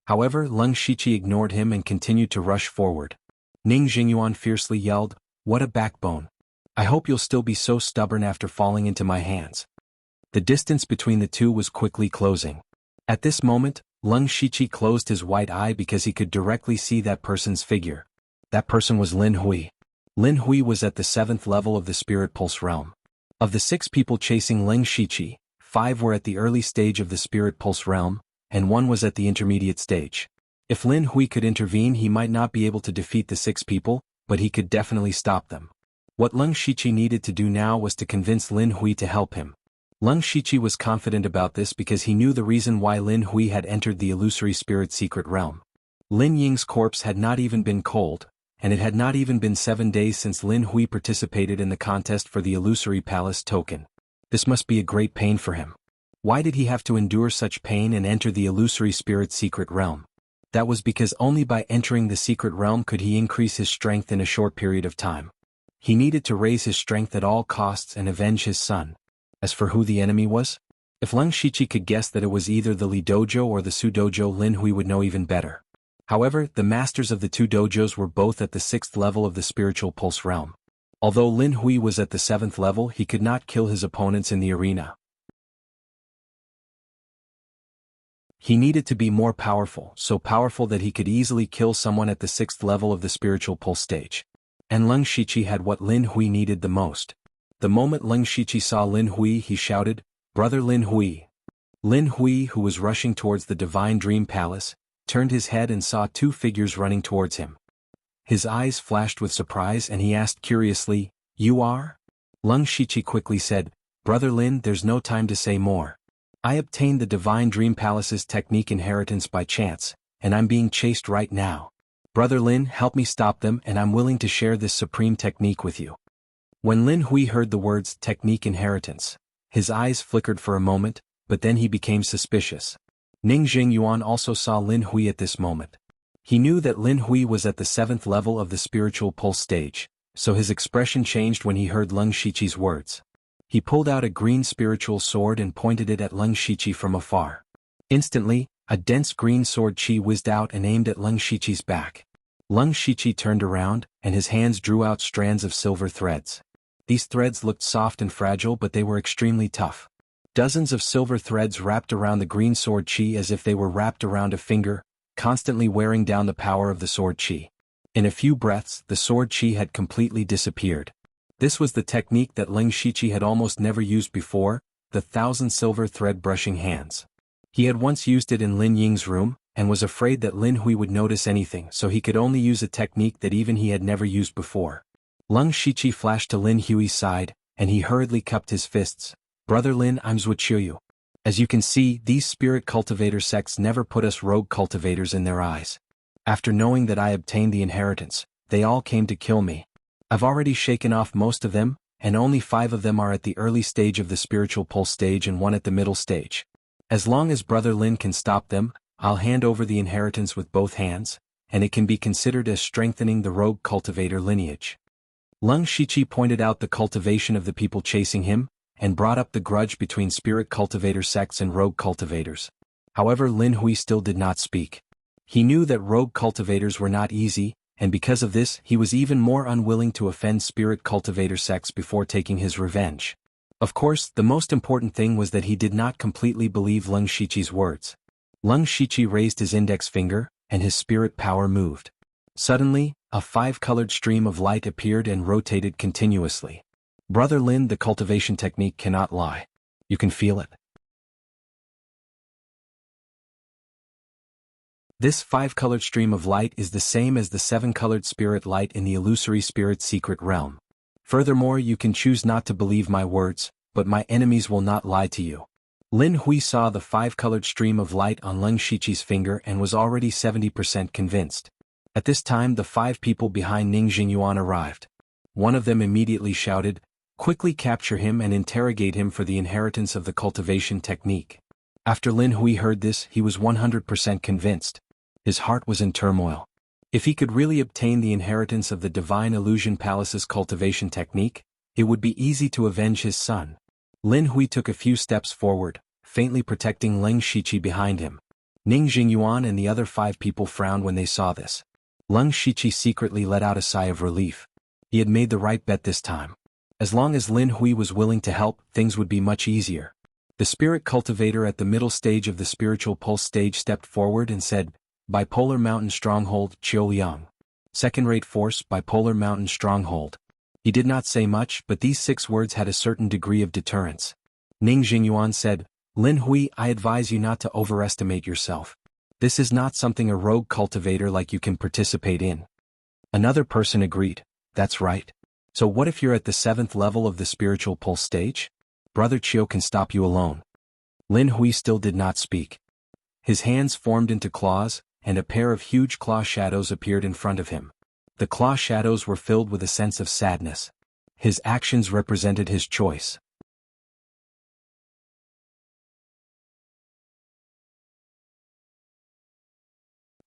However, Leng Shiqi ignored him and continued to rush forward. Ning Jingyuan fiercely yelled, what a backbone. I hope you'll still be so stubborn after falling into my hands. The distance between the two was quickly closing. At this moment, Leng Shiqi closed his white eye because he could directly see that person's figure. That person was Lin Hui. Lin Hui was at the 7th level of the Spirit Pulse realm. Of the 6 people chasing Leng Shiqi, 5 were at the early stage of the Spirit Pulse realm, and 1 was at the intermediate stage. If Lin Hui could intervene, he might not be able to defeat the 6 people, but he could definitely stop them. What Leng Shiqi needed to do now was to convince Lin Hui to help him. Leng Shiqi was confident about this because he knew the reason why Lin Hui had entered the illusory spirit secret realm. Lin Ying's corpse had not even been cold, and it had not even been 7 days since Lin Hui participated in the contest for the illusory palace token. This must be a great pain for him. Why did he have to endure such pain and enter the illusory spirit secret realm? That was because only by entering the secret realm could he increase his strength in a short period of time. He needed to raise his strength at all costs and avenge his son. As for who the enemy was? If Leng Shiqi could guess that it was either the Li Dojo or the Su Dojo, Lin Hui would know even better. However, the masters of the 2 dojos were both at the 6th level of the spiritual pulse realm. Although Lin Hui was at the 7th level, he could not kill his opponents in the arena. He needed to be more powerful, so powerful that he could easily kill someone at the 6th level of the spiritual pulse stage. And Leng Shiqi had what Lin Hui needed the most. The moment Leng Shiqi saw Lin Hui, he shouted, "Brother Lin Hui!" Lin Hui, who was rushing towards the Divine Dream Palace, turned his head and saw 2 figures running towards him. His eyes flashed with surprise and he asked curiously, "You are?" Leng Shiqi quickly said, "Brother Lin, there's no time to say more. I obtained the Divine Dream Palace's technique inheritance by chance, and I'm being chased right now. Brother Lin, help me stop them, and I'm willing to share this supreme technique with you. When Lin Hui heard the words technique inheritance, his eyes flickered for a moment, but then he became suspicious. Ning Jingyuan also saw Lin Hui at this moment. He knew that Lin Hui was at the 7th level of the spiritual pulse stage, so his expression changed when he heard Leng Shiqi's words. He pulled out a green spiritual sword and pointed it at Leng Shiqi from afar. Instantly, a dense green sword chi whizzed out and aimed at Leng Shiqi's back. Leng Shiqi turned around, and his hands drew out strands of silver threads. These threads looked soft and fragile, but they were extremely tough. Dozens of silver threads wrapped around the green sword chi as if they were wrapped around a finger, constantly wearing down the power of the sword chi. In a few breaths, the sword chi had completely disappeared. This was the technique that Leng Shiqi had almost never used before, the 1,000 silver thread brushing hands. He had once used it in Lin Ying's room, and was afraid that Lin Hui would notice anything, so he could only use a technique that even he had never used before. Leng Shiqi flashed to Lin Hui's side, and he hurriedly cupped his fists. Brother Lin, I'm Wuxia. As you can see, these spirit cultivator sects never put us rogue cultivators in their eyes. After knowing that I obtained the inheritance, they all came to kill me. I've already shaken off most of them, and only 5 of them are at the early stage of the spiritual pulse stage and 1 at the middle stage. As long as Brother Lin can stop them, I'll hand over the inheritance with both hands, and it can be considered as strengthening the rogue cultivator lineage. Leng Shiqi pointed out the cultivation of the people chasing him, and brought up the grudge between spirit cultivator sects and rogue cultivators. However, Lin Hui still did not speak. He knew that rogue cultivators were not easy, and because of this he was even more unwilling to offend spirit cultivator sects before taking his revenge. Of course, the most important thing was that he did not completely believe Leng Shiqi's words. Leng Shiqi raised his index finger, and his spirit power moved. Suddenly, a 5-colored stream of light appeared and rotated continuously. Brother Lin, the cultivation technique cannot lie. You can feel it. This 5-colored stream of light is the same as the 7-colored spirit light in the illusory spirit secret realm. Furthermore, you can choose not to believe my words, but my enemies will not lie to you. Lin Hui saw the 5-colored stream of light on Leng Shiqi's finger and was already 70% convinced. At this time, the 5 people behind Ning Jingyuan arrived. One of them immediately shouted, "Quickly capture him and interrogate him for the inheritance of the cultivation technique." After Lin Hui heard this, he was 100% convinced. His heart was in turmoil. If he could really obtain the inheritance of the Divine Illusion Palace's cultivation technique, it would be easy to avenge his son. Lin Hui took a few steps forward, faintly protecting Leng Shiqi behind him. Ning Jingyuan and the other 5 people frowned when they saw this. Leng Shiqi secretly let out a sigh of relief. He had made the right bet this time. As long as Lin Hui was willing to help, things would be much easier. The spirit cultivator at the middle stage of the spiritual pulse stage stepped forward and said, "Bipolar Mountain Stronghold, Qiuliang. Second-rate force, Bipolar Mountain Stronghold." He did not say much, but these 6 words had a certain degree of deterrence. Ning Jingyuan said, "Lin Hui, I advise you not to overestimate yourself. This is not something a rogue cultivator like you can participate in." Another person agreed, "That's right. So what if you're at the 7th level of the spiritual pulse stage? Brother Qiu can stop you alone." Lin Hui still did not speak. His hands formed into claws, and a pair of huge claw shadows appeared in front of him. The claw shadows were filled with a sense of sadness. His actions represented his choice.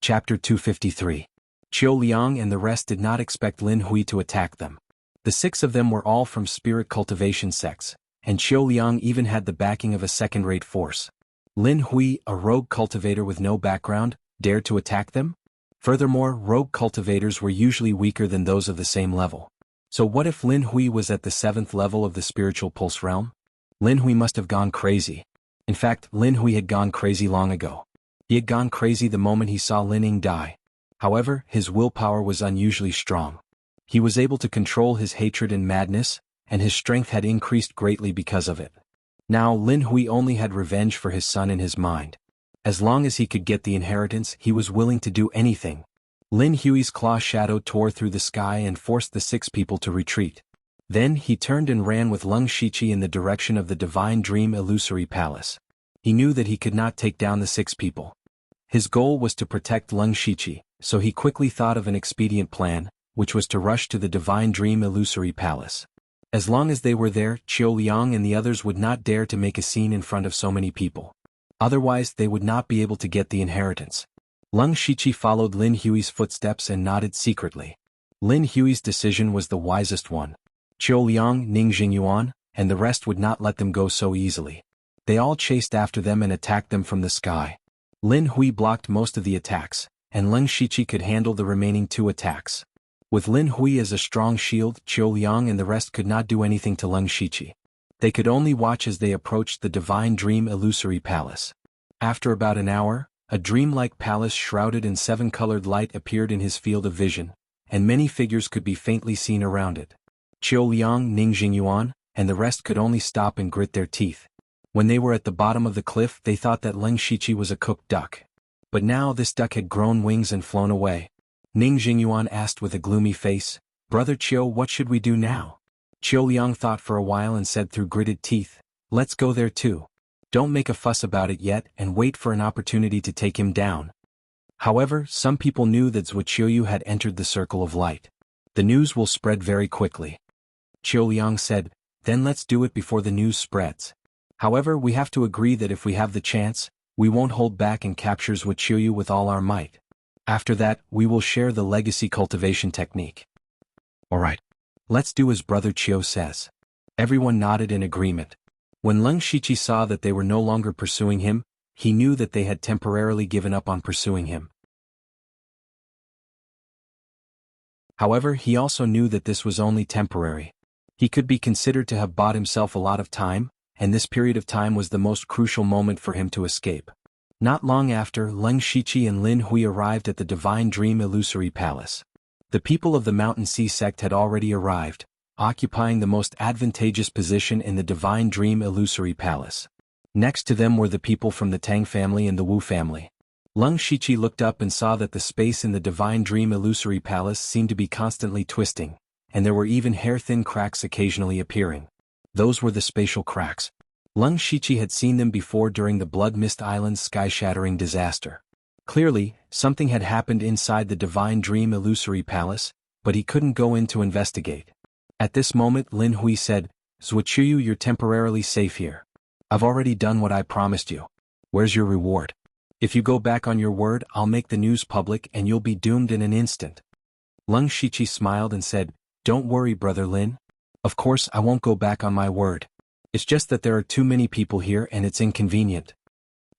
Chapter 253. Qiuliang and the rest did not expect Lin Hui to attack them. The 6 of them were all from spirit cultivation sects, and Qiuliang even had the backing of a second-rate force. Lin Hui, a rogue cultivator with no background, dared to attack them? Furthermore, rogue cultivators were usually weaker than those of the same level. So what if Lin Hui was at the 7th level of the spiritual pulse realm? Lin Hui must have gone crazy. In fact, Lin Hui had gone crazy long ago. He had gone crazy the moment he saw Lin Ying die. However, his willpower was unusually strong. He was able to control his hatred and madness, and his strength had increased greatly because of it. Now Lin Hui only had revenge for his son in his mind. As long as he could get the inheritance, he was willing to do anything. Lin Hui's claw shadow tore through the sky and forced the 6 people to retreat. Then he turned and ran with Leng Shiqi in the direction of the Divine Dream Illusory Palace. He knew that he could not take down the 6 people. His goal was to protect Leng Shiqi, so he quickly thought of an expedient plan, which was to rush to the Divine Dream Illusory Palace. As long as they were there, Qiu Liang and the others would not dare to make a scene in front of so many people. Otherwise they would not be able to get the inheritance. Leng Shiqi followed Lin Hui's footsteps and nodded secretly. Lin Hui's decision was the wisest one. Qiu Liang, Ning Jingyuan, and the rest would not let them go so easily. They all chased after them and attacked them from the sky. Lin Hui blocked most of the attacks, and Leng Shiqi could handle the remaining 2 attacks. With Lin Hui as a strong shield, Qiu Liang and the rest could not do anything to Leng Shiqi. They could only watch as they approached the Divine Dream Illusory Palace. After about an hour, a dreamlike palace shrouded in 7-colored light appeared in his field of vision, and many figures could be faintly seen around it. Qiu Liang, Ning Jingyuan, and the rest could only stop and grit their teeth. When they were at the bottom of the cliff, they thought that Leng Shiqi was a cooked duck. But now this duck had grown wings and flown away. Ning Jingyuan asked with a gloomy face, "Brother Qiu, what should we do now?" Qiu Liang thought for a while and said through gritted teeth, "Let's go there too. Don't make a fuss about it yet and wait for an opportunity to take him down." However, some people knew that Zuoqiu had entered the circle of light. The news will spread very quickly. Qiu Liang said, "Then let's do it before the news spreads. However, we have to agree that if we have the chance, we won't hold back and capture Zuoqiu with all our might. After that, we will share the legacy cultivation technique." "Alright. Let's do as Brother Qiu says." Everyone nodded in agreement. When Leng Shiqi saw that they were no longer pursuing him, he knew that they had temporarily given up on pursuing him. However, he also knew that this was only temporary. He could be considered to have bought himself a lot of time, and this period of time was the most crucial moment for him to escape. Not long after, Leng Shiqi and Lin Hui arrived at the Divine Dream Illusory Palace. The people of the Mountain Sea sect had already arrived, occupying the most advantageous position in the Divine Dream Illusory Palace. Next to them were the people from the Tang family and the Wu family. Leng Shiqi looked up and saw that the space in the Divine Dream Illusory Palace seemed to be constantly twisting, and there were even hair-thin cracks occasionally appearing. Those were the spatial cracks. Leng Shiqi had seen them before during the Blood Mist Island's sky-shattering disaster. Clearly, something had happened inside the Divine Dream Illusory Palace, but he couldn't go in to investigate. At this moment Lin Hui said, "Zuoqiu, you're temporarily safe here. I've already done what I promised you. Where's your reward? If you go back on your word, I'll make the news public and you'll be doomed in an instant." Leng Shiqi smiled and said, "Don't worry, Brother Lin. Of course I won't go back on my word. It's just that there are too many people here and it's inconvenient."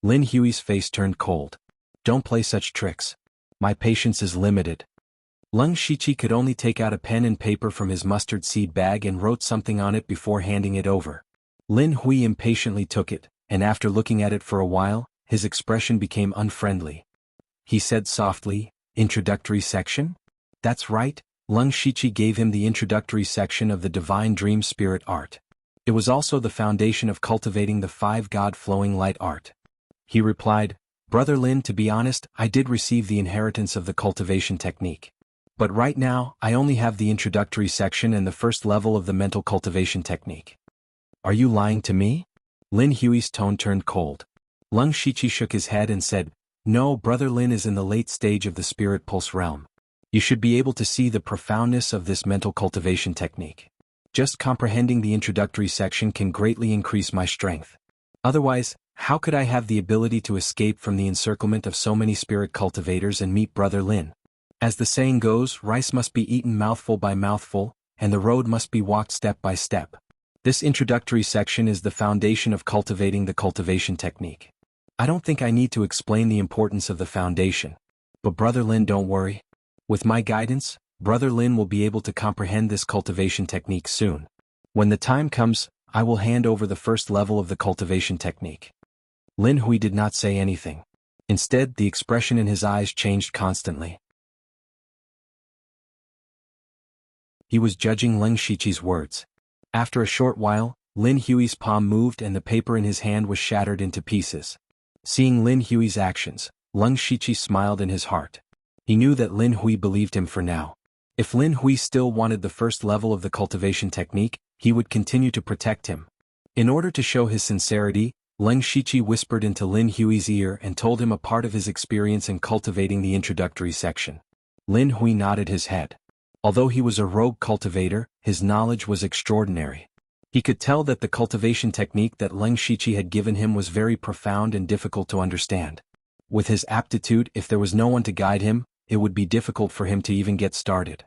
Lin Hui's face turned cold. "Don't play such tricks. My patience is limited." Leng Shiqi could only take out a pen and paper from his mustard seed bag and wrote something on it before handing it over. Lin Hui impatiently took it, and after looking at it for a while, his expression became unfriendly. He said softly, "Introductory section?" "That's right." Leng Shiqi gave him the introductory section of the Divine Dream Spirit art. It was also the foundation of cultivating the 5-God flowing light art. He replied, "Brother Lin, to be honest, I did receive the inheritance of the cultivation technique. But right now, I only have the introductory section and the first level of the mental cultivation technique." "Are you lying to me?" Lin Hui's tone turned cold. Leng Shiqi shook his head and said, "No, Brother Lin is in the late stage of the Spirit Pulse realm. You should be able to see the profoundness of this mental cultivation technique. Just comprehending the introductory section can greatly increase my strength. Otherwise, how could I have the ability to escape from the encirclement of so many spirit cultivators and meet Brother Lin? As the saying goes, rice must be eaten mouthful by mouthful, and the road must be walked step by step. This introductory section is the foundation of cultivating the cultivation technique. I don't think I need to explain the importance of the foundation. But Brother Lin, don't worry. With my guidance, Brother Lin will be able to comprehend this cultivation technique soon. When the time comes, I will hand over the first level of the cultivation technique." Lin Hui did not say anything. Instead, the expression in his eyes changed constantly. He was judging Leng Shiqi's words. After a short while, Lin Hui's palm moved and the paper in his hand was shattered into pieces. Seeing Lin Hui's actions, Leng Shiqi smiled in his heart. He knew that Lin Hui believed him for now. If Lin Hui still wanted the first level of the cultivation technique, he would continue to protect him. In order to show his sincerity, Leng Shiqi whispered into Lin Hui's ear and told him a part of his experience in cultivating the introductory section. Lin Hui nodded his head. Although he was a rogue cultivator, his knowledge was extraordinary. He could tell that the cultivation technique that Leng Shiqi had given him was very profound and difficult to understand. With his aptitude, if there was no one to guide him, it would be difficult for him to even get started.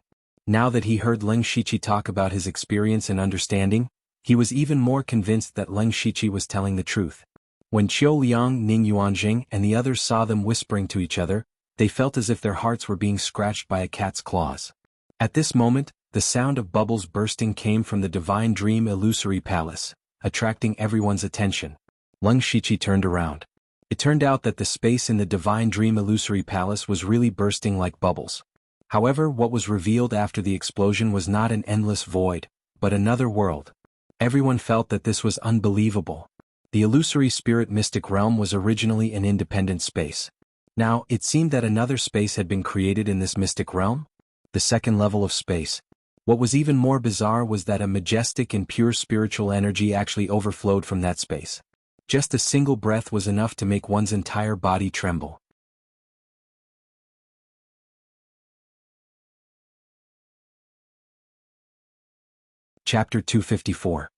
Now that he heard Leng Shiqi talk about his experience and understanding, he was even more convinced that Leng Shiqi was telling the truth. When Qiu Liang, Ning Yuanjing, and the others saw them whispering to each other, they felt as if their hearts were being scratched by a cat's claws. At this moment, the sound of bubbles bursting came from the Divine Dream Illusory Palace, attracting everyone's attention. Leng Shiqi turned around. It turned out that the space in the Divine Dream Illusory Palace was really bursting like bubbles. However, what was revealed after the explosion was not an endless void, but another world. Everyone felt that this was unbelievable. The illusory spirit mystic realm was originally an independent space. Now, it seemed that another space had been created in this mystic realm. The second level of space. What was even more bizarre was that a majestic and pure spiritual energy actually overflowed from that space. Just a single breath was enough to make one's entire body tremble. Chapter 254.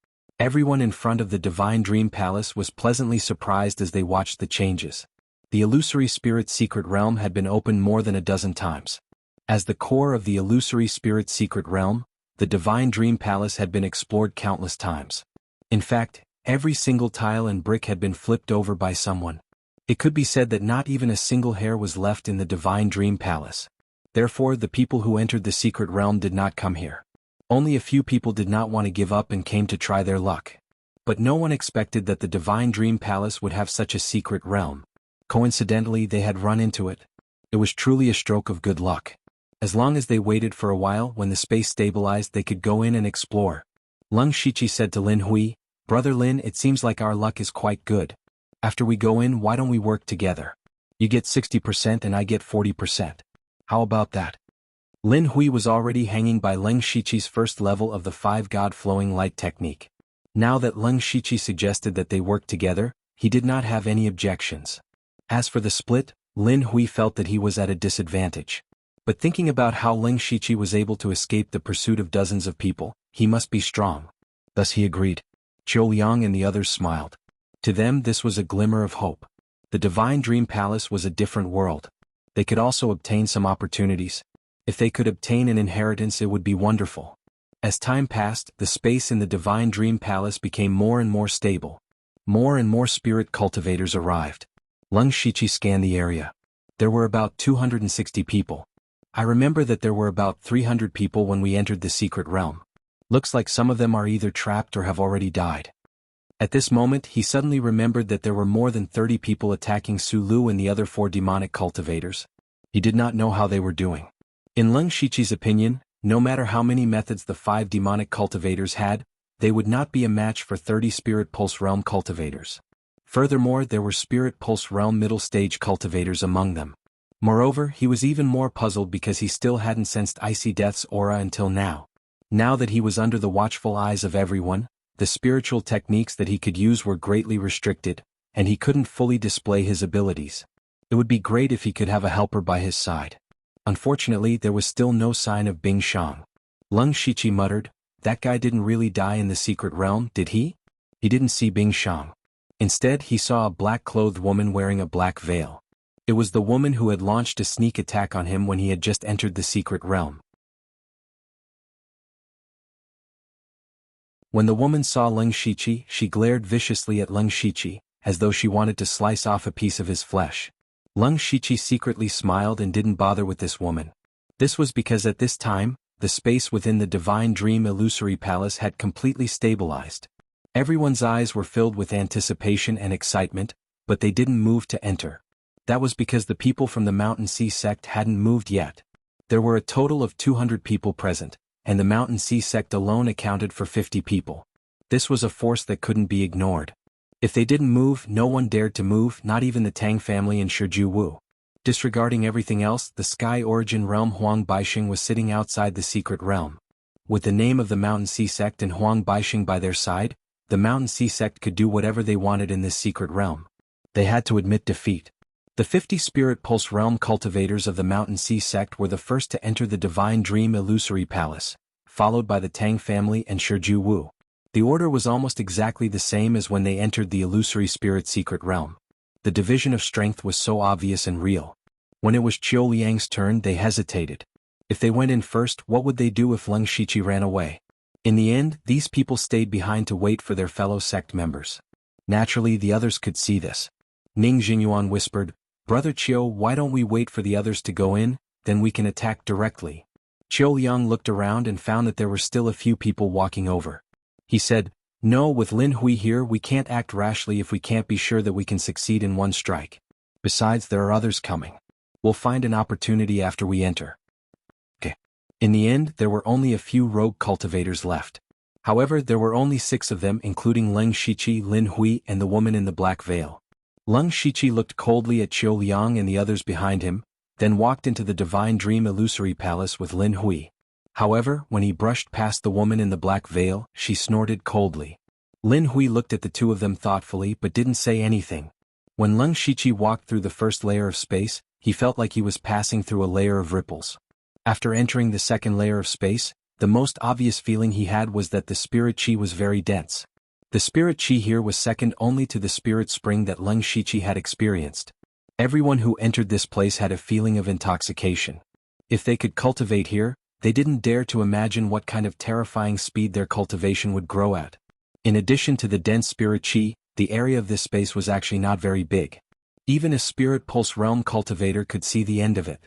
Everyone in front of the Divine Dream Palace was pleasantly surprised as they watched the changes. The illusory spirit secret realm had been opened more than a dozen times. As the core of the illusory spirit secret realm, the Divine Dream Palace had been explored countless times. In fact, every single tile and brick had been flipped over by someone. It could be said that not even a single hair was left in the Divine Dream Palace. Therefore, the people who entered the secret realm did not come here. Only a few people did not want to give up and came to try their luck. But no one expected that the Divine Dream Palace would have such a secret realm. Coincidentally, they had run into it. It was truly a stroke of good luck. As long as they waited for a while, when the space stabilized, they could go in and explore. Leng Shiqi said to Lin Hui, "Brother Lin, it seems like our luck is quite good. After we go in, why don't we work together? You get 60% and I get 40%. How about that?" Lin Hui was already hanging by Leng Shiqi's first level of the 5-God flowing light technique. Now that Leng Shiqi suggested that they work together, he did not have any objections. As for the split, Lin Hui felt that he was at a disadvantage. But thinking about how Leng Shiqi was able to escape the pursuit of dozens of people, he must be strong. Thus he agreed. Qiu Liang and the others smiled. To them this was a glimmer of hope. The Divine Dream Palace was a different world. They could also obtain some opportunities. If they could obtain an inheritance, it would be wonderful. As time passed, the space in the Divine Dream Palace became more and more stable. More and more spirit cultivators arrived. Leng Shiqi scanned the area. There were about 260 people. I remember that there were about 300 people when we entered the secret realm. Looks like some of them are either trapped or have already died. At this moment, he suddenly remembered that there were more than 30 people attacking Su Lu and the other 4 demonic cultivators. He did not know how they were doing. In Leng Shiqi's opinion, no matter how many methods the 5 demonic cultivators had, they would not be a match for 30 Spirit Pulse Realm cultivators. Furthermore, there were Spirit Pulse Realm middle stage cultivators among them. Moreover, he was even more puzzled because he still hadn't sensed Icy Death's aura until now. Now that he was under the watchful eyes of everyone, the spiritual techniques that he could use were greatly restricted, and he couldn't fully display his abilities. It would be great if he could have a helper by his side. Unfortunately, there was still no sign of Bing Shang. Leng Shiqi muttered, "That guy didn't really die in the secret realm, did he?" He didn't see Bing Shang. Instead, he saw a black-clothed woman wearing a black veil. It was the woman who had launched a sneak attack on him when he had just entered the secret realm. When the woman saw Leng Shiqi, she glared viciously at Leng Shiqi, as though she wanted to slice off a piece of his flesh. Leng Shiqi secretly smiled and didn't bother with this woman. This was because at this time, the space within the Divine Dream Illusory Palace had completely stabilized. Everyone's eyes were filled with anticipation and excitement, but they didn't move to enter. That was because the people from the Mountain Sea sect hadn't moved yet. There were a total of 200 people present, and the Mountain Sea sect alone accounted for 50 people. This was a force that couldn't be ignored. If they didn't move, no one dared to move, not even the Tang family and Shiju Wu. Disregarding everything else, the Sky Origin Realm Huang Baixing was sitting outside the secret realm. With the name of the Mountain Sea sect and Huang Baixing by their side, the Mountain Sea sect could do whatever they wanted in this secret realm. They had to admit defeat. The 50 Spirit Pulse Realm cultivators of the Mountain Sea sect were the first to enter the Divine Dream Illusory Palace, followed by the Tang family and Shiju Wu. The order was almost exactly the same as when they entered the Illusory Spirit Secret Realm. The division of strength was so obvious and real. When it was Qiu Liang's turn, they hesitated. If they went in first, what would they do if Leng Shiqi ran away? In the end, these people stayed behind to wait for their fellow sect members. Naturally, the others could see this. Ning Jingyuan whispered, "Brother Qiu, why don't we wait for the others to go in, then we can attack directly." Qiu Liang looked around and found that there were still a few people walking over. He said, "No, with Lin Hui here we can't act rashly if we can't be sure that we can succeed in one strike. Besides, there are others coming. We'll find an opportunity after we enter." Okay. In the end, there were only a few rogue cultivators left. However, there were only 6 of them, including Leng Shiqi, Lin Hui, and the woman in the black veil. Leng Shiqi looked coldly at Qiu Liang and the others behind him, then walked into the Divine Dream Illusory Palace with Lin Hui. However, when he brushed past the woman in the black veil, she snorted coldly. Lin Hui looked at the two of them thoughtfully but didn't say anything. When Leng Shiqi walked through the first layer of space, he felt like he was passing through a layer of ripples. After entering the second layer of space, the most obvious feeling he had was that the spirit chi was very dense. The spirit chi here was second only to the spirit spring that Leng Shiqi had experienced. Everyone who entered this place had a feeling of intoxication. If they could cultivate here, they didn't dare to imagine what kind of terrifying speed their cultivation would grow at. In addition to the dense spirit chi, the area of this space was actually not very big. Even a Spirit Pulse Realm cultivator could see the end of it.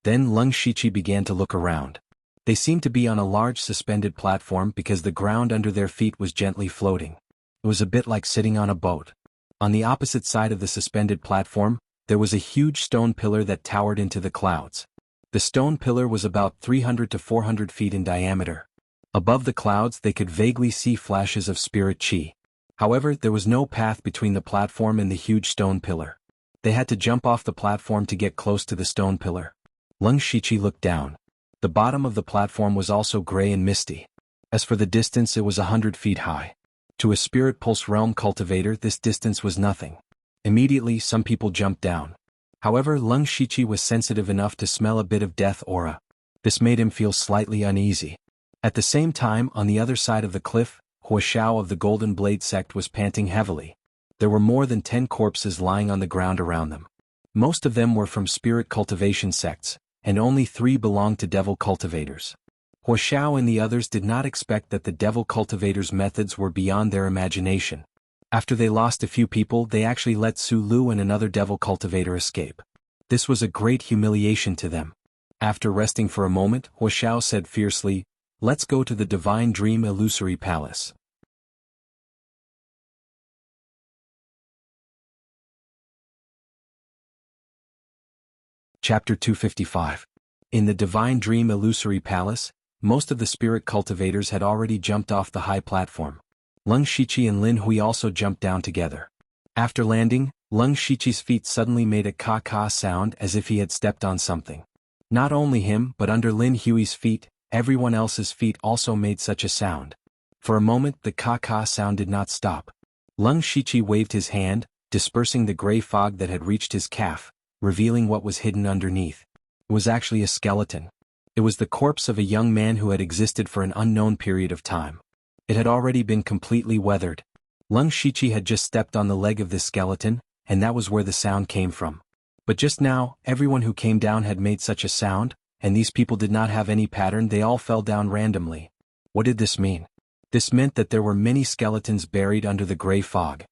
Then Leng Shiqi began to look around. They seemed to be on a large suspended platform because the ground under their feet was gently floating. It was a bit like sitting on a boat. On the opposite side of the suspended platform, there was a huge stone pillar that towered into the clouds. The stone pillar was about 300 to 400 feet in diameter. Above the clouds they could vaguely see flashes of spirit chi. However, there was no path between the platform and the huge stone pillar. They had to jump off the platform to get close to the stone pillar. Leng Shiqi looked down. The bottom of the platform was also gray and misty. As for the distance, it was 100 feet high. To a Spirit Pulse Realm cultivator, this distance was nothing. Immediately, some people jumped down. However, Leng Shiqi was sensitive enough to smell a bit of death aura. This made him feel slightly uneasy. At the same time, on the other side of the cliff, Wuxia of the Golden Blade sect was panting heavily. There were more than 10 corpses lying on the ground around them. Most of them were from spirit cultivation sects, and only 3 belonged to devil cultivators. Wuxia and the others did not expect that the devil cultivators' methods were beyond their imagination. After they lost a few people, they actually let Su Lu and another devil cultivator escape. This was a great humiliation to them. After resting for a moment, Wuxia said fiercely, "Let's go to the Divine Dream Illusory Palace." Chapter 255. In the Divine Dream Illusory Palace, most of the spirit cultivators had already jumped off the high platform. Leng Shiqi and Lin Hui also jumped down together. After landing, Leng Shiqi's feet suddenly made a ka-ka sound as if he had stepped on something. Not only him, but under Lin Hui's feet, everyone else's feet also made such a sound. For a moment the ka-ka sound did not stop. Leng Shiqi waved his hand, dispersing the gray fog that had reached his calf, revealing what was hidden underneath. It was actually a skeleton. It was the corpse of a young man who had existed for an unknown period of time. It had already been completely weathered. Leng Shiqi had just stepped on the leg of this skeleton, and that was where the sound came from. But just now, everyone who came down had made such a sound, and these people did not have any pattern, they all fell down randomly. What did this mean? This meant that there were many skeletons buried under the gray fog.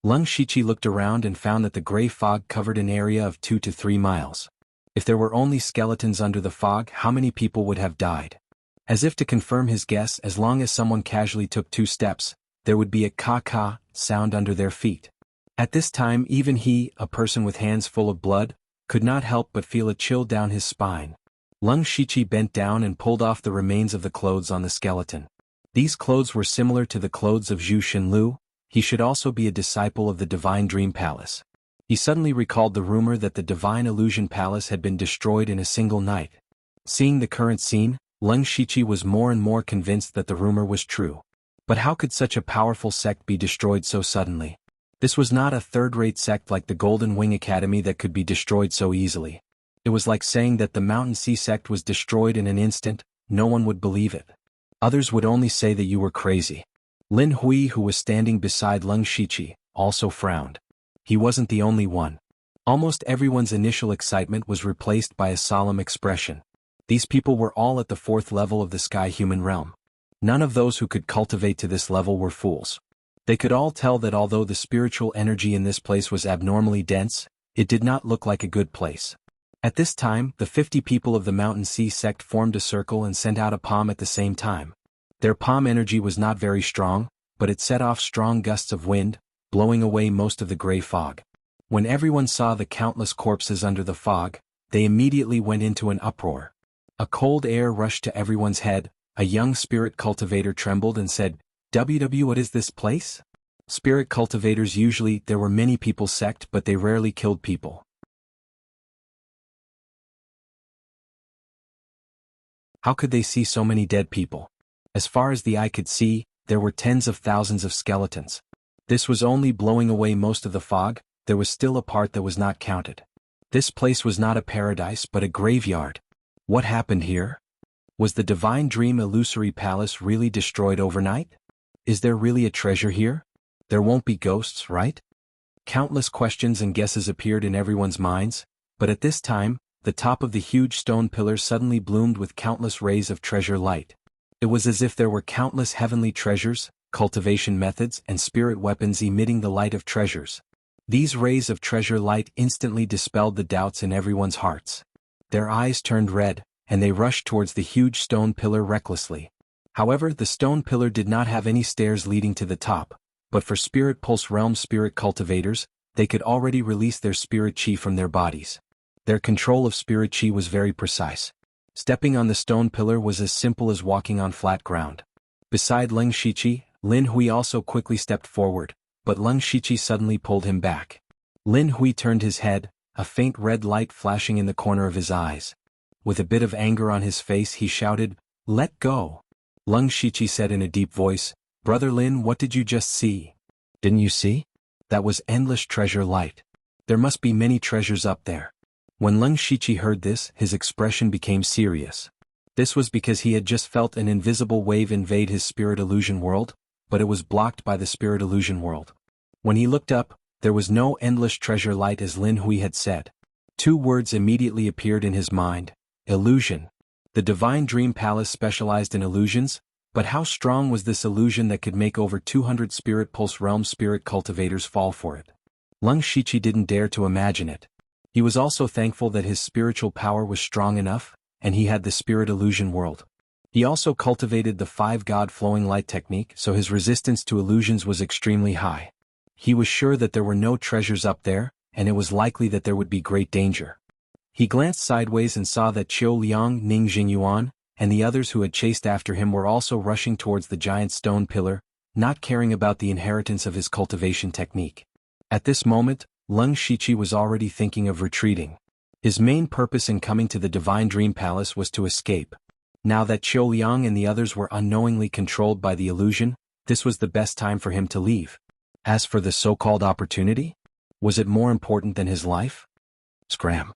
Leng Shiqi looked around and found that the gray fog covered an area of 2 to 3 miles. If there were only skeletons under the fog, how many people would have died? As if to confirm his guess, as long as someone casually took 2 steps, there would be a ka-ka sound under their feet. At this time even he, a person with hands full of blood, could not help but feel a chill down his spine. Leng Shiqi bent down and pulled off the remains of the clothes on the skeleton. These clothes were similar to the clothes of Zhu Xinlu. He should also be a disciple of the Divine Dream Palace. He suddenly recalled the rumor that the Divine Illusion Palace had been destroyed in a single night. Seeing the current scene, Leng Shiqi was more and more convinced that the rumor was true. But how could such a powerful sect be destroyed so suddenly? This was not a third-rate sect like the Golden Wing Academy that could be destroyed so easily. It was like saying that the Mountain Sea sect was destroyed in an instant. No one would believe it. Others would only say that you were crazy. Lin Hui, who was standing beside Leng Shiqi, also frowned. He wasn't the only one. Almost everyone's initial excitement was replaced by a solemn expression. These people were all at the 4th level of the sky-human realm. None of those who could cultivate to this level were fools. They could all tell that although the spiritual energy in this place was abnormally dense, it did not look like a good place. At this time, the 50 people of the Mountain Sea sect formed a circle and sent out a palm at the same time. Their palm energy was not very strong, but it set off strong gusts of wind, blowing away most of the gray fog. When everyone saw the countless corpses under the fog, they immediately went into an uproar. A cold air rushed to everyone's head. A young spirit cultivator trembled and said, "WW, what is this place?" Spirit cultivators there were many people sect, but they rarely killed people. How could they see so many dead people? As far as the eye could see, there were tens of thousands of skeletons. This was only blowing away most of the fog. There was still a part that was not counted. This place was not a paradise but a graveyard. What happened here? Was the Divine Dream Illusory Palace really destroyed overnight? Is there really a treasure here? There won't be ghosts, right? Countless questions and guesses appeared in everyone's minds, but at this time, the top of the huge stone pillar suddenly bloomed with countless rays of treasure light. It was as if there were countless heavenly treasures, cultivation methods, and spirit weapons emitting the light of treasures. These rays of treasure light instantly dispelled the doubts in everyone's hearts. Their eyes turned red, and they rushed towards the huge stone pillar recklessly. However, the stone pillar did not have any stairs leading to the top, but for Spirit Pulse Realm spirit cultivators, they could already release their spirit chi from their bodies. Their control of spirit chi was very precise. Stepping on the stone pillar was as simple as walking on flat ground. Beside Leng Shiqi, Lin Hui also quickly stepped forward, but Leng Shiqi suddenly pulled him back. Lin Hui turned his head, a faint red light flashing in the corner of his eyes. With a bit of anger on his face he shouted, "Let go!" Leng Shiqi said in a deep voice, "Brother Lin, what did you just see?" "Didn't you see? That was endless treasure light. There must be many treasures up there." When Leng Shiqi heard this, his expression became serious. This was because he had just felt an invisible wave invade his spirit illusion world, but it was blocked by the spirit illusion world. When he looked up, there was no endless treasure light as Lin Hui had said. 2 words immediately appeared in his mind: illusion. The Divine Dream Palace specialized in illusions, but how strong was this illusion that could make over 200 Spirit Pulse Realm spirit cultivators fall for it? Leng Shiqi didn't dare to imagine it. He was also thankful that his spiritual power was strong enough, and he had the spirit illusion world. He also cultivated the 5-God flowing light technique, so his resistance to illusions was extremely high. He was sure that there were no treasures up there, and it was likely that there would be great danger. He glanced sideways and saw that Qiu Liang, Ning Jingyuan, and the others who had chased after him were also rushing towards the giant stone pillar, not caring about the inheritance of his cultivation technique. At this moment, Leng Shiqi was already thinking of retreating. His main purpose in coming to the Divine Dream Palace was to escape. Now that Qiu Liang and the others were unknowingly controlled by the illusion, this was the best time for him to leave. As for the so-called opportunity, was it more important than his life? Scram.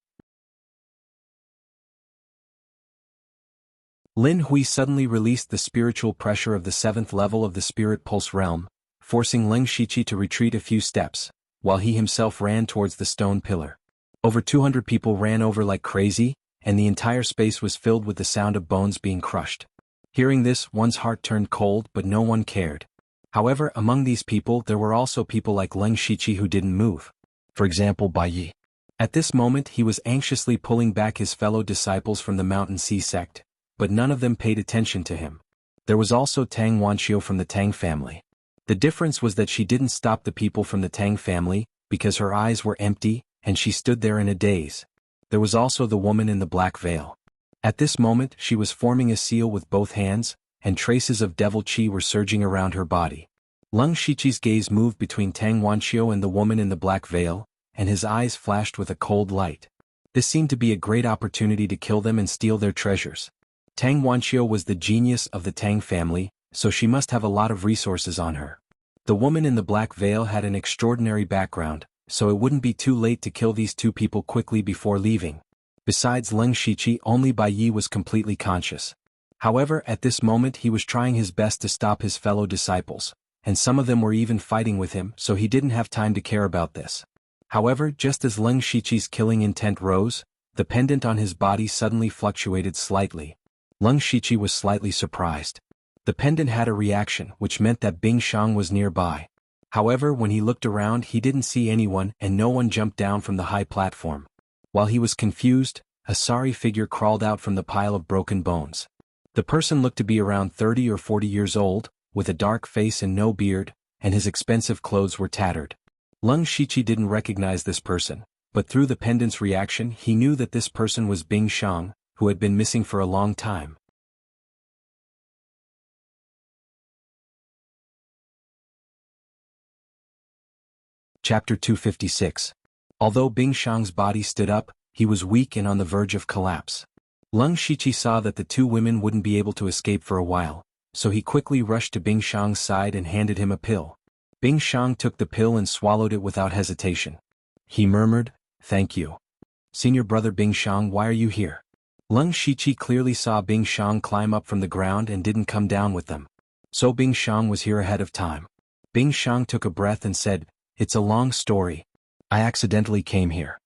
Lin Hui suddenly released the spiritual pressure of the 7th level of the Spirit Pulse Realm, forcing Leng Shiqi to retreat a few steps, while he himself ran towards the stone pillar. Over 200 people ran over like crazy, and the entire space was filled with the sound of bones being crushed. Hearing this, one's heart turned cold, but no one cared. However, among these people there were also people like Leng Shiqi who didn't move. For example, Bai Yi. At this moment he was anxiously pulling back his fellow disciples from the Mountain Sea sect, but none of them paid attention to him. There was also Tang Wanqiu from the Tang family. The difference was that she didn't stop the people from the Tang family, because her eyes were empty, and she stood there in a daze. There was also the woman in the black veil. At this moment she was forming a seal with both hands, and traces of devil chi were surging around her body. Leng Shiqi's gaze moved between Tang Wanqiu and the woman in the black veil, and his eyes flashed with a cold light. This seemed to be a great opportunity to kill them and steal their treasures. Tang Wanxiu was the genius of the Tang family, so she must have a lot of resources on her. The woman in the black veil had an extraordinary background, so it wouldn't be too late to kill these two people quickly before leaving. Besides Leng Shiqi, only Bai Yi was completely conscious. However, at this moment he was trying his best to stop his fellow disciples, and some of them were even fighting with him, so he didn't have time to care about this. However, just as Leng Shiqi's killing intent rose, the pendant on his body suddenly fluctuated slightly. Leng Shiqi was slightly surprised. The pendant had a reaction, which meant that Bing Shang was nearby. However, when he looked around he didn't see anyone and no one jumped down from the high platform. While he was confused, a sorry figure crawled out from the pile of broken bones. The person looked to be around 30 or 40 years old, with a dark face and no beard, and his expensive clothes were tattered. Leng Shiqi didn't recognize this person, but through the pendant's reaction he knew that this person was Bing Shang, who had been missing for a long time. Chapter 256. Although Bing Shang's body stood up, he was weak and on the verge of collapse. Leng Shiqi saw that the two women wouldn't be able to escape for a while, so he quickly rushed to Bing Shang's side and handed him a pill. Bing Shang took the pill and swallowed it without hesitation. He murmured, "Thank you. Senior brother Bing Shang, why are you here?" Leng Shiqi clearly saw Bing Shang climb up from the ground and didn't come down with them. So Bing Shang was here ahead of time. Bing Shang took a breath and said, "It's a long story. I accidentally came here."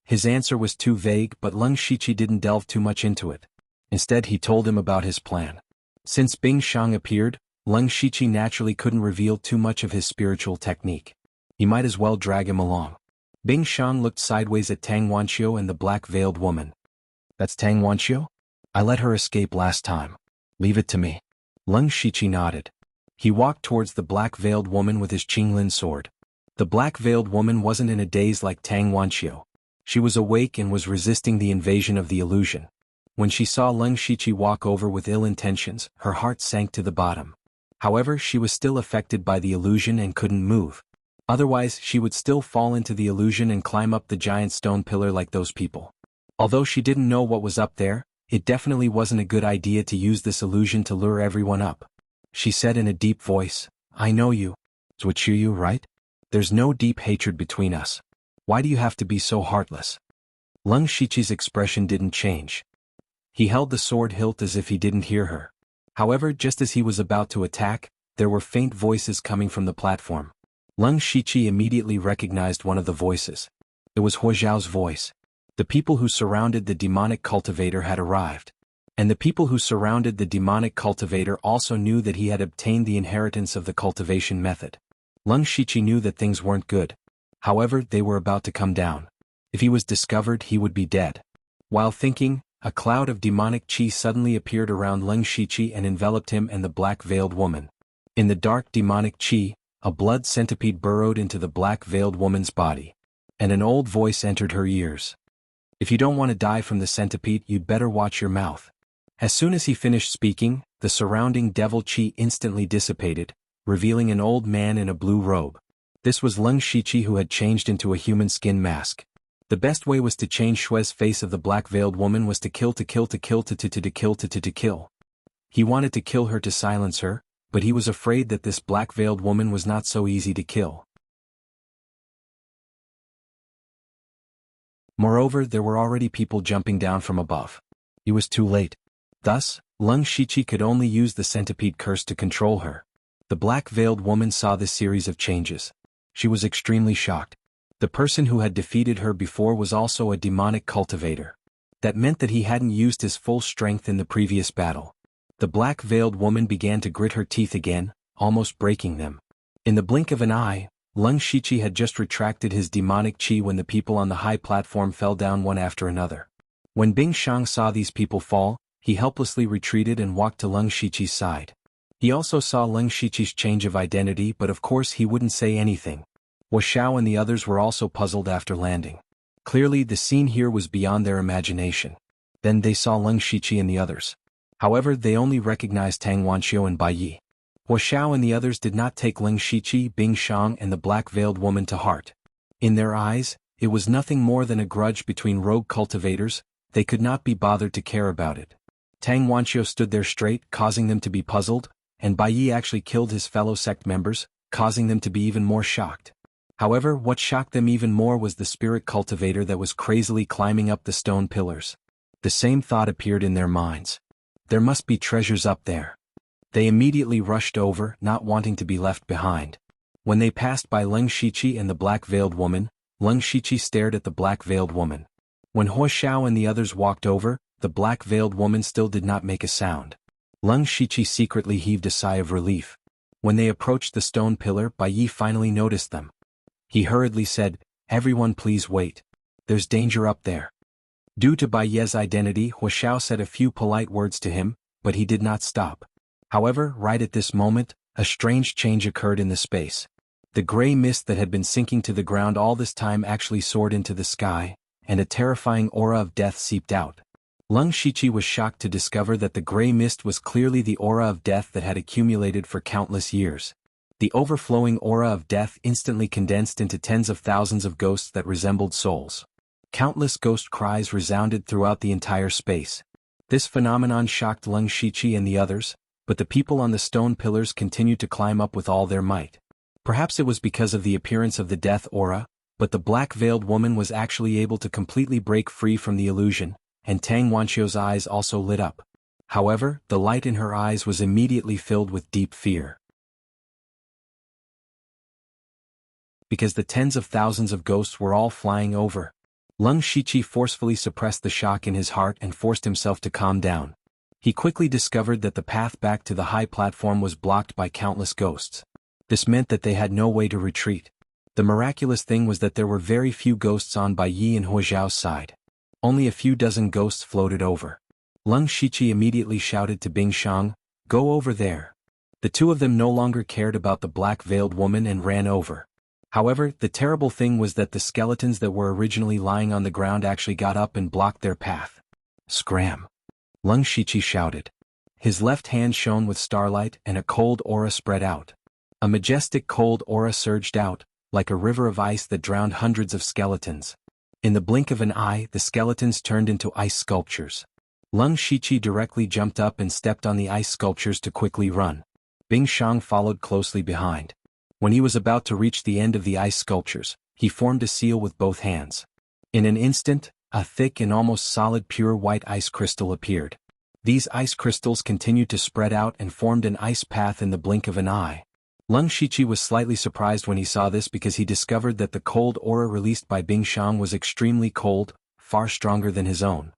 His answer was too vague, but Leng Shiqi didn't delve too much into it. Instead he told him about his plan. Since Bing Shang appeared, Leng Shiqi naturally couldn't reveal too much of his spiritual technique. He might as well drag him along. Bing Shang looked sideways at Tang Wanxiu and the black-veiled woman. "That's Tang Wanxiu? I let her escape last time. Leave it to me." Leng Shiqi nodded. He walked towards the black-veiled woman with his Qinglin sword. The black-veiled woman wasn't in a daze like Tang Wanxiu. She was awake and was resisting the invasion of the illusion. When she saw Leng Shiqi walk over with ill intentions, her heart sank to the bottom. However, she was still affected by the illusion and couldn't move. Otherwise, she would still fall into the illusion and climb up the giant stone pillar like those people. Although she didn't know what was up there, it definitely wasn't a good idea to use this illusion to lure everyone up. She said in a deep voice, "I know you. It's Wuxia, right? There's no deep hatred between us. Why do you have to be so heartless?" Leng Shiqi's expression didn't change. He held the sword hilt as if he didn't hear her. However, just as he was about to attack, there were faint voices coming from the platform. Leng Shiqi immediately recognized one of the voices. It was Hua Zhao's voice. The people who surrounded the demonic cultivator had arrived. And the people who surrounded the demonic cultivator also knew that he had obtained the inheritance of the cultivation method. Leng Shiqi knew that things weren't good. However, they were about to come down. If he was discovered, he would be dead. While thinking, a cloud of demonic qi suddenly appeared around Leng Shiqi and enveloped him and the black-veiled woman. In the dark demonic qi, a blood centipede burrowed into the black-veiled woman's body. And an old voice entered her ears. "If you don't want to die from the centipede, you'd better watch your mouth." As soon as he finished speaking, the surrounding devil qi instantly dissipated, revealing an old man in a blue robe. This was Leng Shiqi, who had changed into a human skin mask. The best way was to change Shue's face of the black-veiled woman was to kill. He wanted to kill her to silence her, but he was afraid that this black-veiled woman was not so easy to kill. Moreover, there were already people jumping down from above. It was too late. Thus, Leng Shiqi could only use the centipede curse to control her. The black-veiled woman saw this series of changes. She was extremely shocked. The person who had defeated her before was also a demonic cultivator. That meant that he hadn't used his full strength in the previous battle. The black-veiled woman began to grit her teeth again, almost breaking them. In the blink of an eye, Leng Shiqi had just retracted his demonic qi when the people on the high platform fell down one after another. When Bing Shang saw these people fall, he helplessly retreated and walked to Leng Shiqi's side. He also saw Leng Shiqi's change of identity, but of course he wouldn't say anything. Hua Xiao and the others were also puzzled after landing. Clearly the scene here was beyond their imagination. Then they saw Leng Shiqi and the others. However, they only recognized Tang Wanxiu and Bai Yi. Hua Xiao and the others did not take Leng Shiqi, Bing Shang and the black-veiled woman to heart. In their eyes, it was nothing more than a grudge between rogue cultivators. They could not be bothered to care about it. Tang Wanqiu stood there straight, causing them to be puzzled, and Bai Yi actually killed his fellow sect members, causing them to be even more shocked. However, what shocked them even more was the spirit cultivator that was crazily climbing up the stone pillars. The same thought appeared in their minds. There must be treasures up there. They immediately rushed over, not wanting to be left behind. When they passed by Leng Shiqi and the black-veiled woman, Leng Shiqi stared at the black-veiled woman. When Huo Xiao and the others walked over, the black-veiled woman still did not make a sound. Leng Shiqi secretly heaved a sigh of relief. When they approached the stone pillar, Bai Yi finally noticed them. He hurriedly said, "Everyone please wait. There's danger up there." Due to Bai Ye's identity, Huo Xiao said a few polite words to him, but he did not stop. However, right at this moment, a strange change occurred in the space. The gray mist that had been sinking to the ground all this time actually soared into the sky, and a terrifying aura of death seeped out. Leng Shiqi was shocked to discover that the gray mist was clearly the aura of death that had accumulated for countless years. The overflowing aura of death instantly condensed into tens of thousands of ghosts that resembled souls. Countless ghost cries resounded throughout the entire space. This phenomenon shocked Leng Shiqi and the others, but the people on the stone pillars continued to climb up with all their might. Perhaps it was because of the appearance of the death aura, but the black-veiled woman was actually able to completely break free from the illusion, and Tang Wanqiu's eyes also lit up. However, the light in her eyes was immediately filled with deep fear. Because the tens of thousands of ghosts were all flying over. Leng Shiqi forcefully suppressed the shock in his heart and forced himself to calm down. He quickly discovered that the path back to the high platform was blocked by countless ghosts. This meant that they had no way to retreat. The miraculous thing was that there were very few ghosts on Bai Yi and Huo Xiao's side. Only a few dozen ghosts floated over. Leng Shiqi immediately shouted to Bing Shang, "Go over there." The two of them no longer cared about the black-veiled woman and ran over. However, the terrible thing was that the skeletons that were originally lying on the ground actually got up and blocked their path. "Scram!" Leng Shiqi shouted. His left hand shone with starlight and a cold aura spread out. A majestic cold aura surged out, like a river of ice that drowned hundreds of skeletons. In the blink of an eye, the skeletons turned into ice sculptures. Leng Shiqi directly jumped up and stepped on the ice sculptures to quickly run. Bing Shang followed closely behind. When he was about to reach the end of the ice sculptures, he formed a seal with both hands. In an instant, a thick and almost solid pure white ice crystal appeared. These ice crystals continued to spread out and formed an ice path in the blink of an eye. Leng Shiqi was slightly surprised when he saw this because he discovered that the cold aura released by Bing Shang was extremely cold, far stronger than his own.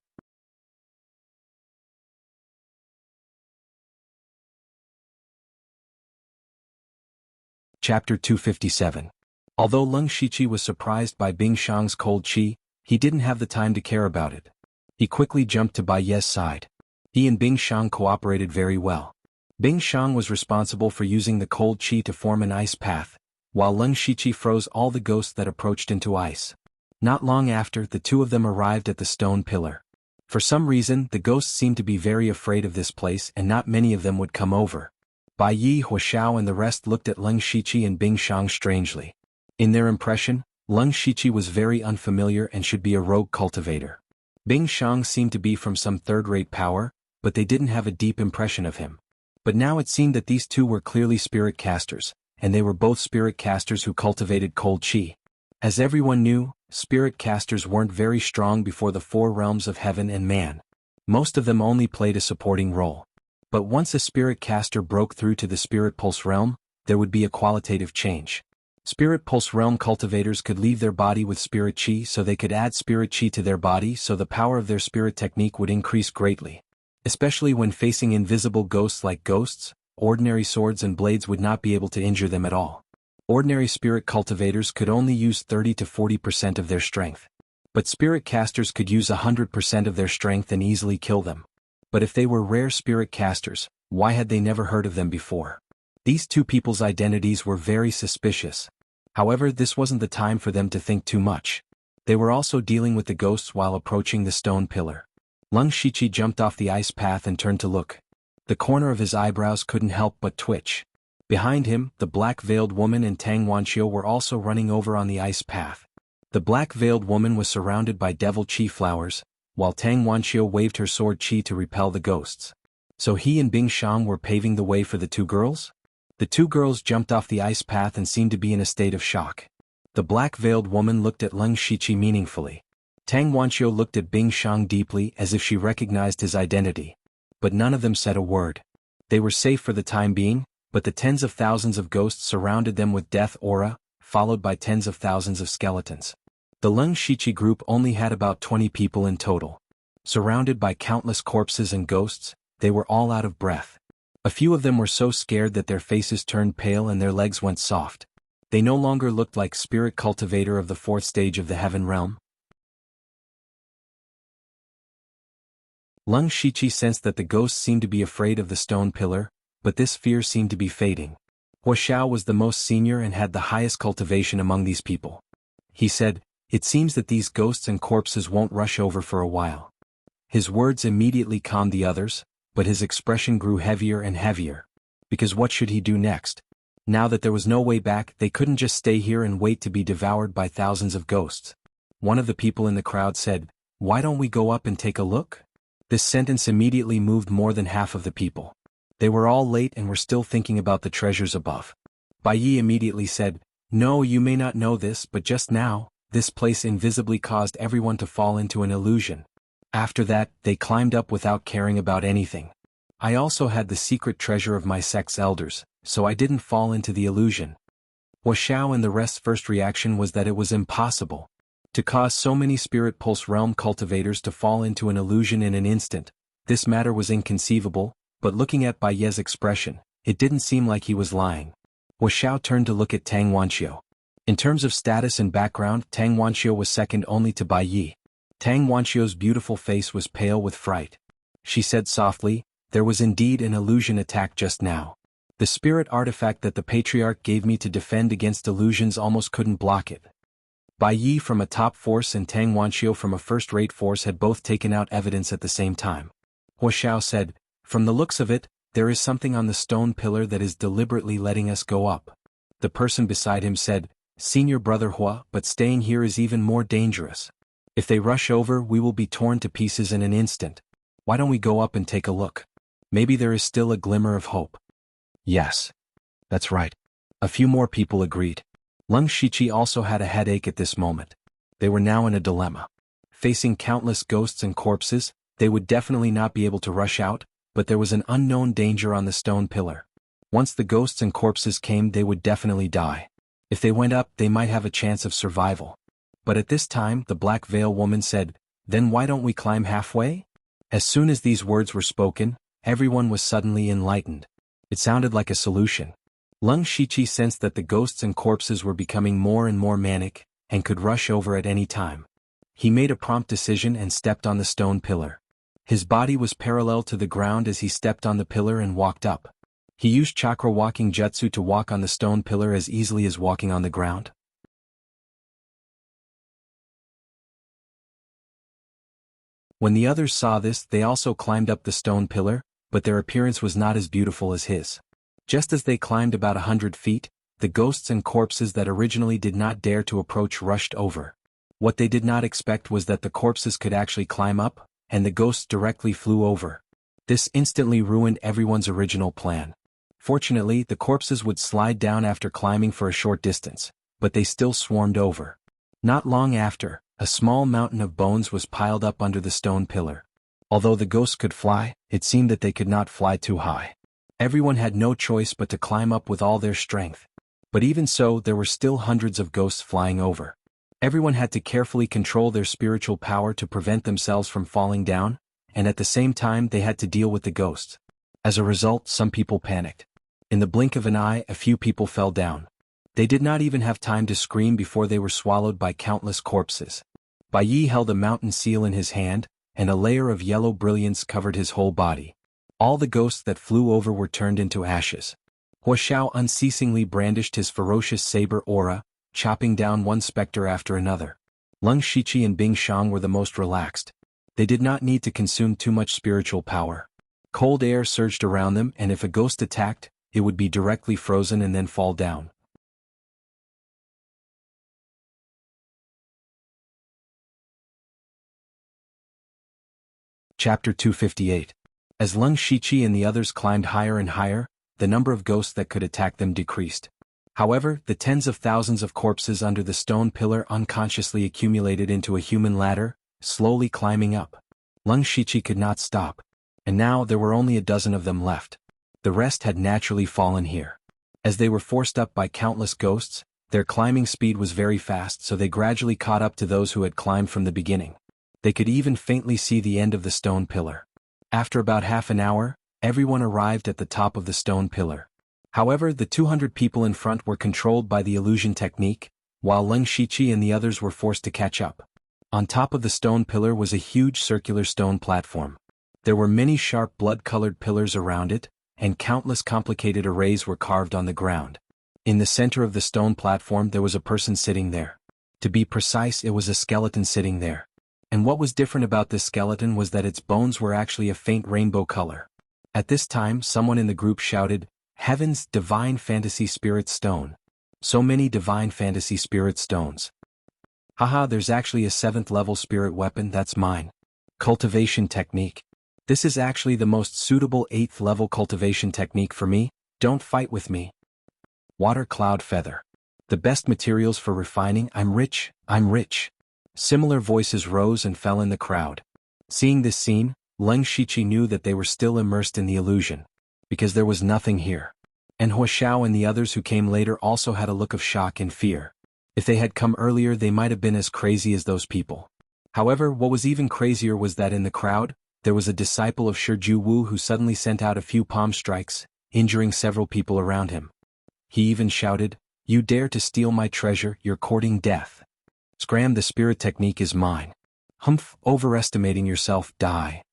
Chapter 257. Although Leng Shiqi was surprised by Bing Shang's cold qi, he didn't have the time to care about it. He quickly jumped to Bai Ye's side. He and Bing Shang cooperated very well. Bing Shang was responsible for using the cold qi to form an ice path, while Leng Shiqi froze all the ghosts that approached into ice. Not long after, the two of them arrived at the stone pillar. For some reason, the ghosts seemed to be very afraid of this place and not many of them would come over. Bai Yi, Huo Xiao and the rest looked at Leng Shiqi and Bing Shang strangely. In their impression, Leng Shiqi was very unfamiliar and should be a rogue cultivator. Bing Shang seemed to be from some third-rate power, but they didn't have a deep impression of him. But now it seemed that these two were clearly spirit casters, and they were both spirit casters who cultivated cold qi. As everyone knew, spirit casters weren't very strong before the four realms of heaven and man. Most of them only played a supporting role. But once a spirit caster broke through to the spirit pulse realm, there would be a qualitative change. Spirit pulse realm cultivators could leave their body with spirit qi so they could add spirit qi to their body so the power of their spirit technique would increase greatly. Especially when facing invisible ghosts like ghosts, ordinary swords and blades would not be able to injure them at all. Ordinary spirit cultivators could only use 30 to 40% of their strength. But spirit casters could use 100% of their strength and easily kill them. But if they were rare spirit casters, why had they never heard of them before? These two people's identities were very suspicious. However, this wasn't the time for them to think too much. They were also dealing with the ghosts while approaching the stone pillar. Leng Shiqi jumped off the ice path and turned to look. The corner of his eyebrows couldn't help but twitch. Behind him, the black-veiled woman and Tang Wanqiu were also running over on the ice path. The black-veiled woman was surrounded by devil qi flowers, while Tang Wanxiu waved her sword qi to repel the ghosts. So he and Bing Shang were paving the way for the two girls? The two girls jumped off the ice path and seemed to be in a state of shock. The black-veiled woman looked at Leng Shiqi meaningfully. Tang Wanxiu looked at Bing Shang deeply as if she recognized his identity. But none of them said a word. They were safe for the time being, but the tens of thousands of ghosts surrounded them with death aura, followed by tens of thousands of skeletons. The Leng Shiqi group only had about 20 people in total. Surrounded by countless corpses and ghosts, they were all out of breath. A few of them were so scared that their faces turned pale and their legs went soft. They no longer looked like spirit cultivator of the fourth stage of the heaven realm. Leng Shiqi sensed that the ghosts seemed to be afraid of the stone pillar, but this fear seemed to be fading. Wuxia was the most senior and had the highest cultivation among these people. He said, "It seems that these ghosts and corpses won't rush over for a while." His words immediately calmed the others, but his expression grew heavier and heavier. Because what should he do next? Now that there was no way back, they couldn't just stay here and wait to be devoured by thousands of ghosts. One of the people in the crowd said, "Why don't we go up and take a look?" This sentence immediately moved more than half of the people. They were all late and were still thinking about the treasures above. Bai Yi immediately said, "No, you may not know this, but just now, this place invisibly caused everyone to fall into an illusion. After that, they climbed up without caring about anything. I also had the secret treasure of my sect's elders, so I didn't fall into the illusion." Wuxiao and the rest's first reaction was that it was impossible. To cause so many spirit pulse realm cultivators to fall into an illusion in an instant, this matter was inconceivable, but looking at Bai Ye's expression, it didn't seem like he was lying. Wuxiao turned to look at Tang Wanxiu. In terms of status and background, Tang Wanxiu was second only to Bai Yi. Tang Wanxiu's beautiful face was pale with fright. She said softly, "There was indeed an illusion attack just now. The spirit artifact that the Patriarch gave me to defend against illusions almost couldn't block it." Bai Yi from a top force and Tang Wanxiu from a first-rate force had both taken out evidence at the same time. Wuxiao said, "From the looks of it, there is something on the stone pillar that is deliberately letting us go up." The person beside him said, "Senior brother Hua, but staying here is even more dangerous. If they rush over, we will be torn to pieces in an instant. Why don't we go up and take a look? Maybe there is still a glimmer of hope." "Yes. That's right." A few more people agreed. Leng Shiqi also had a headache at this moment. They were now in a dilemma. Facing countless ghosts and corpses, they would definitely not be able to rush out, but there was an unknown danger on the stone pillar. Once the ghosts and corpses came, they would definitely die. If they went up, they might have a chance of survival. But at this time, the black veil woman said, "Then why don't we climb halfway?" As soon as these words were spoken, everyone was suddenly enlightened. It sounded like a solution. Leng Shiqi sensed that the ghosts and corpses were becoming more and more manic, and could rush over at any time. He made a prompt decision and stepped on the stone pillar. His body was parallel to the ground as he stepped on the pillar and walked up. He used chakra walking jutsu to walk on the stone pillar as easily as walking on the ground. When the others saw this, they also climbed up the stone pillar, but their appearance was not as beautiful as his. Just as they climbed about 100 feet, the ghosts and corpses that originally did not dare to approach rushed over. What they did not expect was that the corpses could actually climb up, and the ghosts directly flew over. This instantly ruined everyone's original plan. Fortunately, the corpses would slide down after climbing for a short distance, but they still swarmed over. Not long after, a small mountain of bones was piled up under the stone pillar. Although the ghosts could fly, it seemed that they could not fly too high. Everyone had no choice but to climb up with all their strength. But even so, there were still hundreds of ghosts flying over. Everyone had to carefully control their spiritual power to prevent themselves from falling down, and at the same time they had to deal with the ghosts. As a result, some people panicked. In the blink of an eye, a few people fell down. They did not even have time to scream before they were swallowed by countless corpses. Bai Yi held a mountain seal in his hand, and a layer of yellow brilliance covered his whole body. All the ghosts that flew over were turned into ashes. Wuxiao unceasingly brandished his ferocious saber aura, chopping down one specter after another. Leng Shiqi and Bing Shang were the most relaxed. They did not need to consume too much spiritual power. Cold air surged around them, and if a ghost attacked, it would be directly frozen and then fall down. Chapter 258. As Leng Shiqi and the others climbed higher and higher, the number of ghosts that could attack them decreased. However, the tens of thousands of corpses under the stone pillar unconsciously accumulated into a human ladder, slowly climbing up. Leng Shiqi could not stop. And now there were only a dozen of them left. The rest had naturally fallen here. As they were forced up by countless ghosts, their climbing speed was very fast, so they gradually caught up to those who had climbed from the beginning. They could even faintly see the end of the stone pillar. After about half an hour, everyone arrived at the top of the stone pillar. However, the 200 people in front were controlled by the illusion technique, while Leng Shiqi and the others were forced to catch up. On top of the stone pillar was a huge circular stone platform. There were many sharp blood-colored pillars around it, and countless complicated arrays were carved on the ground. In the center of the stone platform there was a person sitting there. To be precise, it was a skeleton sitting there. And what was different about this skeleton was that its bones were actually a faint rainbow color. At this time, someone in the group shouted, "Heaven's Divine Fantasy Spirit Stone." So many Divine Fantasy Spirit Stones. Haha, there's actually a 7th level spirit weapon, that's mine. Cultivation technique. This is actually the most suitable 8th level cultivation technique for me, don't fight with me. Water cloud feather. The best materials for refining, I'm rich, I'm rich. Similar voices rose and fell in the crowd. Seeing this scene, Leng Shiqi knew that they were still immersed in the illusion. Because there was nothing here. And Huoxiao and the others who came later also had a look of shock and fear. If they had come earlier they might have been as crazy as those people. However, what was even crazier was that in the crowd, there was a disciple of Shiju Wu who suddenly sent out a few palm strikes, injuring several people around him. He even shouted, "You dare to steal my treasure, you're courting death. Scram, the spirit technique is mine. Humph, overestimating yourself, die."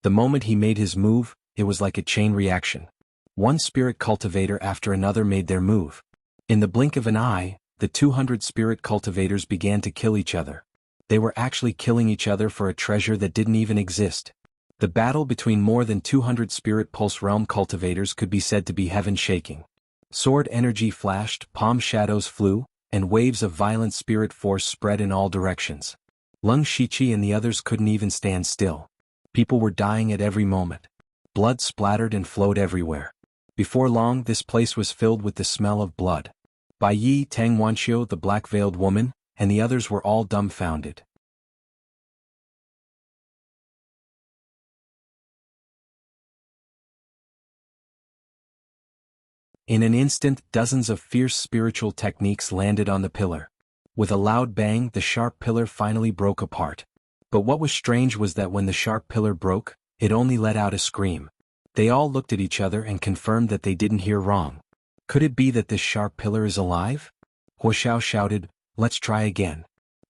The moment he made his move, it was like a chain reaction. One spirit cultivator after another made their move. In the blink of an eye, the 200 spirit cultivators began to kill each other. They were actually killing each other for a treasure that didn't even exist. The battle between more than 200 spirit pulse realm cultivators could be said to be heaven-shaking. Sword energy flashed, palm shadows flew, and waves of violent spirit force spread in all directions. Leng Shiqi and the others couldn't even stand still. People were dying at every moment. Blood splattered and flowed everywhere. Before long, this place was filled with the smell of blood. Bai Yi, Tang Wanxiu, the black-veiled woman, and the others were all dumbfounded. In an instant, dozens of fierce spiritual techniques landed on the pillar. With a loud bang, the sharp pillar finally broke apart. But what was strange was that when the sharp pillar broke, it only let out a scream. They all looked at each other and confirmed that they didn't hear wrong. Could it be that this sharp pillar is alive? Huoxiao shouted, "Let's try again."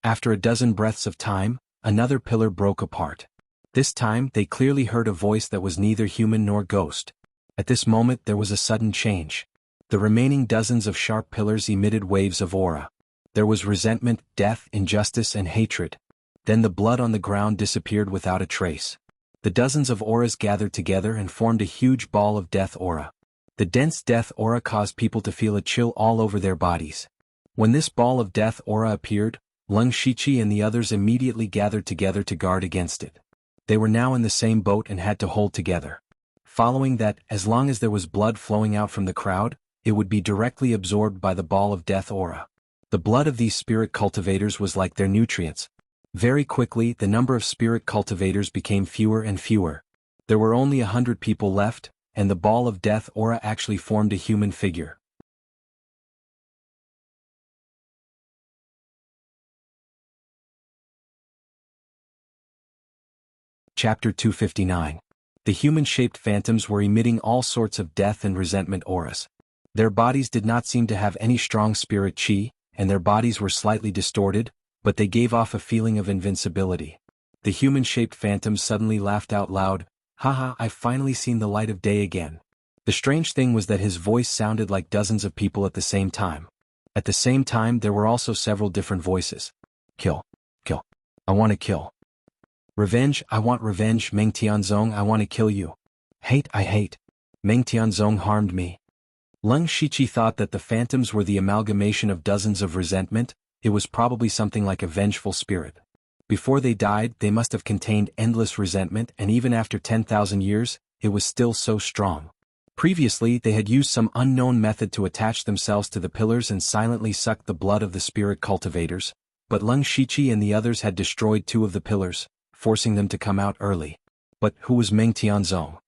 After a dozen breaths of time, another pillar broke apart. This time, they clearly heard a voice that was neither human nor ghost. At this moment there was a sudden change. The remaining dozens of sharp pillars emitted waves of aura. There was resentment, death, injustice, and hatred. Then the blood on the ground disappeared without a trace. The dozens of auras gathered together and formed a huge ball of death aura. The dense death aura caused people to feel a chill all over their bodies. When this ball of death aura appeared, Leng Shiqi and the others immediately gathered together to guard against it. They were now in the same boat and had to hold together. Following that, as long as there was blood flowing out from the crowd, it would be directly absorbed by the ball of death aura. The blood of these spirit cultivators was like their nutrients. Very quickly, the number of spirit cultivators became fewer and fewer. There were only 100 people left, and the ball of death aura actually formed a human figure. Chapter 259. The human-shaped phantoms were emitting all sorts of death and resentment auras. Their bodies did not seem to have any strong spirit chi, and their bodies were slightly distorted, but they gave off a feeling of invincibility. The human-shaped phantoms suddenly laughed out loud, "Haha, I've finally seen the light of day again." The strange thing was that his voice sounded like dozens of people at the same time. At the same time there were also several different voices. "Kill. Kill. I want to kill. Revenge, I want revenge. Meng Tianzong, I want to kill you. Hate, I hate. Meng Tianzong harmed me." Leng Shiqi thought that the phantoms were the amalgamation of dozens of resentment. It was probably something like a vengeful spirit. Before they died, they must have contained endless resentment, and even after 10,000 years, it was still so strong. Previously, they had used some unknown method to attach themselves to the pillars and silently suck the blood of the spirit cultivators, but Leng Shiqi and the others had destroyed 2 of the pillars, forcing them to come out early. But who was Meng Tianzong?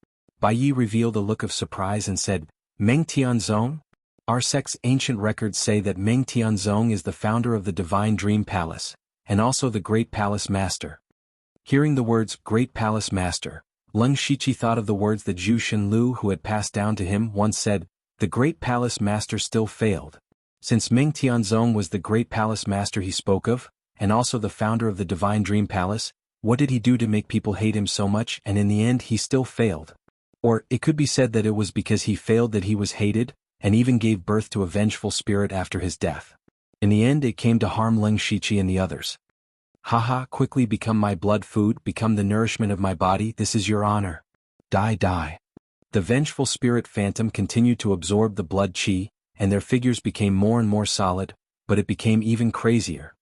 Bai Yi revealed a look of surprise and said, Meng Tianzong? Our sect's ancient records say that Meng Tianzong is the founder of the Divine Dream Palace, and also the Great Palace Master. Hearing the words Great Palace Master, Leng Shiqi thought of the words that Zhu Xinlu, who had passed down to him, once said, the Great Palace Master still failed. Since Meng Tianzong was the Great Palace Master he spoke of, and also the founder of the Divine Dream Palace, what did he do to make people hate him so much, and in the end he still failed? Or, it could be said that it was because he failed that he was hated, and even gave birth to a vengeful spirit after his death. In the end it came to harm Leng Shiqi and the others. Haha, quickly become my blood food, become the nourishment of my body, this is your honor. Die, die. The vengeful spirit phantom continued to absorb the blood qi, and their figures became more and more solid, but it became even crazier.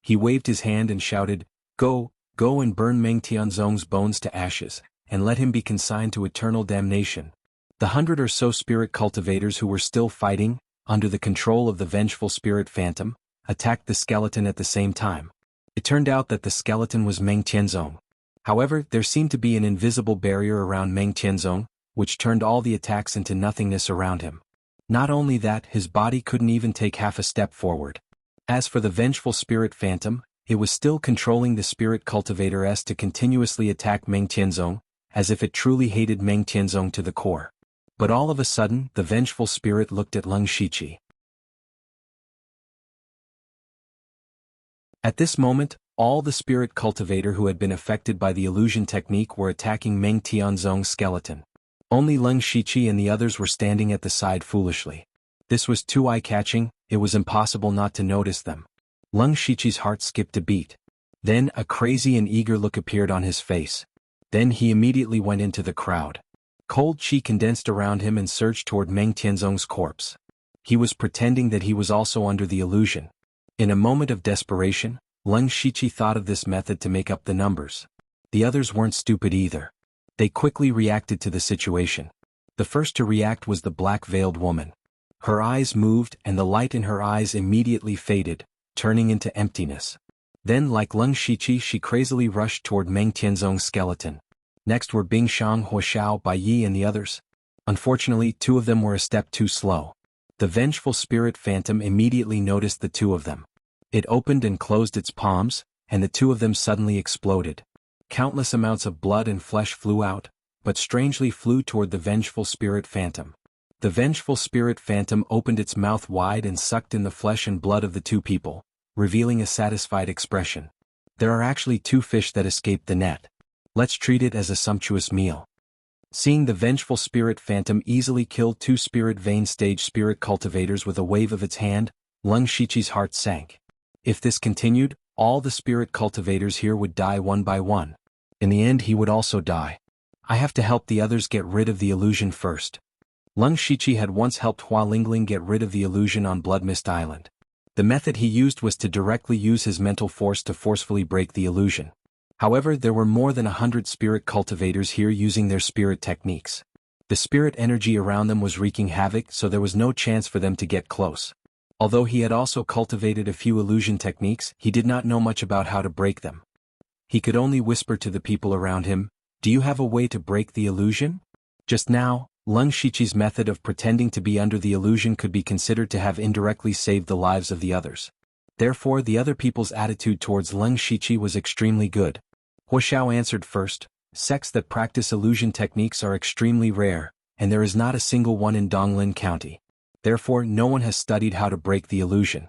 He waved his hand and shouted, Go, go and burn Meng Tianzong's bones to ashes, and let him be consigned to eternal damnation. The 100 or so spirit cultivators who were still fighting, under the control of the vengeful spirit phantom, attacked the skeleton at the same time. It turned out that the skeleton was Meng Tianzong. However, there seemed to be an invisible barrier around Meng Tianzong, which turned all the attacks into nothingness around him. Not only that, his body couldn't even take half a step forward. As for the vengeful spirit phantom, it was still controlling the spirit cultivator S to continuously attack Meng Tianzong, as if it truly hated Meng Tianzong to the core. But all of a sudden, the vengeful spirit looked at Leng Shiqi. At this moment, all the spirit cultivator who had been affected by the illusion technique were attacking Meng Tianzong's skeleton. Only Leng Shiqi and the others were standing at the side foolishly. This was too eye-catching, it was impossible not to notice them. Leng Shiqi's heart skipped a beat. Then a crazy and eager look appeared on his face. Then he immediately went into the crowd. Cold qi condensed around him and surged toward Meng Tianzong's corpse. He was pretending that he was also under the illusion. In a moment of desperation, Leng Shiqi thought of this method to make up the numbers. The others weren't stupid either. They quickly reacted to the situation. The first to react was the black-veiled woman. Her eyes moved and the light in her eyes immediately faded, turning into emptiness. Then, like Leng Shiqi, she crazily rushed toward Meng Tianzong's skeleton. Next were Bingshang, Huoxiao, Bai Yi and the others. Unfortunately, 2 of them were a step too slow. The vengeful spirit phantom immediately noticed the 2 of them. It opened and closed its palms, and the 2 of them suddenly exploded. Countless amounts of blood and flesh flew out, but strangely flew toward the vengeful spirit phantom. The vengeful spirit phantom opened its mouth wide and sucked in the flesh and blood of the 2 people, revealing a satisfied expression. There are actually 2 fish that escaped the net. Let's treat it as a sumptuous meal. Seeing the vengeful spirit phantom easily kill 2 spirit vein stage spirit cultivators with a wave of its hand, Leng Shiqi's heart sank. If this continued, all the spirit cultivators here would die one by one. In the end he would also die. I have to help the others get rid of the illusion first. Leng Shiqi had once helped Hua Lingling get rid of the illusion on Blood Mist Island. The method he used was to directly use his mental force to forcefully break the illusion. However, there were more than 100 spirit cultivators here using their spirit techniques. The spirit energy around them was wreaking havoc, so there was no chance for them to get close. Although he had also cultivated a few illusion techniques, he did not know much about how to break them. He could only whisper to the people around him, "Do you have a way to break the illusion?" Just now, Leng Shiqi's method of pretending to be under the illusion could be considered to have indirectly saved the lives of the others. Therefore, the other people's attitude towards Leng Shiqi was extremely good. Huoxiao answered first, "Sects that practice illusion techniques are extremely rare, and there is not a single one in Donglin County. Therefore, no one has studied how to break the illusion."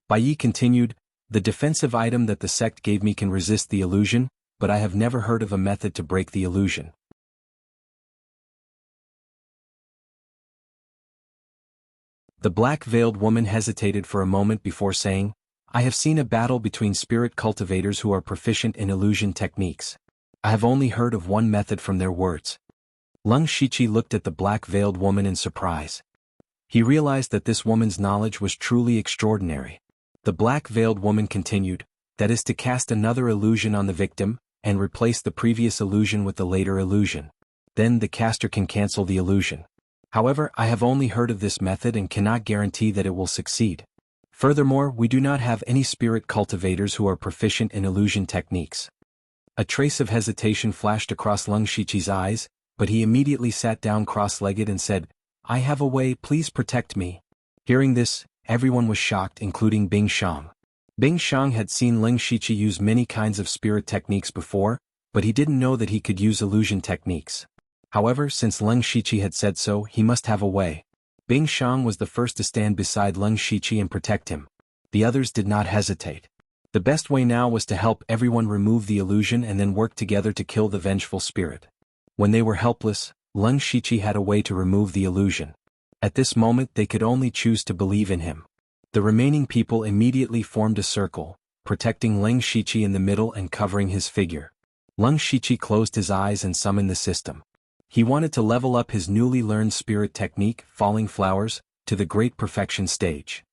Bai Yi continued, "The defensive item that the sect gave me can resist the illusion, but I have never heard of a method to break the illusion." The black-veiled woman hesitated for a moment before saying, "I have seen a battle between spirit cultivators who are proficient in illusion techniques. I have only heard of one method from their words." Leng Shiqi looked at the black-veiled woman in surprise. He realized that this woman's knowledge was truly extraordinary. The black-veiled woman continued, that is to cast another illusion on the victim, and replace the previous illusion with the later illusion. Then the caster can cancel the illusion. However, I have only heard of this method and cannot guarantee that it will succeed. Furthermore, we do not have any spirit cultivators who are proficient in illusion techniques. A trace of hesitation flashed across Leng Shiqi's eyes, but he immediately sat down cross-legged and said, "I have a way, please protect me." Hearing this, everyone was shocked, including Bing Shang. Bing Shang had seen Leng Shiqi use many kinds of spirit techniques before, but he didn't know that he could use illusion techniques. However, since Leng Shiqi had said so, he must have a way. Bing Shang was the first to stand beside Leng Shiqi and protect him. The others did not hesitate. The best way now was to help everyone remove the illusion and then work together to kill the vengeful spirit. When they were helpless, Leng Shiqi had a way to remove the illusion. At this moment they could only choose to believe in him. The remaining people immediately formed a circle, protecting Leng Shiqi in the middle and covering his figure. Leng Shiqi closed his eyes and summoned the system. He wanted to level up his newly learned spirit technique, Falling Flowers, to the Great Perfection stage.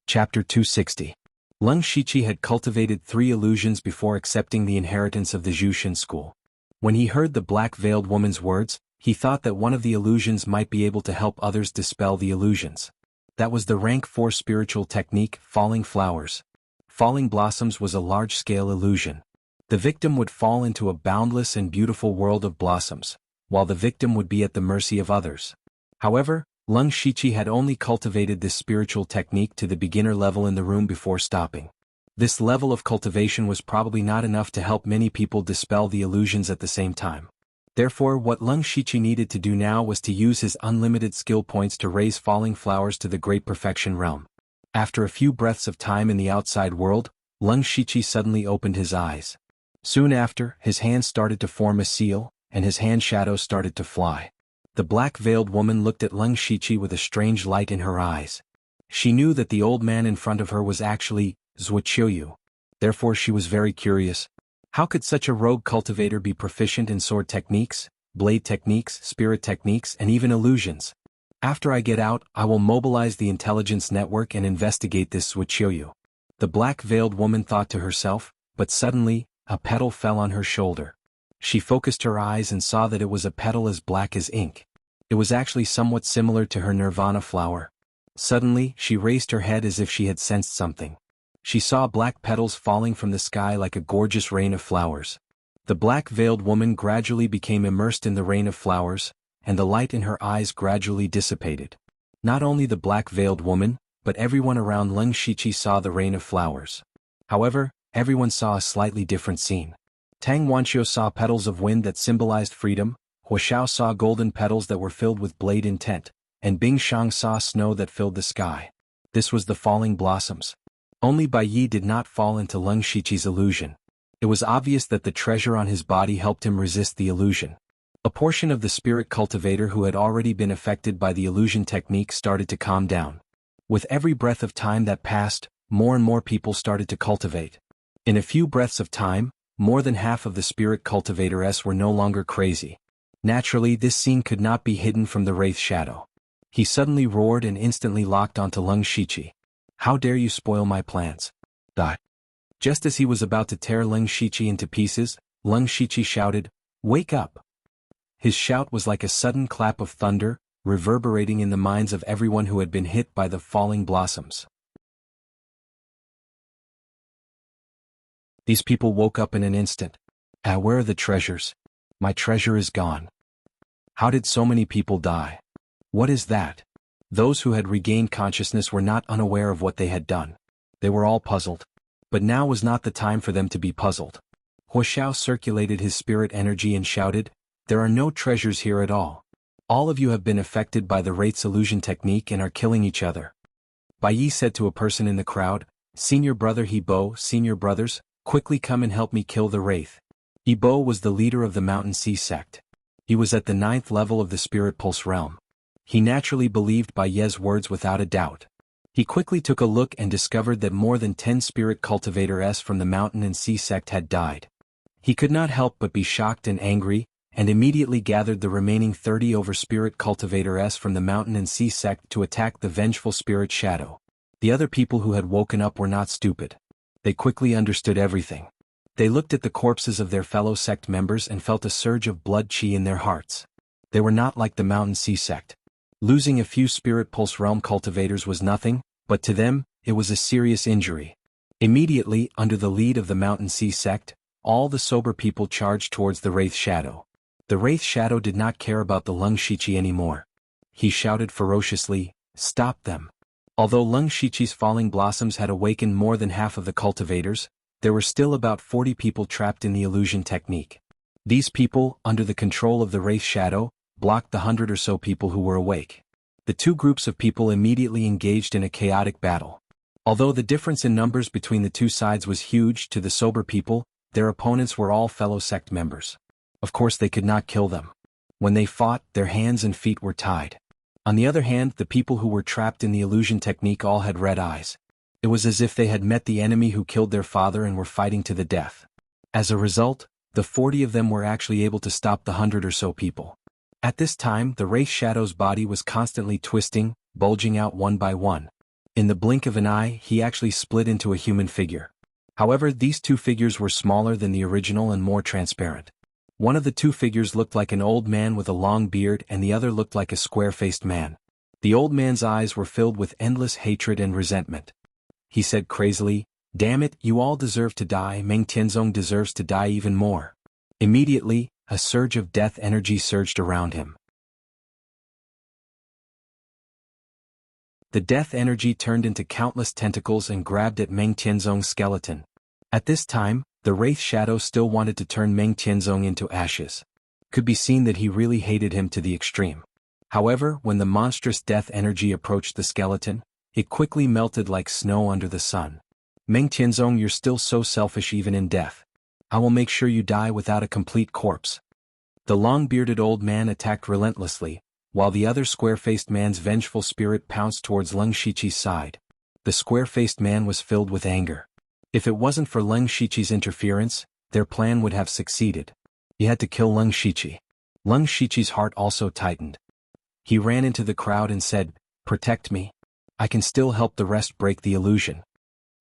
Chapter 260. Leng Shiqi had cultivated 3 illusions before accepting the inheritance of the Zhushan school. When he heard the black-veiled woman's words, he thought that one of the illusions might be able to help others dispel the illusions. That was the rank 4 spiritual technique, Falling Flowers. Falling Blossoms was a large-scale illusion. The victim would fall into a boundless and beautiful world of blossoms, while the victim would be at the mercy of others. However, Leng Shiqi had only cultivated this spiritual technique to the beginner level in the room before stopping. This level of cultivation was probably not enough to help many people dispel the illusions at the same time. Therefore, what Leng Shiqi needed to do now was to use his unlimited skill points to raise Falling Flowers to the Great Perfection realm. After a few breaths of time in the outside world, Leng Shiqi suddenly opened his eyes. Soon after, his hands started to form a seal, and his hand shadows started to fly. The black-veiled woman looked at Leng Shiqi with a strange light in her eyes. She knew that the old man in front of her was actually Wuxia. Therefore she was very curious. How could such a rogue cultivator be proficient in sword techniques, blade techniques, spirit techniques, and even illusions? After I get out, I will mobilize the intelligence network and investigate this Wuxia. The black-veiled woman thought to herself, but suddenly, a petal fell on her shoulder. She focused her eyes and saw that it was a petal as black as ink. It was actually somewhat similar to her nirvana flower. Suddenly, she raised her head as if she had sensed something. She saw black petals falling from the sky like a gorgeous rain of flowers. The black-veiled woman gradually became immersed in the rain of flowers, and the light in her eyes gradually dissipated. Not only the black-veiled woman, but everyone around Leng Shiqi saw the rain of flowers. However, everyone saw a slightly different scene. Tang Wanqiu saw petals of wind that symbolized freedom, Huaxiao saw golden petals that were filled with blade intent, and Bing Shang saw snow that filled the sky. This was the falling blossoms. Only Bai Yi did not fall into Leng Shiqi's illusion. It was obvious that the treasure on his body helped him resist the illusion. A portion of the spirit cultivator who had already been affected by the illusion technique started to calm down. With every breath of time that passed, more and more people started to cultivate. In a few breaths of time, more than half of the spirit cultivators were no longer crazy. Naturally, this scene could not be hidden from the Wraith Shadow. He suddenly roared and instantly locked onto Leng Shiqi. "How dare you spoil my plans?" Just as he was about to tear Leng Shiqi into pieces, Leng Shiqi shouted, "Wake up!" His shout was like a sudden clap of thunder, reverberating in the minds of everyone who had been hit by the falling blossoms. These people woke up in an instant. Where are the treasures? My treasure is gone. How did so many people die? What is that? Those who had regained consciousness were not unaware of what they had done. They were all puzzled. But now was not the time for them to be puzzled. Huaxiao circulated his spirit energy and shouted, "There are no treasures here at all. All of you have been affected by the Wraith's illusion technique and are killing each other." Bai Yi said to a person in the crowd, "Senior brother Hebo, senior brothers, quickly come and help me kill the Wraith." Hebo was the leader of the Mountain Sea sect. He was at the 9th level of the Spirit Pulse realm. He naturally believed Bai Ye's words without a doubt. He quickly took a look and discovered that more than 10 spirit cultivators from the Mountain and Sea sect had died. He could not help but be shocked and angry, and immediately gathered the remaining 30 over-spirit cultivators from the mountain and sea sect to attack the vengeful spirit shadow. The other people who had woken up were not stupid. They quickly understood everything. They looked at the corpses of their fellow sect members and felt a surge of blood chi in their hearts. They were not like the mountain sea sect. Losing a few spirit pulse realm cultivators was nothing, but to them, it was a serious injury. Immediately, under the lead of the mountain sea sect, all the sober people charged towards the Wraith Shadow. The Wraith Shadow did not care about the Lung Shichi anymore. He shouted ferociously, "Stop them!" Although Lung Shichi's falling blossoms had awakened more than half of the cultivators, there were still about 40 people trapped in the illusion technique. These people, under the control of the Wraith Shadow, blocked the 100 or so people who were awake. The two groups of people immediately engaged in a chaotic battle. Although the difference in numbers between the two sides was huge to the sober people, their opponents were all fellow sect members. Of course they could not kill them. When they fought, their hands and feet were tied. On the other hand, the people who were trapped in the illusion technique all had red eyes. It was as if they had met the enemy who killed their father and were fighting to the death. As a result, the 40 of them were actually able to stop the 100 or so people. At this time, the Wraith Shadow's body was constantly twisting, bulging out one by one. In the blink of an eye, he actually split into a human figure. However, these two figures were smaller than the original and more transparent. One of the two figures looked like an old man with a long beard and the other looked like a square-faced man. The old man's eyes were filled with endless hatred and resentment. He said crazily, "Damn it, you all deserve to die. Meng Tianzong deserves to die even more." Immediately, a surge of death energy surged around him. The death energy turned into countless tentacles and grabbed at Meng Tianzong's skeleton. At this time, the Wraith Shadow still wanted to turn Meng Tianzong into ashes. Could be seen that he really hated him to the extreme. However, when the monstrous death energy approached the skeleton, it quickly melted like snow under the sun. "Meng Tianzong, you're still so selfish even in death. I will make sure you die without a complete corpse." The long-bearded old man attacked relentlessly, while the other square-faced man's vengeful spirit pounced towards Lung Shichi's side. The square-faced man was filled with anger. If it wasn't for Lung Shichi's interference, their plan would have succeeded. He had to kill Lung Shichi. Lung Shichi's heart also tightened. He ran into the crowd and said, "Protect me. I can still help the rest break the illusion."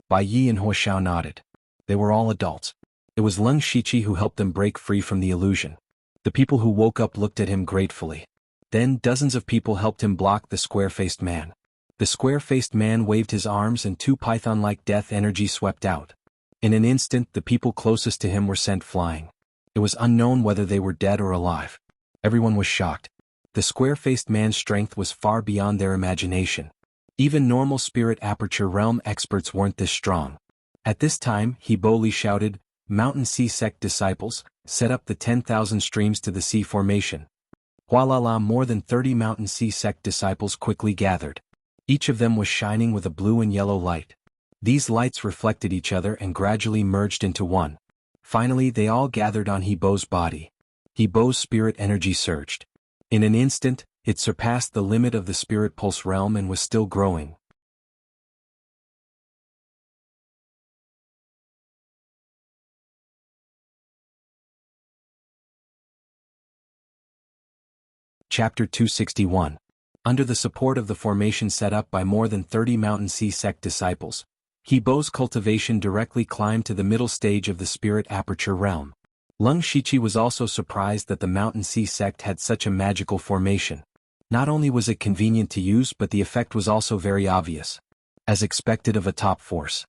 Bai Yi and Huoshao nodded. They were all adults. It was Lung Shichi who helped them break free from the illusion. The people who woke up looked at him gratefully. Then dozens of people helped him block the square-faced man. The square-faced man waved his arms and two python-like death energy swept out. In an instant, the people closest to him were sent flying. It was unknown whether they were dead or alive. Everyone was shocked. The square-faced man's strength was far beyond their imagination. Even normal spirit aperture realm experts weren't this strong. At this time, he boldly shouted, "Mountain Sea Sect disciples, set up the 10,000 streams to the sea formation." Hualala, more than 30 Mountain Sea Sect disciples quickly gathered. Each of them was shining with a blue and yellow light. These lights reflected each other and gradually merged into one. Finally, they all gathered on He Bo's body. He Bo's spirit energy surged. In an instant, it surpassed the limit of the spirit pulse realm and was still growing. Chapter 261. Under the support of the formation set up by more than 30 Mountain Sea Sect disciples, He Bo's cultivation directly climbed to the middle stage of the spirit aperture realm. Lung Shichi was also surprised that the Mountain Sea Sect had such a magical formation. Not only was it convenient to use, but the effect was also very obvious. As expected of a top force.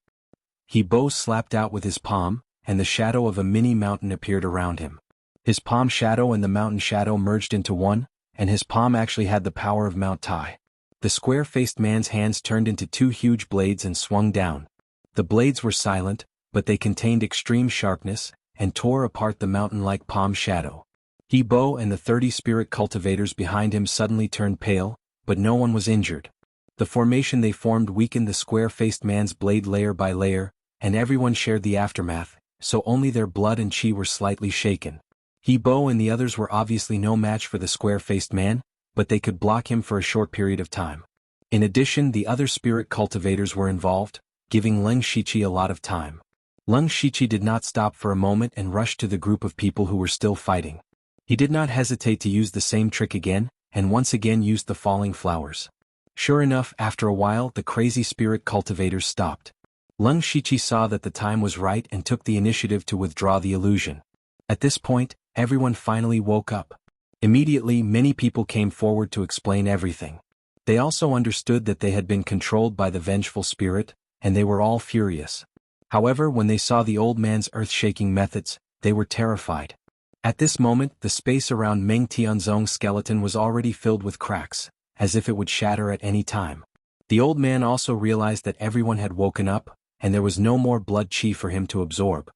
He Bo slapped out with his palm, and the shadow of a mini mountain appeared around him. His palm shadow and the mountain shadow merged into one, and his palm actually had the power of Mount Tai. The square-faced man's hands turned into two huge blades and swung down. The blades were silent, but they contained extreme sharpness, and tore apart the mountain-like palm shadow. He Bo and the 30 spirit cultivators behind him suddenly turned pale, but no one was injured. The formation they formed weakened the square-faced man's blade layer by layer, and everyone shared the aftermath, so only their blood and chi were slightly shaken. He Bo and the others were obviously no match for the square-faced man, but they could block him for a short period of time. In addition, the other spirit cultivators were involved, giving Lung Shichi a lot of time. Lung Shichi did not stop for a moment and rushed to the group of people who were still fighting. He did not hesitate to use the same trick again, and once again used the falling flowers. Sure enough, after a while the crazy spirit cultivators stopped. Leng Shiqi saw that the time was right and took the initiative to withdraw the illusion. At this point, everyone finally woke up. Immediately many people came forward to explain everything. They also understood that they had been controlled by the vengeful spirit, and they were all furious. However, when they saw the old man's earth-shaking methods, they were terrified. At this moment, the space around Meng Tianzong's skeleton was already filled with cracks, as if it would shatter at any time. The old man also realized that everyone had woken up, and there was no more blood qi for him to absorb.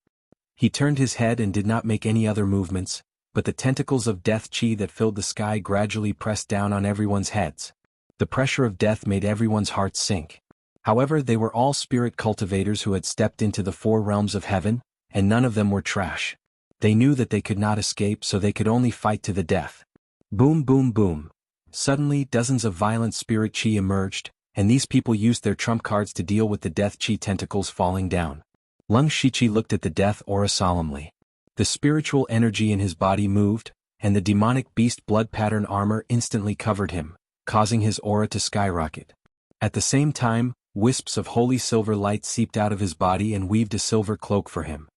He turned his head and did not make any other movements, but the tentacles of death qi that filled the sky gradually pressed down on everyone's heads. The pressure of death made everyone's hearts sink. However, they were all spirit cultivators who had stepped into the four realms of heaven, and none of them were trash. They knew that they could not escape, so they could only fight to the death. Boom, boom, boom. Suddenly, dozens of violent spirit qi emerged, and these people used their trump cards to deal with the death qi tentacles falling down. Leng Shiqi looked at the death aura solemnly. The spiritual energy in his body moved, and the demonic beast blood pattern armor instantly covered him, causing his aura to skyrocket. At the same time, wisps of holy silver light seeped out of his body and weaved a silver cloak for him.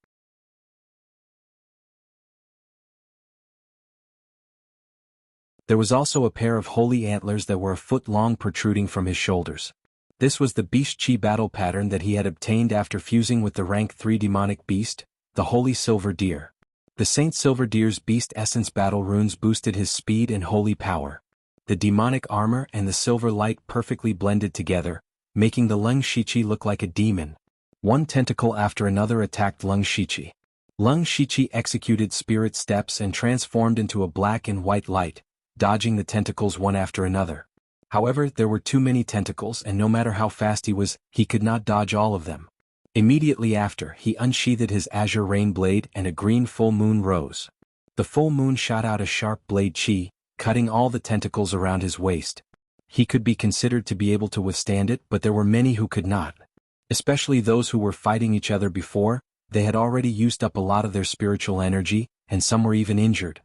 There was also a pair of holy antlers that were a foot long protruding from his shoulders. This was the beast qi battle pattern that he had obtained after fusing with the rank 3 demonic beast, the holy silver deer. The Saint Silver Deer's beast essence battle runes boosted his speed and holy power. The demonic armor and the silver light perfectly blended together, making the Leng Shiqi look like a demon. One tentacle after another attacked Leng Shiqi. Leng Shiqi executed spirit steps and transformed into a black and white light, dodging the tentacles one after another. However, there were too many tentacles, and no matter how fast he could not dodge all of them. Immediately after, he unsheathed his azure rain blade and a green full moon rose. The full moon shot out a sharp blade qi, cutting all the tentacles around his waist. He could be considered to be able to withstand it, but there were many who could not. Especially those who were fighting each other before, they had already used up a lot of their spiritual energy, and some were even injured.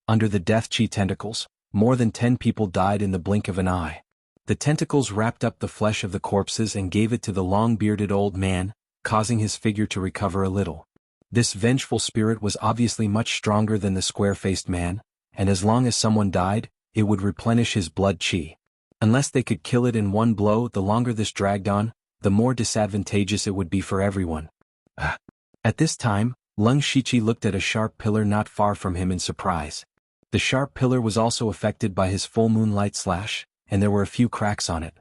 Under the death qi tentacles, more than 10 people died in the blink of an eye. The tentacles wrapped up the flesh of the corpses and gave it to the long-bearded old man, causing his figure to recover a little. This vengeful spirit was obviously much stronger than the square-faced man, and as long as someone died, it would replenish his blood qi. Unless they could kill it in one blow, the longer this dragged on, the more disadvantageous it would be for everyone. At this time, Leng Shiqi looked at a sharp pillar not far from him in surprise. The sharp pillar was also affected by his full moonlight slash, and there were a few cracks on it.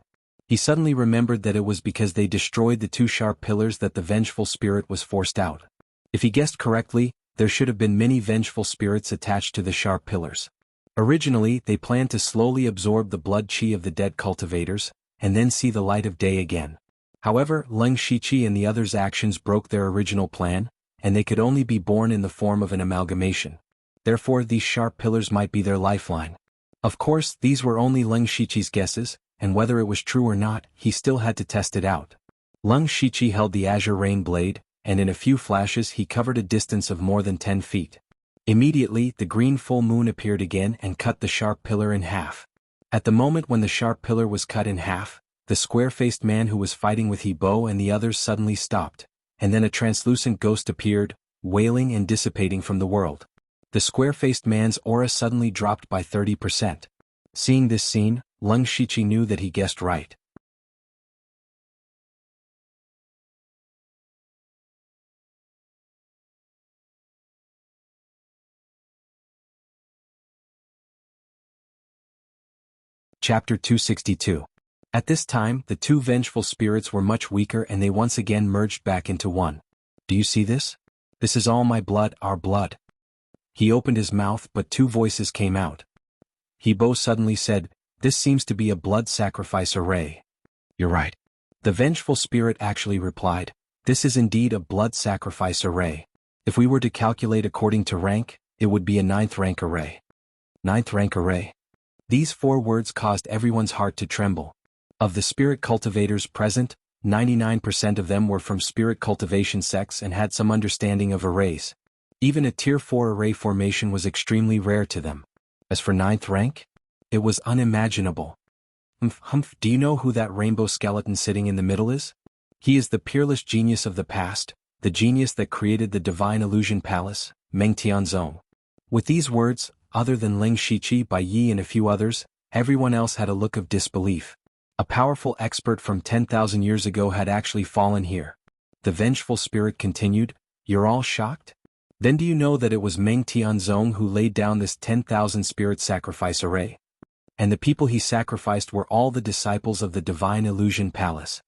He suddenly remembered that it was because they destroyed the 2 sharp pillars that the vengeful spirit was forced out. If he guessed correctly, there should have been many vengeful spirits attached to the sharp pillars. Originally, they planned to slowly absorb the blood qi of the dead cultivators, and then see the light of day again. However, Leng Shiqi and the others' actions broke their original plan, and they could only be born in the form of an amalgamation. Therefore, these sharp pillars might be their lifeline. Of course, these were only Leng Shiqi's guesses, and whether it was true or not, he still had to test it out. Leng Shiqi held the azure rain blade, and in a few flashes he covered a distance of more than 10 feet. Immediately, the green full moon appeared again and cut the sharp pillar in half. At the moment when the sharp pillar was cut in half, the square-faced man who was fighting with Hebo and the others suddenly stopped, and then a translucent ghost appeared, wailing and dissipating from the world. The square-faced man's aura suddenly dropped by 30%. Seeing this scene, Leng Shiqi knew that he guessed right. Chapter 262. At this time, the 2 vengeful spirits were much weaker and they once again merged back into one. Do you see this? This is all my blood, our blood. He opened his mouth, but 2 voices came out. Hebo suddenly said, "This seems to be a blood sacrifice array." "You're right." The vengeful spirit actually replied, "This is indeed a blood sacrifice array. If we were to calculate according to rank, it would be a 9th rank array." 9th rank array. These 4 words caused everyone's heart to tremble. Of the spirit cultivators present, 99% of them were from spirit cultivation sects and had some understanding of arrays. Even a Tier 4 array formation was extremely rare to them. As for 9th rank? It was unimaginable. Do you know who that rainbow skeleton sitting in the middle is? He is the peerless genius of the past, the genius that created the Divine Illusion Palace, Meng Tianzong. With these words, other than Ling Shiqi, Bai Yi and a few others, everyone else had a look of disbelief. A powerful expert from 10,000 years ago had actually fallen here. The vengeful spirit continued, "You're all shocked? Then do you know that it was Meng Tianzong who laid down this 10,000 spirit sacrifice array? And the people he sacrificed were all the disciples of the Divine Illusion Palace."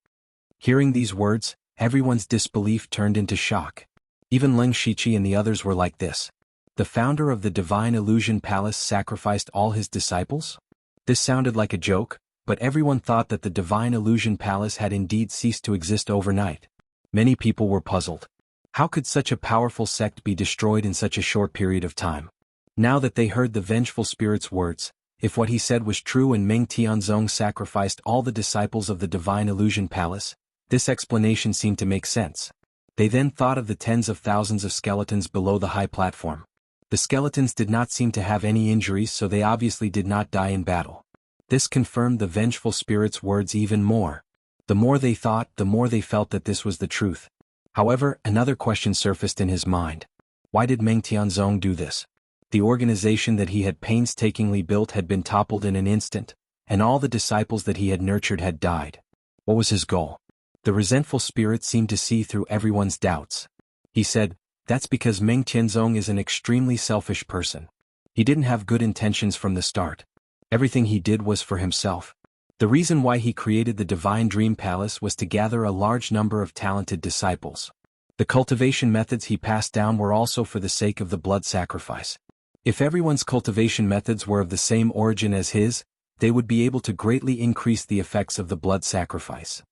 Hearing these words, everyone's disbelief turned into shock. Even Ling Shiqi and the others were like this. The founder of the Divine Illusion Palace sacrificed all his disciples? This sounded like a joke, but everyone thought that the Divine Illusion Palace had indeed ceased to exist overnight. Many people were puzzled. How could such a powerful sect be destroyed in such a short period of time? Now that they heard the vengeful spirit's words, if what he said was true and Meng Tianzong sacrificed all the disciples of the Divine Illusion Palace, this explanation seemed to make sense. They then thought of the tens of thousands of skeletons below the high platform. The skeletons did not seem to have any injuries, so they obviously did not die in battle. This confirmed the vengeful spirit's words even more. The more they thought, the more they felt that this was the truth. However, another question surfaced in his mind. Why did Meng Tianzong do this? The organization that he had painstakingly built had been toppled in an instant, and all the disciples that he had nurtured had died. What was his goal? The resentful spirit seemed to see through everyone's doubts. He said, "That's because Meng Tianzong is an extremely selfish person. He didn't have good intentions from the start. Everything he did was for himself. The reason why he created the Divine Dream Palace was to gather a large number of talented disciples. The cultivation methods he passed down were also for the sake of the blood sacrifice. If everyone's cultivation methods were of the same origin as his, they would be able to greatly increase the effects of the blood sacrifice."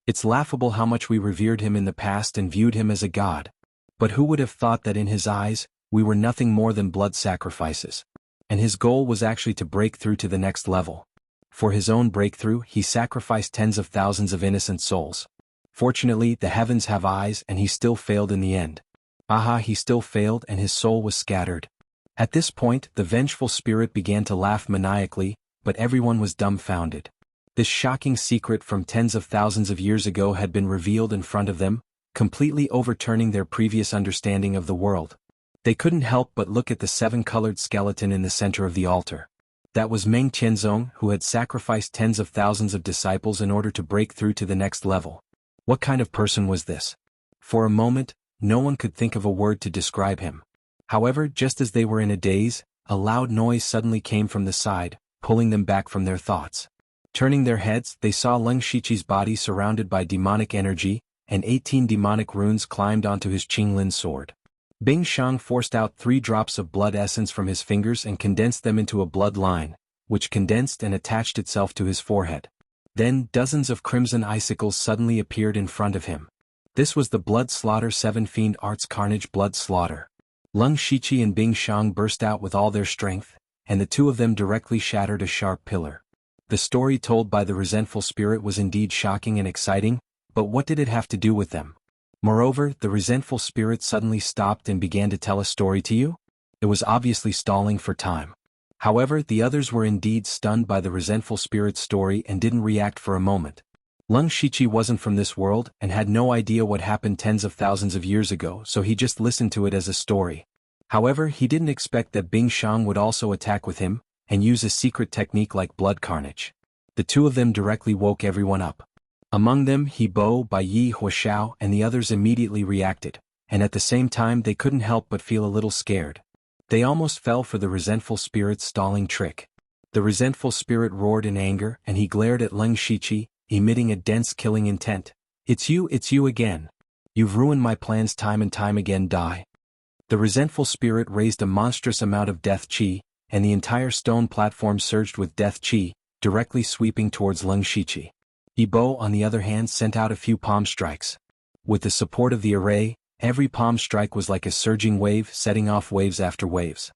It's laughable how much we revered him in the past and viewed him as a god. But who would have thought that in his eyes, we were nothing more than blood sacrifices? And his goal was actually to break through to the next level. For his own breakthrough, he sacrificed tens of thousands of innocent souls. Fortunately, the heavens have eyes and he still failed in the end. He still failed and his soul was scattered. At this point, the vengeful spirit began to laugh maniacally, but everyone was dumbfounded. This shocking secret from tens of thousands of years ago had been revealed in front of them, completely overturning their previous understanding of the world. They couldn't help but look at the 7-colored skeleton in the center of the altar. That was Meng Tianzong, who had sacrificed tens of thousands of disciples in order to break through to the next level. What kind of person was this? For a moment, no one could think of a word to describe him. However, just as they were in a daze, a loud noise suddenly came from the side, pulling them back from their thoughts. Turning their heads, they saw Ling Shiqi's body surrounded by demonic energy, and 18 demonic runes climbed onto his Qinglin sword. Bing Shang forced out 3 drops of blood essence from his fingers and condensed them into a blood line, which condensed and attached itself to his forehead. Then dozens of crimson icicles suddenly appeared in front of him. This was the Blood Slaughter 7 Fiend Arts Carnage Blood Slaughter. Ling Shiqi and Bing Shang burst out with all their strength, and the two of them directly shattered a sharp pillar. The story told by the resentful spirit was indeed shocking and exciting, but what did it have to do with them? Moreover, the resentful spirit suddenly stopped and began to tell a story to you? It was obviously stalling for time. However, the others were indeed stunned by the resentful spirit's story and didn't react for a moment. Ling Shiqi wasn't from this world and had no idea what happened tens of thousands of years ago, so he just listened to it as a story. However, he didn't expect that Bing Shang would also attack with him, and use a secret technique like blood carnage. The two of them directly woke everyone up. Among them, He Bo, Bai Yi, Huashao, and the others immediately reacted, and at the same time they couldn't help but feel a little scared. They almost fell for the resentful spirit's stalling trick. The resentful spirit roared in anger, and he glared at Ling Shiqi, emitting a dense killing intent. It's you again. You've ruined my plans time and time again, die." The resentful spirit raised a monstrous amount of death chi, and the entire stone platform surged with death chi, directly sweeping towards Ling Shiqi. He Bo, on the other hand, sent out a few palm strikes. With the support of the array, every palm strike was like a surging wave, setting off waves after waves.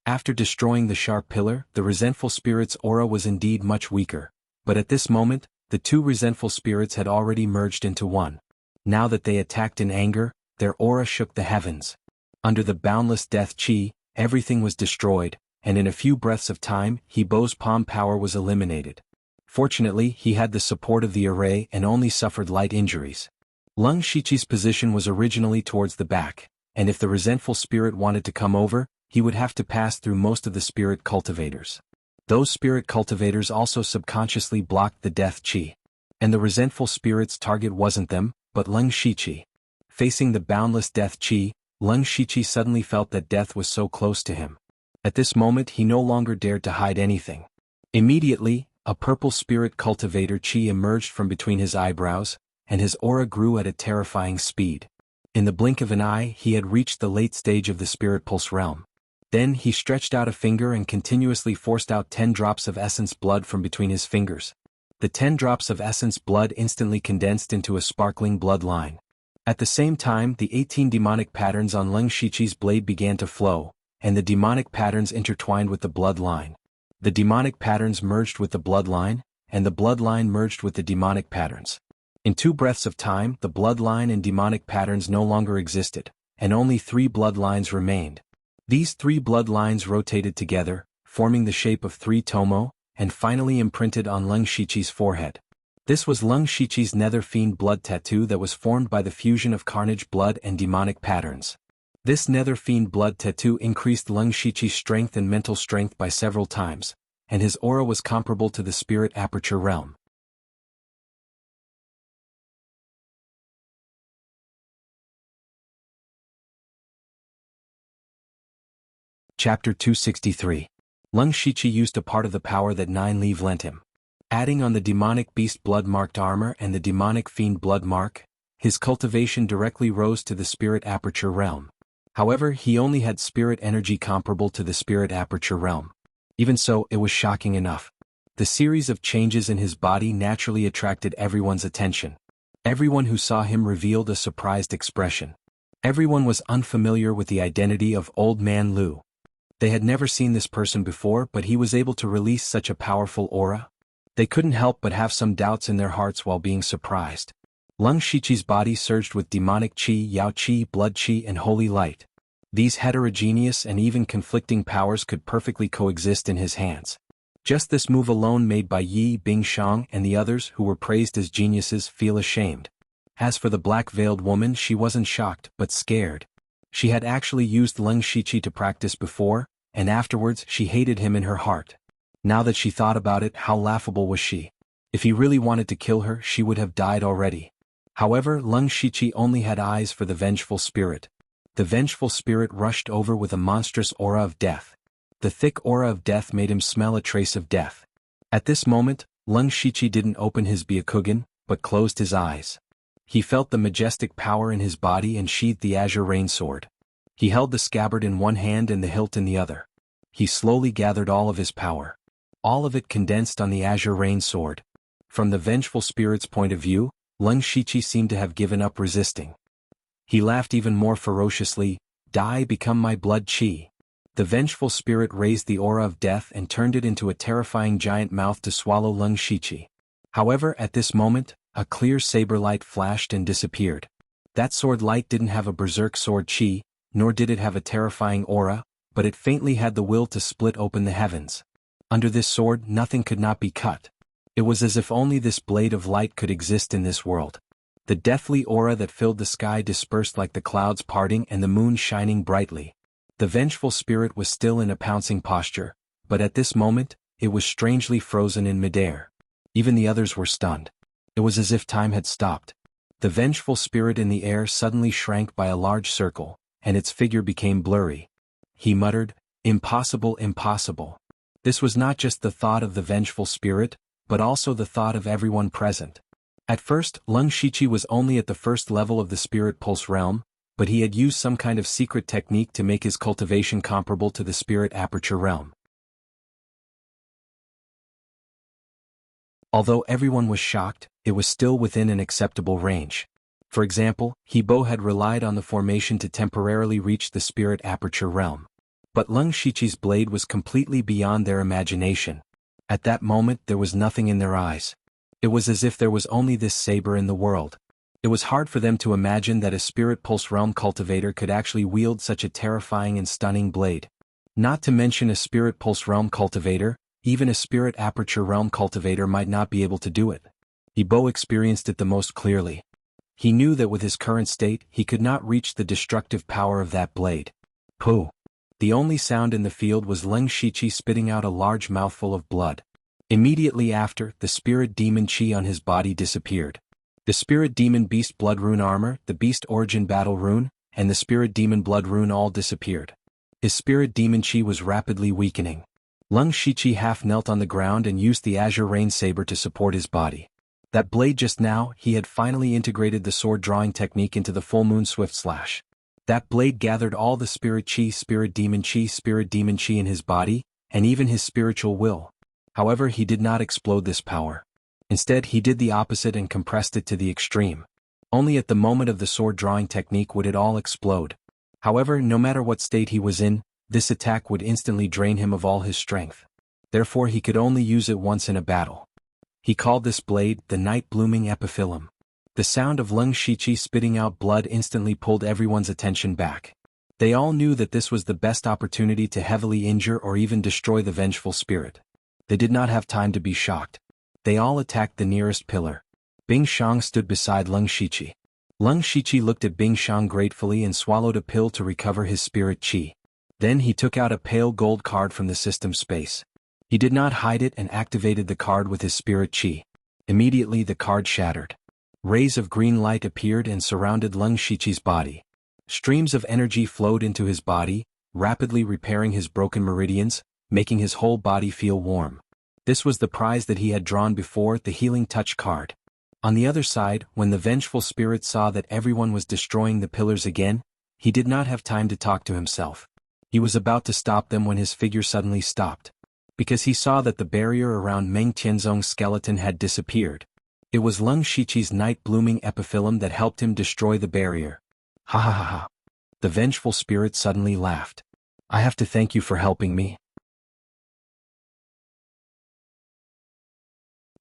After destroying the sharp pillar, the resentful spirit's aura was indeed much weaker, but at this moment, The two resentful spirits had already merged into one. Now that they attacked in anger, their aura shook the heavens. Under the boundless death chi, everything was destroyed, and in a few breaths of time, He Bo's palm power was eliminated. Fortunately, he had the support of the array and only suffered light injuries. Lung Shichi's position was originally towards the back, and if the resentful spirit wanted to come over, he would have to pass through most of the spirit cultivators. Those spirit cultivators also subconsciously blocked the death chi. And the resentful spirit's target wasn't them, but Lung Shichi. Facing the boundless death chi, Lung Shichi suddenly felt that death was so close to him. At this moment he no longer dared to hide anything. Immediately, a purple spirit cultivator chi emerged from between his eyebrows, and his aura grew at a terrifying speed. In the blink of an eye he had reached the late stage of the spirit pulse realm. Then he stretched out a finger and continuously forced out 10 drops of essence blood from between his fingers. The 10 drops of essence blood instantly condensed into a sparkling blood line. At the same time, the 18 demonic patterns on Lung Shichi's blade began to flow, and the demonic patterns intertwined with the blood line. The demonic patterns merged with the bloodline, and the bloodline merged with the demonic patterns. In 2 breaths of time, the bloodline and demonic patterns no longer existed, and only 3 bloodlines remained. These 3 bloodlines rotated together, forming the shape of 3 tomo, and finally imprinted on Lung Shichi's forehead. This was Lung Shichi's Nether Fiend blood tattoo that was formed by the fusion of carnage blood and demonic patterns. This Nether Fiend blood tattoo increased Lung Shichi's strength and mental strength by several times, and his aura was comparable to the spirit aperture realm. Chapter 263. Lung Shichi used a part of the power that Nine Leave lent him. Adding on the demonic beast blood-marked armor and the demonic fiend blood mark, his cultivation directly rose to the spirit aperture realm. However, he only had spirit energy comparable to the spirit aperture realm. Even so, it was shocking enough. The series of changes in his body naturally attracted everyone's attention. Everyone who saw him revealed a surprised expression. Everyone was unfamiliar with the identity of Old Man Lu. They had never seen this person before, but he was able to release such a powerful aura. They couldn't help but have some doubts in their hearts while being surprised. Lung Shichi's body surged with demonic chi, yao chi, blood chi, and holy light. These heterogeneous and even conflicting powers could perfectly coexist in his hands. Just this move alone made by Yi Bingshang and the others who were praised as geniuses feel ashamed. As for the black-veiled woman, she wasn't shocked but scared. She had actually used Lung Shichi to practice before, and afterwards she hated him in her heart. Now that she thought about it, how laughable was she? If he really wanted to kill her, she would have died already. However, Lung Shichi only had eyes for the vengeful spirit. The vengeful spirit rushed over with a monstrous aura of death. The thick aura of death made him smell a trace of death. At this moment, Lung Shichi didn't open his Byakugan, but closed his eyes. He felt the majestic power in his body and sheathed the azure rain sword. He held the scabbard in one hand and the hilt in the other. He slowly gathered all of his power. All of it condensed on the azure rain sword. From the vengeful spirit's point of view, Lung Shichi seemed to have given up resisting. He laughed even more ferociously, "Die, become my blood chi." The vengeful spirit raised the aura of death and turned it into a terrifying giant mouth to swallow Lung Shichi. However, at this moment, a clear saber light flashed and disappeared. That sword light didn't have a berserk sword chi, nor did it have a terrifying aura, but it faintly had the will to split open the heavens. Under this sword, nothing could not be cut. It was as if only this blade of light could exist in this world. The deathly aura that filled the sky dispersed like the clouds parting and the moon shining brightly. The vengeful spirit was still in a pouncing posture, but at this moment, it was strangely frozen in midair. Even the others were stunned. It was as if time had stopped. The vengeful spirit in the air suddenly shrank by a large circle, and its figure became blurry. He muttered, "Impossible, impossible." This was not just the thought of the vengeful spirit, but also the thought of everyone present. At first, Lung Shichi was only at the first level of the spirit pulse realm, but he had used some kind of secret technique to make his cultivation comparable to the spirit aperture realm. Although everyone was shocked, it was still within an acceptable range. For example, He Bo had relied on the formation to temporarily reach the spirit aperture realm. But Lung Shichi's blade was completely beyond their imagination. At that moment there was nothing in their eyes. It was as if there was only this saber in the world. It was hard for them to imagine that a spirit pulse realm cultivator could actually wield such a terrifying and stunning blade. Not to mention a spirit pulse realm cultivator, even a spirit aperture realm cultivator might not be able to do it. Ibo experienced it the most clearly. He knew that with his current state he could not reach the destructive power of that blade. Pooh! The only sound in the field was Leng Shiqi spitting out a large mouthful of blood. Immediately after, the spirit demon chi on his body disappeared. The spirit demon beast blood rune armor, the beast origin battle rune, and the spirit demon blood rune all disappeared. His spirit demon chi was rapidly weakening. Leng Shiqi half knelt on the ground and used the azure rain saber to support his body. That blade just now, he had finally integrated the sword drawing technique into the full moon swift slash. That blade gathered all the spirit demon chi in his body, and even his spiritual will. However, he did not explode this power. Instead, he did the opposite and compressed it to the extreme. Only at the moment of the sword drawing technique would it all explode. However, no matter what state he was in, this attack would instantly drain him of all his strength. Therefore, he could only use it once in a battle. He called this blade the Night Blooming Epiphyllum. The sound of Leng Shiqi spitting out blood instantly pulled everyone's attention back. They all knew that this was the best opportunity to heavily injure or even destroy the vengeful spirit. They did not have time to be shocked. They all attacked the nearest pillar. Bing Shang stood beside Leng Shiqi. Leng Shiqi looked at Bing Shang gratefully and swallowed a pill to recover his spirit chi. Then he took out a pale gold card from the system space. He did not hide it and activated the card with his spirit chi. Immediately the card shattered. Rays of green light appeared and surrounded Leng Shiqi's body. Streams of energy flowed into his body, rapidly repairing his broken meridians, making his whole body feel warm. This was the prize that he had drawn before, the Healing Touch card. On the other side, when the vengeful spirit saw that everyone was destroying the pillars again, he did not have time to talk to himself. He was about to stop them when his figure suddenly stopped. Because he saw that the barrier around Meng Tianzong's skeleton had disappeared. It was Leng Shiqi's Night Blooming Epiphyllum that helped him destroy the barrier. Ha ha ha ha. The vengeful spirit suddenly laughed. I have to thank you for helping me.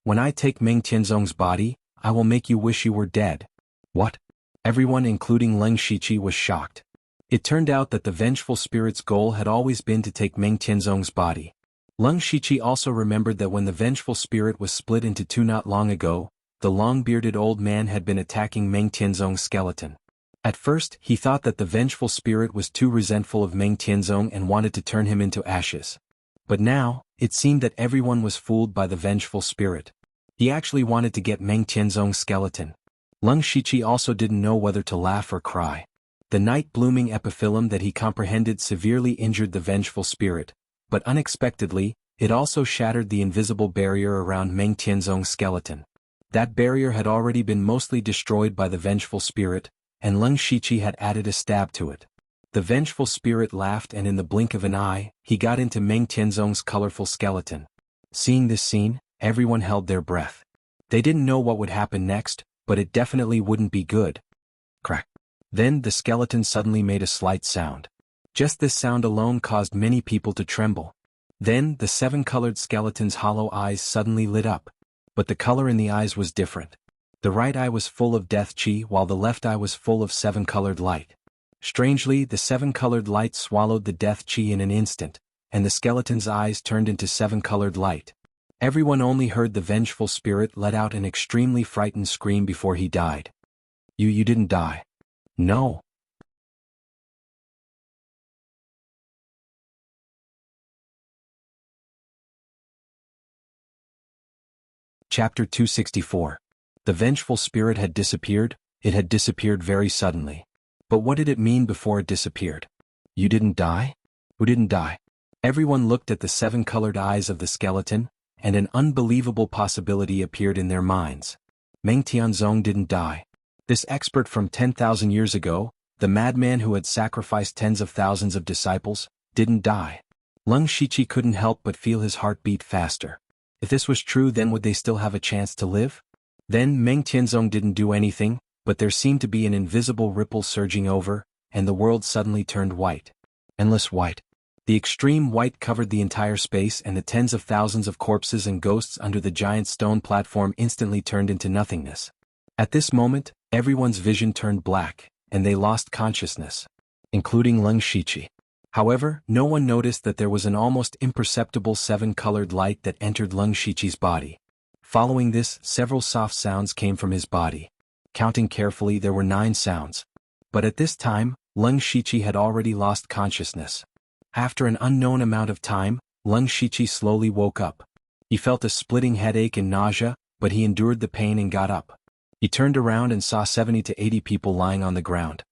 When I take Meng Tianzong's body, I will make you wish you were dead. What? Everyone including Leng Shiqi was shocked. It turned out that the vengeful spirit's goal had always been to take Meng Tianzong's body. Leng Shiqi also remembered that when the vengeful spirit was split into two not long ago, the long-bearded old man had been attacking Meng Tianzong's skeleton. At first, he thought that the vengeful spirit was too resentful of Meng Tianzong and wanted to turn him into ashes. But now, it seemed that everyone was fooled by the vengeful spirit. He actually wanted to get Meng Tianzong's skeleton. Leng Shiqi also didn't know whether to laugh or cry. The Night Blooming Epiphyllum that he comprehended severely injured the vengeful spirit, but unexpectedly, it also shattered the invisible barrier around Meng Tianzong's skeleton. That barrier had already been mostly destroyed by the vengeful spirit, and Leng Shiqi had added a stab to it. The vengeful spirit laughed and in the blink of an eye, he got into Meng Tianzong's colorful skeleton. Seeing this scene, everyone held their breath. They didn't know what would happen next, but it definitely wouldn't be good. Crack. Then the skeleton suddenly made a slight sound. Just this sound alone caused many people to tremble. Then the seven-colored skeleton's hollow eyes suddenly lit up. But the color in the eyes was different. The right eye was full of death chi while the left eye was full of seven-colored light. Strangely, the seven-colored light swallowed the death chi in an instant, and the skeleton's eyes turned into seven-colored light. Everyone only heard the vengeful spirit let out an extremely frightened scream before he died. You didn't die. No. Chapter 264. The vengeful spirit had disappeared. It had disappeared very suddenly. But what did it mean before it disappeared? You didn't die? Who didn't die? Everyone looked at the seven-colored eyes of the skeleton, and an unbelievable possibility appeared in their minds. Meng Tianzong didn't die. This expert from 10,000 years ago, the madman who had sacrificed tens of thousands of disciples, didn't die. Leng Shiqi couldn't help but feel his heart beat faster. If this was true, then would they still have a chance to live? Then Meng Tianzong didn't do anything, but there seemed to be an invisible ripple surging over, and the world suddenly turned white. Endless white. The extreme white covered the entire space, and the tens of thousands of corpses and ghosts under the giant stone platform instantly turned into nothingness. At this moment, everyone's vision turned black, and they lost consciousness, including Leng Shiqi. However, no one noticed that there was an almost imperceptible seven-colored light that entered Leng Shiqi's body. Following this, several soft sounds came from his body. Counting carefully, there were 9 sounds. But at this time, Leng Shiqi had already lost consciousness. After an unknown amount of time, Leng Shiqi slowly woke up. He felt a splitting headache and nausea, but he endured the pain and got up. He turned around and saw 70 to 80 people lying on the ground.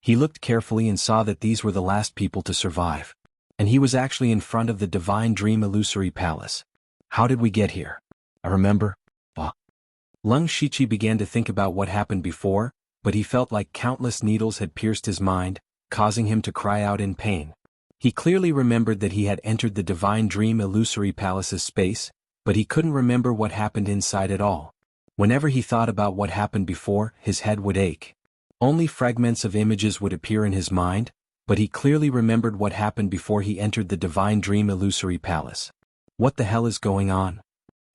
He looked carefully and saw that these were the last people to survive. And he was actually in front of the Divine Dream Illusory Palace. How did we get here? I remember. Leng Shiqi began to think about what happened before, but he felt like countless needles had pierced his mind, causing him to cry out in pain. He clearly remembered that he had entered the Divine Dream Illusory Palace's space, but he couldn't remember what happened inside at all. Whenever he thought about what happened before, his head would ache. Only fragments of images would appear in his mind, but he clearly remembered what happened before he entered the Divine Dream Illusory Palace. What the hell is going on?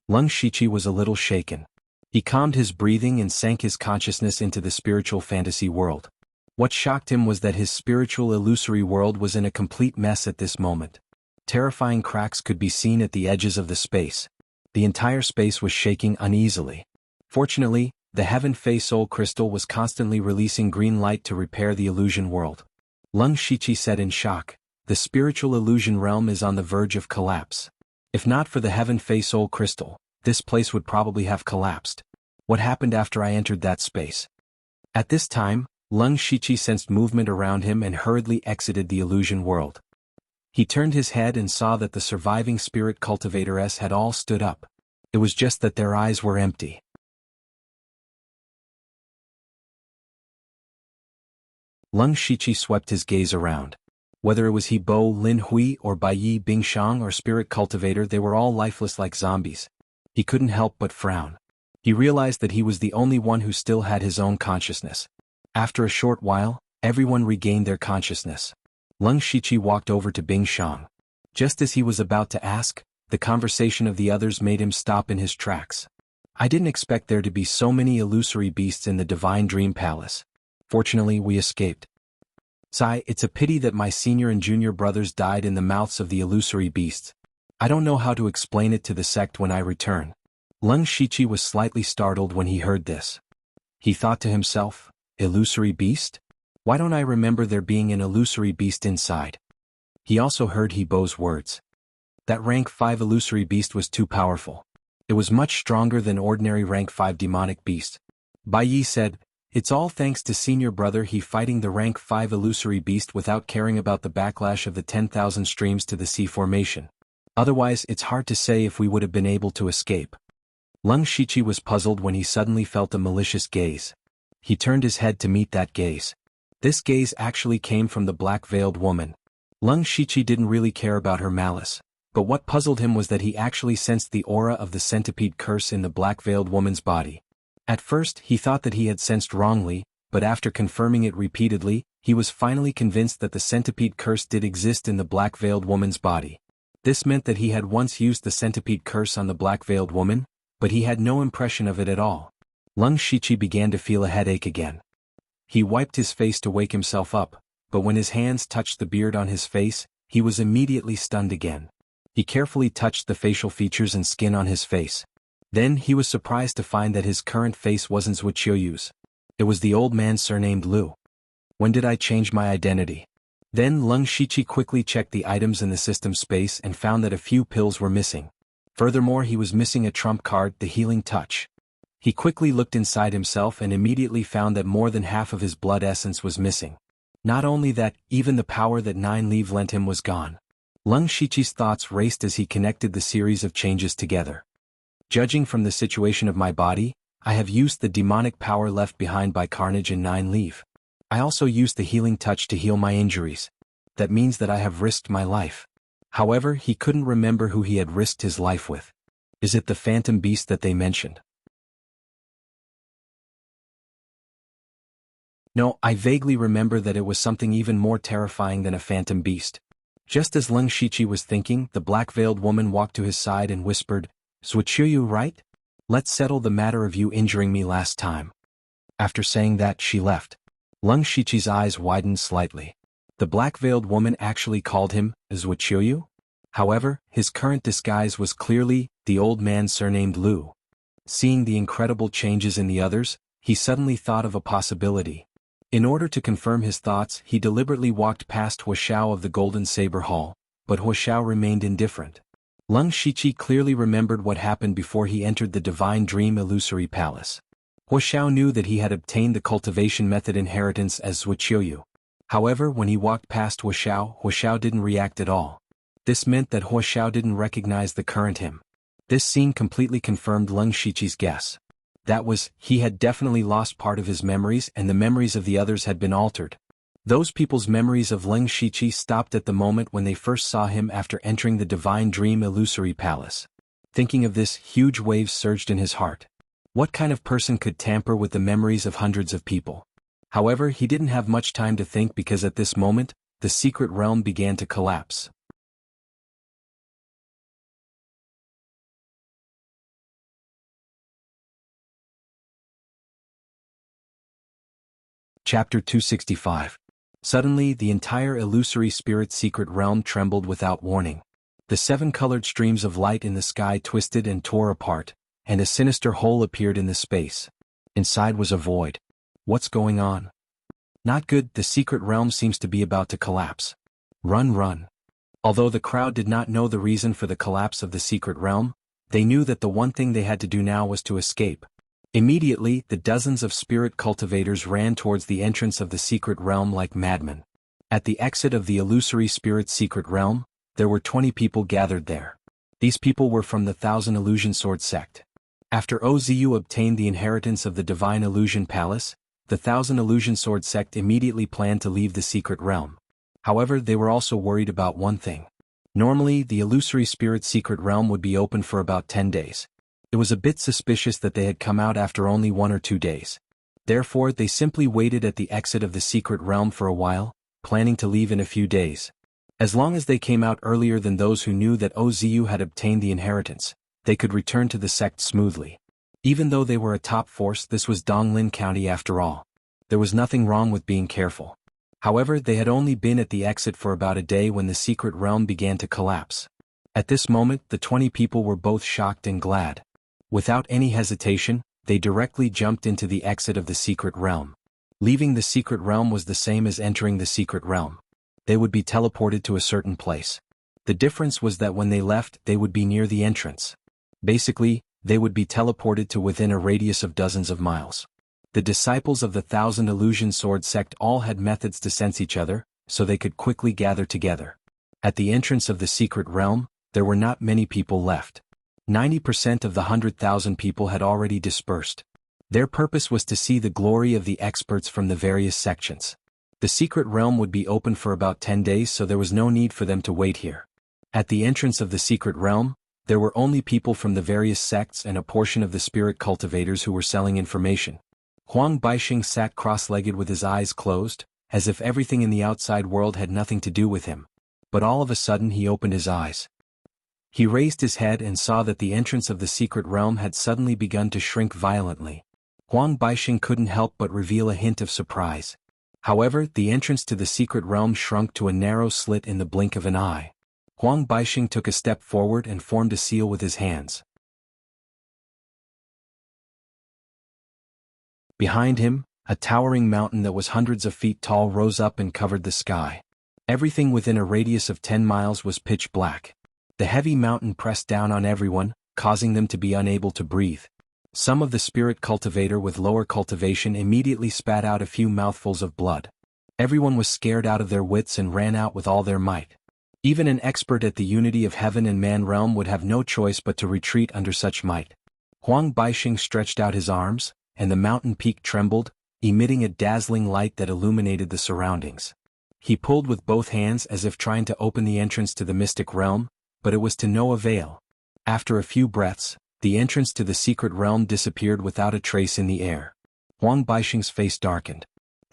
Leng Shiqi was a little shaken. He calmed his breathing and sank his consciousness into the spiritual fantasy world. What shocked him was that his spiritual illusory world was in a complete mess at this moment. Terrifying cracks could be seen at the edges of the space. The entire space was shaking uneasily. Fortunately, the Heaven Fei Soul Crystal was constantly releasing green light to repair the illusion world. Leng Shiqi said in shock, "The spiritual illusion realm is on the verge of collapse. If not for the Heaven Fei Soul Crystal, this place would probably have collapsed. What happened after I entered that space?" At this time, Leng Shiqi sensed movement around him and hurriedly exited the illusion world. He turned his head and saw that the surviving spirit cultivators had all stood up. It was just that their eyes were empty. Leng Shiqi swept his gaze around. Whether it was He Bo Lin Hui or Bai Yi Bingshang or Spirit Cultivator, they were all lifeless like zombies. He couldn't help but frown. He realized that he was the only one who still had his own consciousness. After a short while, everyone regained their consciousness. Leng Shiqi walked over to Bingshang. Just as he was about to ask, the conversation of the others made him stop in his tracks. "I didn't expect there to be so many illusory beasts in the Divine Dream Palace. Fortunately, we escaped. Sai, it's a pity that my senior and junior brothers died in the mouths of the illusory beasts. I don't know how to explain it to the sect when I return." Leng Shiqi was slightly startled when he heard this. He thought to himself, "Illusory beast? Why don't I remember there being an illusory beast inside?" He also heard He Bo's words. That rank 5 illusory beast was too powerful. It was much stronger than ordinary rank 5 demonic beast. Bai Yi said, "It's all thanks to senior brother he fighting the rank 5 illusory beast without caring about the backlash of the 10,000 streams to the sea formation. Otherwise, it's hard to say if we would have been able to escape." Leng Shiqi was puzzled when he suddenly felt a malicious gaze. He turned his head to meet that gaze. This gaze actually came from the black-veiled woman. Leng Shiqi didn't really care about her malice, but what puzzled him was that he actually sensed the aura of the centipede curse in the black-veiled woman's body. At first, he thought that he had sensed wrongly, but after confirming it repeatedly, he was finally convinced that the centipede curse did exist in the black-veiled woman's body. This meant that he had once used the centipede curse on the black-veiled woman, but he had no impression of it at all. Leng Shiqi began to feel a headache again. He wiped his face to wake himself up, but when his hands touched the beard on his face, he was immediately stunned again. He carefully touched the facial features and skin on his face. Then he was surprised to find that his current face wasn't Zhuqiuyu's. It was the old man surnamed Lu. When did I change my identity? Then Leng Shiqi quickly checked the items in the system space and found that a few pills were missing. Furthermore, he was missing a trump card, the Healing Touch. He quickly looked inside himself and immediately found that more than half of his blood essence was missing. Not only that, even the power that Nine Leave lent him was gone. Leng Shiqi's thoughts raced as he connected the series of changes together. Judging from the situation of my body, I have used the demonic power left behind by Carnage and Nine Leave. I also used the Healing Touch to heal my injuries. That means that I have risked my life. However, he couldn't remember who he had risked his life with. Is it the phantom beast that they mentioned? No, I vaguely remember that it was something even more terrifying than a phantom beast. Just as Leng Shiqi was thinking, the black-veiled woman walked to his side and whispered, "Zhuqiu, right? Let's settle the matter of you injuring me last time." After saying that, she left. Leng Shiqi's eyes widened slightly. The black-veiled woman actually called him Zhuqiu? However, his current disguise was clearly the old man surnamed Lu. Seeing the incredible changes in the others, he suddenly thought of a possibility. In order to confirm his thoughts, he deliberately walked past Huoxiao of the Golden Saber Hall, but Huoxiao remained indifferent. Leng Shiqi clearly remembered what happened before he entered the Divine Dream Illusory Palace. Huoxiao knew that he had obtained the cultivation method inheritance as Zhuqiu. However, when he walked past Huoxiao, Huoxiao didn't react at all. This meant that Huoxiao didn't recognize the current him. This scene completely confirmed Leng Shiqi's guess. That was, he had definitely lost part of his memories and the memories of the others had been altered. Those people's memories of Leng Shiqi stopped at the moment when they first saw him after entering the Divine Dream Illusory Palace. Thinking of this, huge waves surged in his heart. What kind of person could tamper with the memories of hundreds of people? However, he didn't have much time to think because at this moment, the secret realm began to collapse. Chapter 265. Suddenly, the entire illusory spirit secret realm trembled without warning. The 7 colored streams of light in the sky twisted and tore apart, and a sinister hole appeared in the space. Inside was a void. What's going on? Not good, the secret realm seems to be about to collapse. Run, run. Although the crowd did not know the reason for the collapse of the secret realm, they knew that the one thing they had to do now was to escape. Immediately, the dozens of spirit cultivators ran towards the entrance of the secret realm like madmen. At the exit of the illusory spirit secret realm, there were 20 people gathered there. These people were from the Thousand Illusion Sword sect. After Ozu obtained the inheritance of the Divine Illusion Palace, the Thousand Illusion Sword sect immediately planned to leave the secret realm. However, they were also worried about one thing. Normally, the illusory spirit secret realm would be open for about 10 days. It was a bit suspicious that they had come out after only 1 or 2 days. Therefore, they simply waited at the exit of the secret realm for a while, planning to leave in a few days. As long as they came out earlier than those who knew that Ozu had obtained the inheritance, they could return to the sect smoothly. Even though they were a top force, this was Donglin County after all. There was nothing wrong with being careful. However, they had only been at the exit for about a day when the secret realm began to collapse. At this moment, the 20 people were both shocked and glad. Without any hesitation, they directly jumped into the exit of the secret realm. Leaving the secret realm was the same as entering the secret realm. They would be teleported to a certain place. The difference was that when they left, they would be near the entrance. Basically, they would be teleported to within a radius of dozens of miles. The disciples of the Thousand Illusion Sword sect all had methods to sense each other, so they could quickly gather together. At the entrance of the secret realm, there were not many people left. 90% of the 100,000 people had already dispersed. Their purpose was to see the glory of the experts from the various sections. The secret realm would be open for about 10 days, so there was no need for them to wait here. At the entrance of the secret realm, there were only people from the various sects and a portion of the spirit cultivators who were selling information. Huang Baixing sat cross-legged with his eyes closed, as if everything in the outside world had nothing to do with him. But all of a sudden he opened his eyes. He raised his head and saw that the entrance of the secret realm had suddenly begun to shrink violently. Huang Baixing couldn't help but reveal a hint of surprise. However, the entrance to the secret realm shrunk to a narrow slit in the blink of an eye. Huang Baixing took a step forward and formed a seal with his hands. Behind him, a towering mountain that was hundreds of feet tall rose up and covered the sky. Everything within a radius of 10 miles was pitch black. The heavy mountain pressed down on everyone, causing them to be unable to breathe. Some of the spirit cultivator with lower cultivation immediately spat out a few mouthfuls of blood. Everyone was scared out of their wits and ran out with all their might. Even an expert at the unity of heaven and man realm would have no choice but to retreat under such might. Huang Baixing stretched out his arms, and the mountain peak trembled, emitting a dazzling light that illuminated the surroundings. He pulled with both hands as if trying to open the entrance to the mystic realm, but it was to no avail. After a few breaths, the entrance to the secret realm disappeared without a trace in the air. Huang Baixing's face darkened.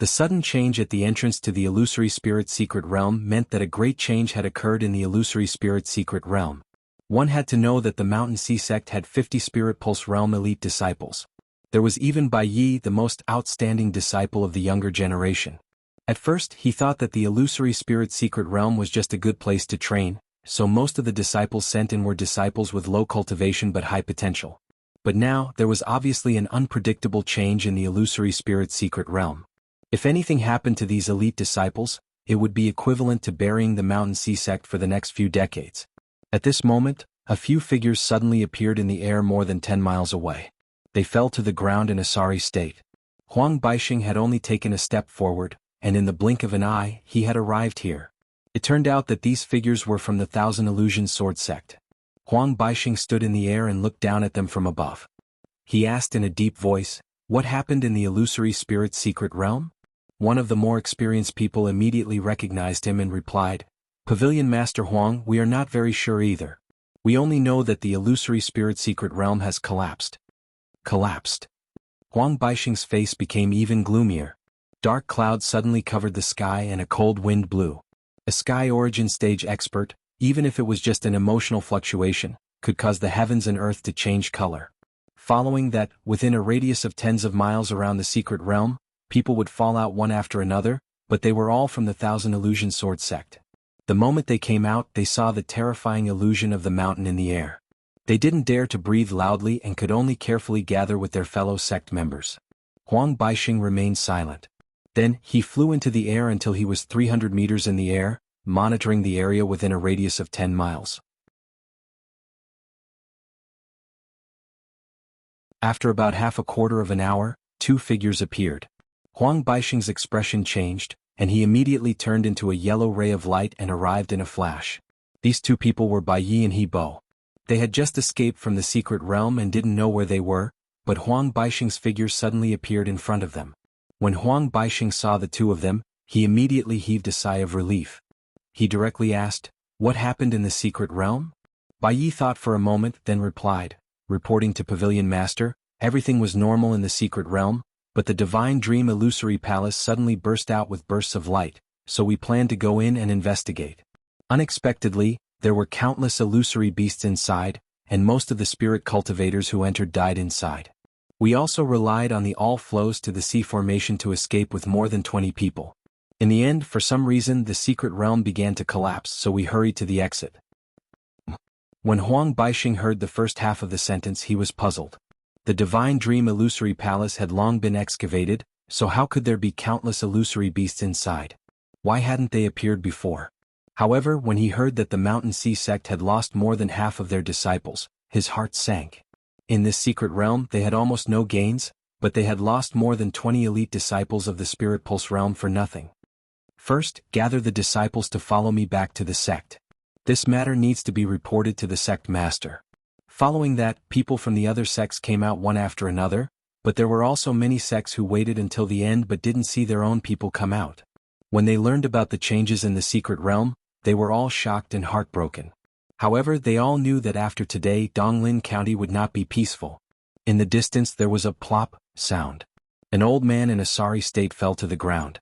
The sudden change at the entrance to the illusory spirit secret realm meant that a great change had occurred in the illusory spirit secret realm. One had to know that the Mountain Sea sect had 50 Spirit Pulse Realm elite disciples. There was even Bai Yi, the most outstanding disciple of the younger generation. At first, he thought that the illusory spirit secret realm was just a good place to train, so most of the disciples sent in were disciples with low cultivation but high potential. But now, there was obviously an unpredictable change in the illusory spirit secret realm. If anything happened to these elite disciples, it would be equivalent to burying the Mountain Sea sect for the next few decades. At this moment, a few figures suddenly appeared in the air more than 10 miles away. They fell to the ground in a sorry state. Huang Baixing had only taken a step forward, and in the blink of an eye, he had arrived here. It turned out that these figures were from the Thousand Illusion Sword sect. Huang Baixing stood in the air and looked down at them from above. He asked in a deep voice, "What happened in the illusory spirit secret realm?" One of the more experienced people immediately recognized him and replied, "Pavilion Master Huang, we are not very sure either. We only know that the illusory spirit secret realm has collapsed." Collapsed. Huang Baixing's face became even gloomier. Dark clouds suddenly covered the sky and a cold wind blew. A sky origin stage expert, even if it was just an emotional fluctuation, could cause the heavens and earth to change color. Following that, within a radius of tens of miles around the secret realm, people would fall out one after another, but they were all from the Thousand Illusion Sword sect. The moment they came out, they saw the terrifying illusion of the mountain in the air. They didn't dare to breathe loudly and could only carefully gather with their fellow sect members. Huang Baixing remained silent. Then, he flew into the air until he was 300 meters in the air, monitoring the area within a radius of 10 miles. After about half a quarter of an hour, two figures appeared. Huang Baixing's expression changed, and he immediately turned into a yellow ray of light and arrived in a flash. These two people were Bai Yi and He Bo. They had just escaped from the secret realm and didn't know where they were, but Huang Baixing's figure suddenly appeared in front of them. When Huang Baixing saw the two of them, he immediately heaved a sigh of relief. He directly asked, "What happened in the secret realm?" Bai Yi thought for a moment, then replied, "Reporting to Pavilion Master, everything was normal in the secret realm, but the Divine Dream Illusory Palace suddenly burst out with bursts of light, so we planned to go in and investigate. Unexpectedly, there were countless illusory beasts inside, and most of the spirit cultivators who entered died inside. We also relied on the all flows to the sea formation to escape with more than 20 people. In the end, for some reason, the secret realm began to collapse, so we hurried to the exit." When Huang Baixing heard the first half of the sentence, he was puzzled. The Divine Dream Illusory Palace had long been excavated, so how could there be countless illusory beasts inside? Why hadn't they appeared before? However, when he heard that the Mountain Sea sect had lost more than half of their disciples, his heart sank. In this secret realm, they had almost no gains, but they had lost more than 20 elite disciples of the Spirit Pulse realm for nothing. "First, gather the disciples to follow me back to the sect. This matter needs to be reported to the sect master." Following that, people from the other sects came out one after another, but there were also many sects who waited until the end but didn't see their own people come out. When they learned about the changes in the secret realm, they were all shocked and heartbroken. However, they all knew that after today, Donglin County would not be peaceful. In the distance there was a plop sound. An old man in a sorry state fell to the ground.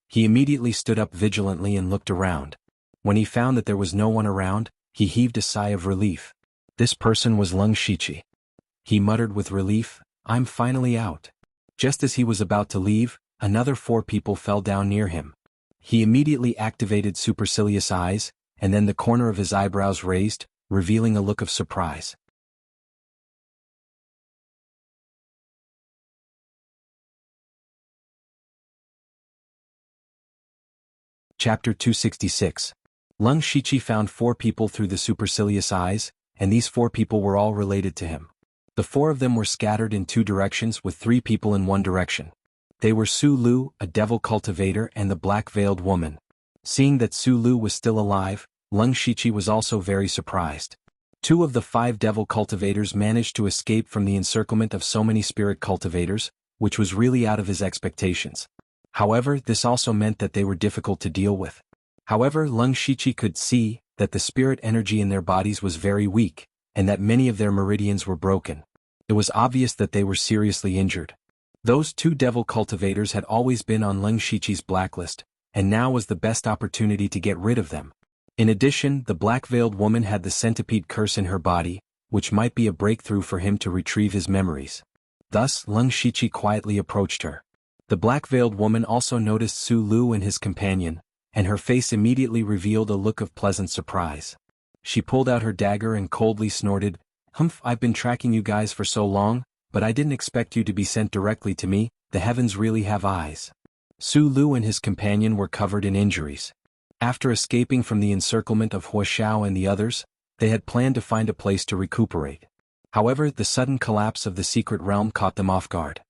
He immediately stood up vigilantly and looked around. When he found that there was no one around, he heaved a sigh of relief. This person was Lung Shichi. He muttered with relief, "I'm finally out." Just as he was about to leave, another 4 people fell down near him. He immediately activated supercilious eyes, and then the corner of his eyebrows raised, revealing a look of surprise. Chapter 266. Lung Shichi found 4 people through the supercilious eyes, and these 4 people were all related to him. The 4 of them were scattered in 2 directions with 3 people in 1 direction. They were Su Lu, a devil cultivator, and the black-veiled woman. Seeing that Su Lu was still alive, Lung Shichi was also very surprised. 2 of the 5 devil cultivators managed to escape from the encirclement of so many spirit cultivators, which was really out of his expectations. However, this also meant that they were difficult to deal with. However, Lung Shichi could see that the spirit energy in their bodies was very weak, and that many of their meridians were broken. It was obvious that they were seriously injured. Those two devil cultivators had always been on Leng Shiqi's blacklist, and now was the best opportunity to get rid of them. In addition, the black-veiled woman had the centipede curse in her body, which might be a breakthrough for him to retrieve his memories. Thus, Leng Shiqi quietly approached her. The black-veiled woman also noticed Su Lu and his companion, and her face immediately revealed a look of pleasant surprise. She pulled out her dagger and coldly snorted, "Humph, I've been tracking you guys for so long, but I didn't expect you to be sent directly to me. The heavens really have eyes." Su Lu and his companion were covered in injuries. After escaping from the encirclement of Huoxiao and the others, they had planned to find a place to recuperate. However, the sudden collapse of the secret realm caught them off guard.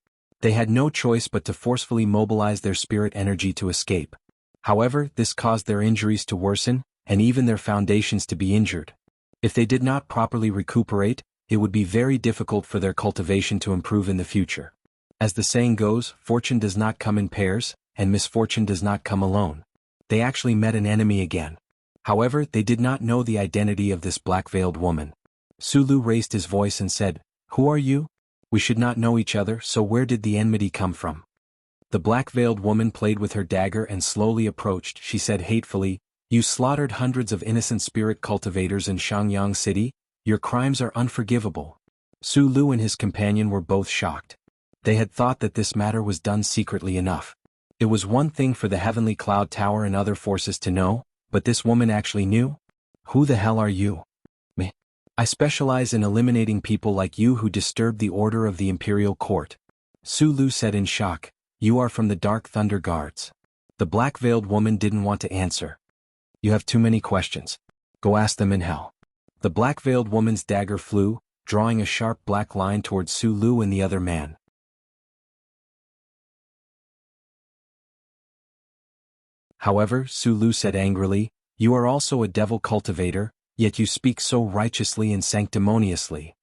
They had no choice but to forcefully mobilize their spirit energy to escape. However, this caused their injuries to worsen, and even their foundations to be injured. If they did not properly recuperate, it would be very difficult for their cultivation to improve in the future. As the saying goes, fortune does not come in pairs, and misfortune does not come alone. They actually met an enemy again. However, they did not know the identity of this black-veiled woman. Su Lu raised his voice and said, "Who are you? We should not know each other, so where did the enmity come from?" The black-veiled woman played with her dagger and slowly approached. She said hatefully, "You slaughtered hundreds of innocent spirit cultivators in Shangyang City. Your crimes are unforgivable." Su Lu and his companion were both shocked. They had thought that this matter was done secretly enough. It was one thing for the Heavenly Cloud Tower and other forces to know, but this woman actually knew? "Who the hell are you?" "Me. I specialize in eliminating people like you who disturb the order of the Imperial Court." Su Lu said in shock, "You are from the Dark Thunder Guards." The black-veiled woman didn't want to answer. "You have too many questions. Go ask them in hell." The black-veiled woman's dagger flew, drawing a sharp black line towards Su Lu and the other man. However, Su Lu said angrily, "You are also a devil cultivator, yet you speak so righteously and sanctimoniously.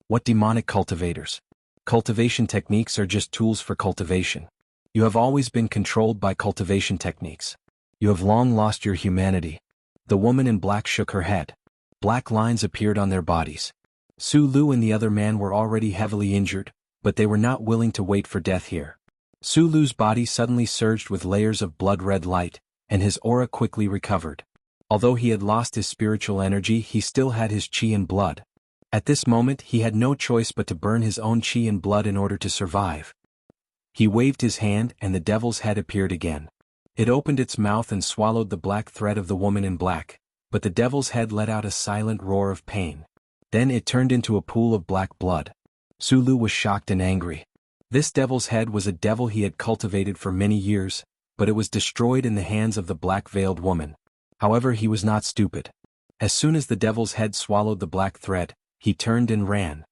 What demonic cultivators? Cultivation techniques are just tools for cultivation. You have always been controlled by cultivation techniques. You have long lost your humanity." The woman in black shook her head. Black lines appeared on their bodies. Su Lu and the other man were already heavily injured, but they were not willing to wait for death here. Su Lu's body suddenly surged with layers of blood-red light, and his aura quickly recovered. Although he had lost his spiritual energy, he still had his chi and blood. At this moment, he had no choice but to burn his own chi and blood in order to survive. He waved his hand and the devil's head appeared again. It opened its mouth and swallowed the black thread of the woman in black, but the devil's head let out a silent roar of pain. Then it turned into a pool of black blood. Su Lu was shocked and angry. This devil's head was a devil he had cultivated for many years, but it was destroyed in the hands of the black-veiled woman. However, he was not stupid. As soon as the devil's head swallowed the black thread, he turned and ran.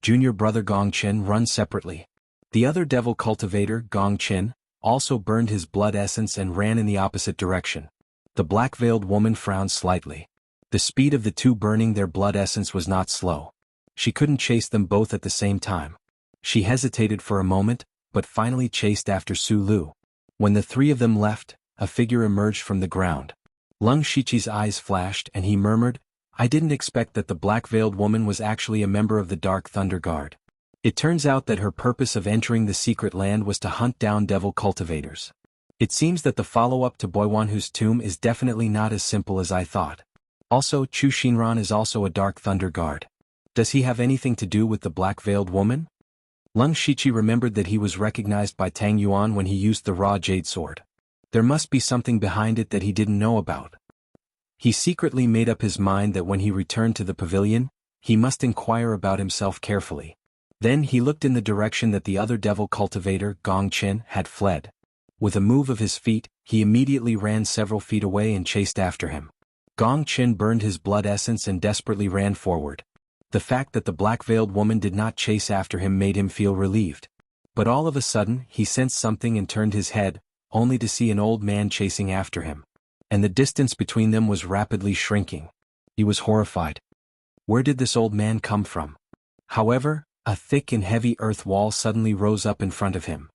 Junior brother Gongqin run separately. The other devil cultivator, Gongqin, also burned his blood essence and ran in the opposite direction. The black-veiled woman frowned slightly. The speed of the two burning their blood essence was not slow. She couldn't chase them both at the same time. She hesitated for a moment, but finally chased after Su Lu. When the three of them left, a figure emerged from the ground. Leng Shiqi's eyes flashed and he murmured, "I didn't expect that the black-veiled woman was actually a member of the Dark Thunder Guard. It turns out that her purpose of entering the secret land was to hunt down devil cultivators. It seems that the follow-up to Boiwanhu's tomb is definitely not as simple as I thought. Also, Chu Xinran is also a Dark Thunder Guard. Does he have anything to do with the black-veiled woman?" Leng Shiqi remembered that he was recognized by Tang Yuan when he used the raw jade sword. There must be something behind it that he didn't know about. He secretly made up his mind that when he returned to the pavilion, he must inquire about himself carefully. Then he looked in the direction that the other devil cultivator, Gongqin, had fled. With a move of his feet, he immediately ran several feet away and chased after him. Gongqin burned his blood essence and desperately ran forward. The fact that the black-veiled woman did not chase after him made him feel relieved. But all of a sudden, he sensed something and turned his head, only to see an old man chasing after him. And the distance between them was rapidly shrinking. He was horrified. Where did this old man come from? However, a thick and heavy earth wall suddenly rose up in front of him.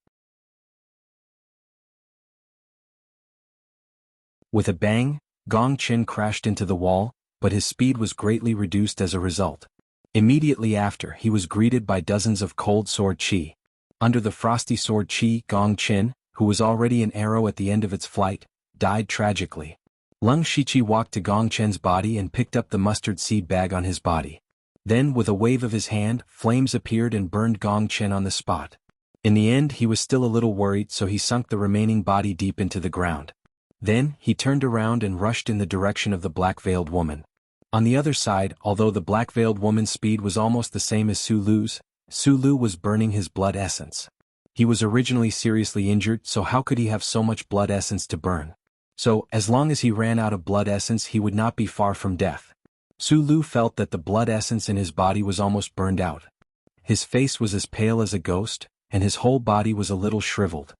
With a bang, Gongqin crashed into the wall, but his speed was greatly reduced as a result. Immediately after, he was greeted by dozens of cold sword chi. Under the frosty sword Qi Gong Qin, who was already an arrow at the end of its flight, died tragically. Lung Shiqi walked to Gong Chen's body and picked up the mustard seed bag on his body. Then, with a wave of his hand, flames appeared and burned Gong Chen on the spot. In the end, he was still a little worried, so he sunk the remaining body deep into the ground. Then, he turned around and rushed in the direction of the black-veiled woman. On the other side, although the black-veiled woman's speed was almost the same as Su Lu's, Su Lu was burning his blood essence. He was originally seriously injured, so how could he have so much blood essence to burn? So, as long as he ran out of blood essence, he would not be far from death. Su Lu felt that the blood essence in his body was almost burned out. His face was as pale as a ghost, and his whole body was a little shriveled.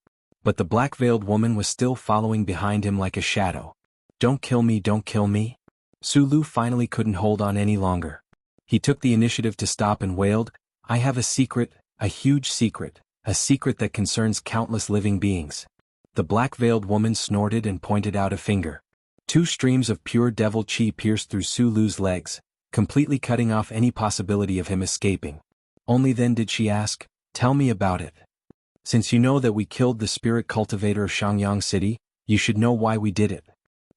But the black-veiled woman was still following behind him like a shadow. "Don't kill me, don't kill me." Su Lu finally couldn't hold on any longer. He took the initiative to stop and wailed, "I have a secret, a huge secret, a secret that concerns countless living beings." The black-veiled woman snorted and pointed out a finger. 2 streams of pure devil chi pierced through Su Lu's legs, completely cutting off any possibility of him escaping. Only then did she ask, "Tell me about it. Since you know that we killed the spirit cultivator of Shangyang City, you should know why we did it.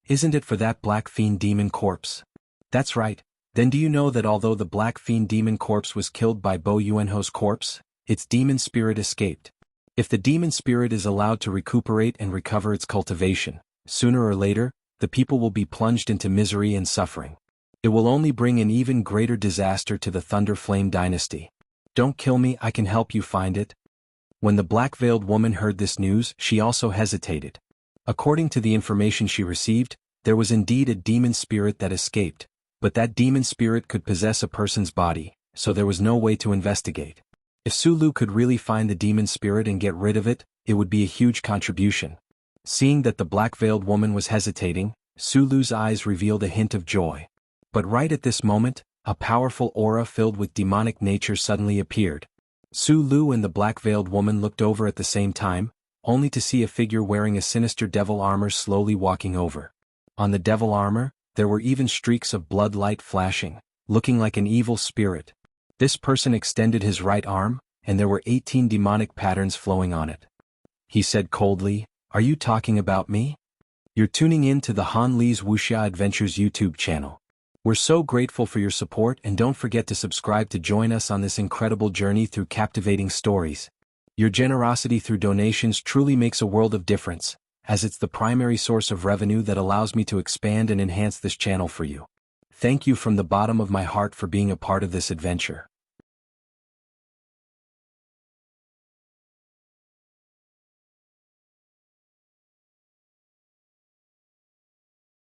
Isn't it for that black fiend demon corpse?" "That's right. Then do you know that although the black fiend demon corpse was killed by Bo Yuanho's corpse, its demon spirit escaped? If the demon spirit is allowed to recuperate and recover its cultivation, sooner or later, the people will be plunged into misery and suffering. It will only bring an even greater disaster to the Thunder Flame dynasty. Don't kill me, I can help you find it." When the black-veiled woman heard this news, she also hesitated. According to the information she received, there was indeed a demon spirit that escaped, but that demon spirit could possess a person's body, so there was no way to investigate. If Su Lu could really find the demon spirit and get rid of it, it would be a huge contribution. Seeing that the black-veiled woman was hesitating, Su Lu's eyes revealed a hint of joy. But right at this moment, a powerful aura filled with demonic nature suddenly appeared. Su Lu and the black-veiled woman looked over at the same time, only to see a figure wearing a sinister devil armor slowly walking over. On the devil armor, there were even streaks of blood light flashing, looking like an evil spirit. This person extended his right arm, and there were 18 demonic patterns flowing on it. He said coldly, "Are you talking about me? You're tuning in to the Han Li's Wuxia Adventures YouTube channel. We're so grateful for your support, and don't forget to subscribe to join us on this incredible journey through captivating stories. Your generosity through donations truly makes a world of difference, as it's the primary source of revenue that allows me to expand and enhance this channel for you. Thank you from the bottom of my heart for being a part of this adventure."